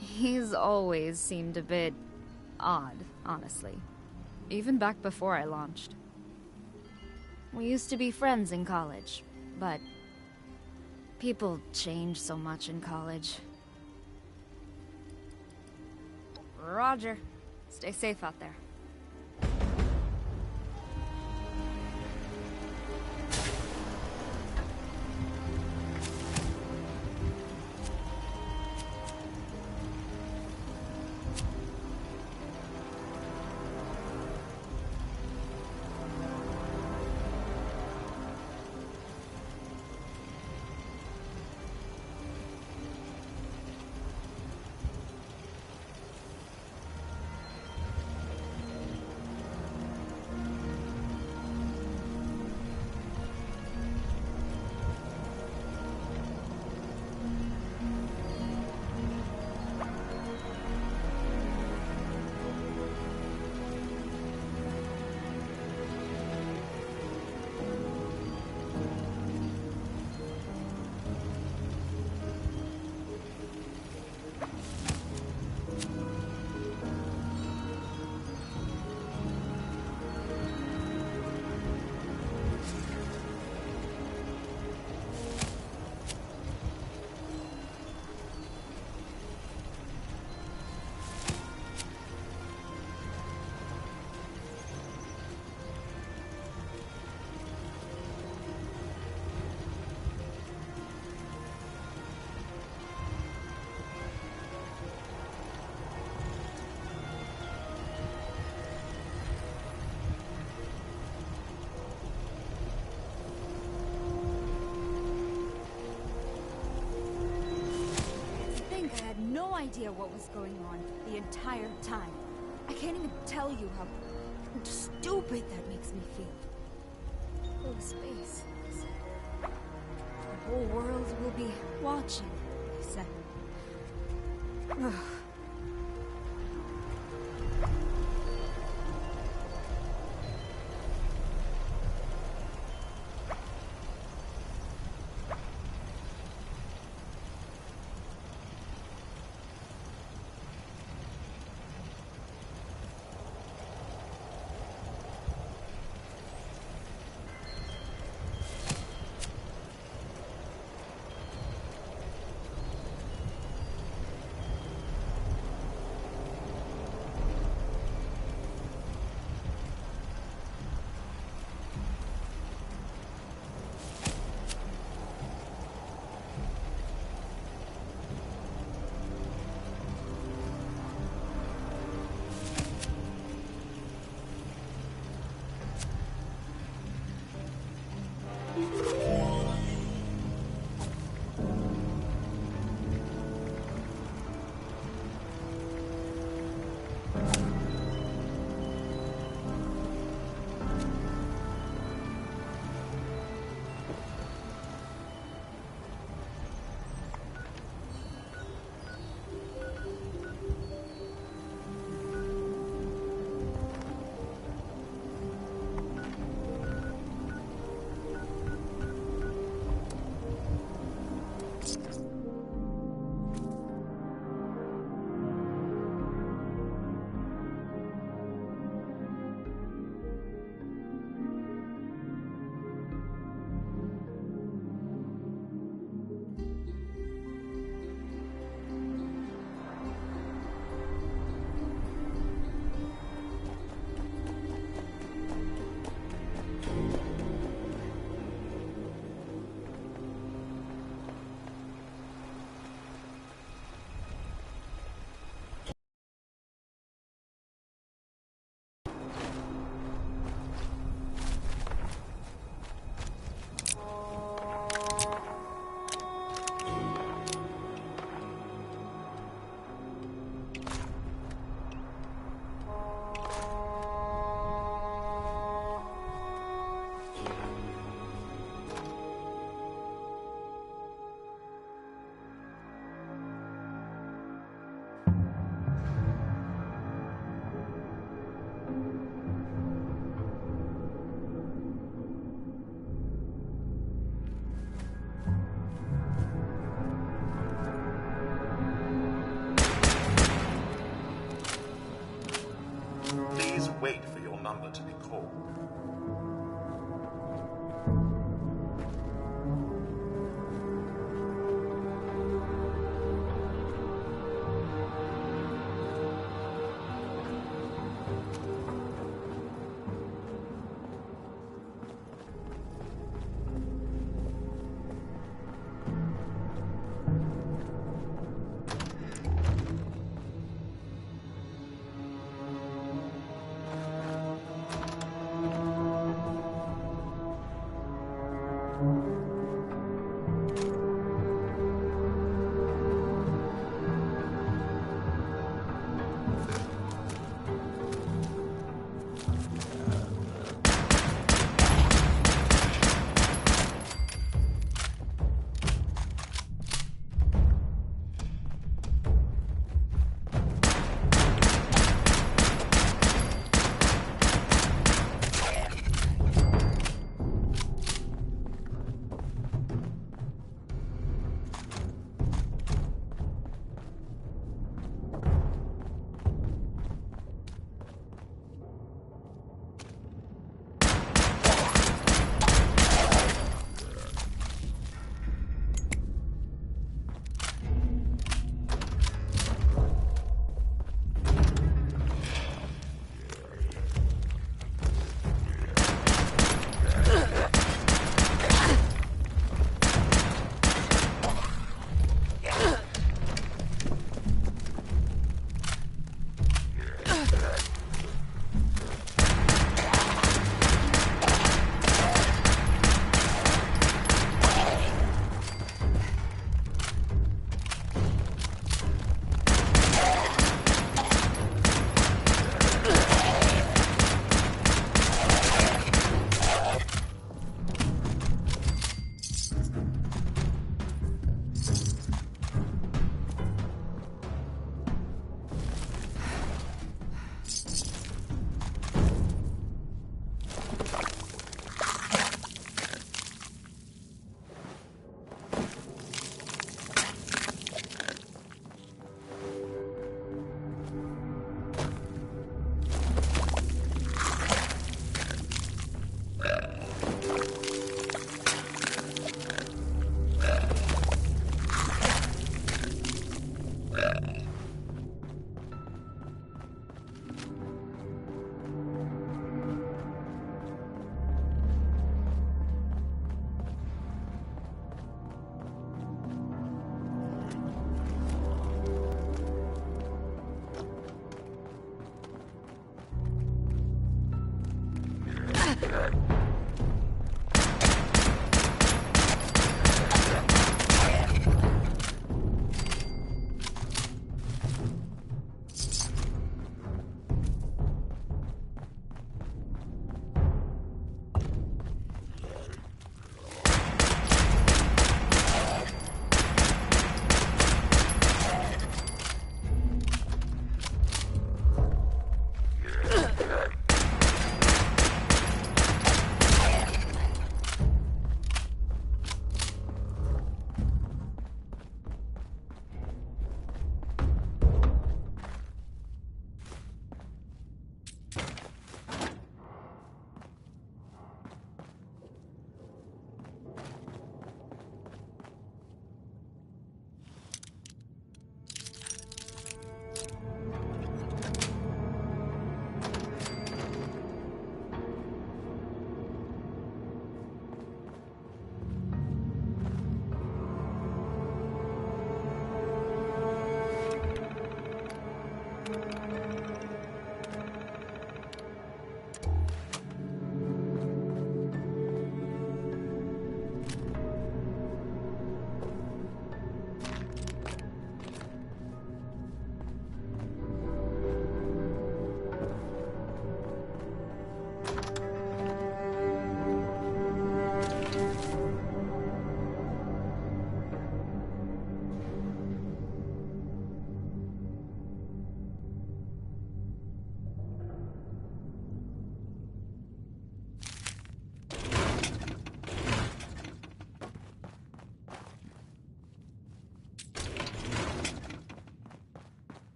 He's always seemed a bit odd, honestly. Even back before I launched. We used to be friends in college, but people change so much in college. Roger. Stay safe out there. no idea what was going on the entire time. I can't even tell you how stupid that makes me feel. Go to space, they said. The whole world will be watching, they said. Ugh. Please wait for your number to be called.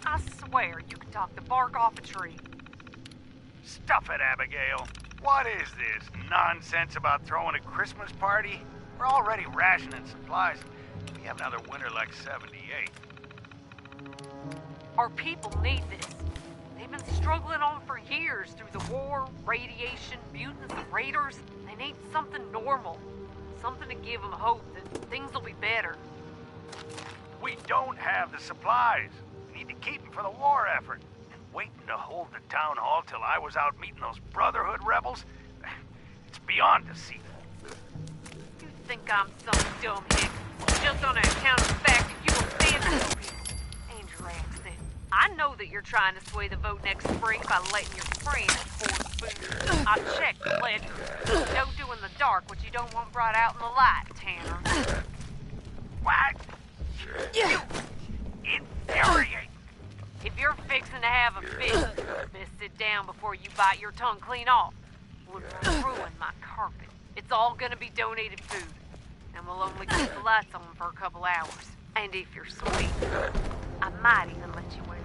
I swear you can talk the bark off a tree. Stuff it, Abigail. What is this nonsense about throwing a Christmas party? We're already rationing supplies. We have another winter like '78. Our people need this. They've been struggling on for years through the war, radiation, mutants, and raiders. They need something normal. Something to give them hope that things will be better. We don't have the supplies. We need to keep them for the war effort. And waiting to hold the town hall till I was out meeting those Brotherhood rebels? It's beyond deceit. You think I'm some dumb hick? Just on account of the fact that you abandoned me. And your accent. I know that you're trying to sway the vote next spring by letting your friends force food. I checked the ledger. Don't do in the dark what you don't want brought out in the light, Tanner. What? You infuriate. If you're fixing to have a fit, best sit down before you bite your tongue clean off. Would ruin my carpet. It's all gonna be donated food. And we'll only keep the lights on for a couple hours. And if you're sweet, I might even let you wear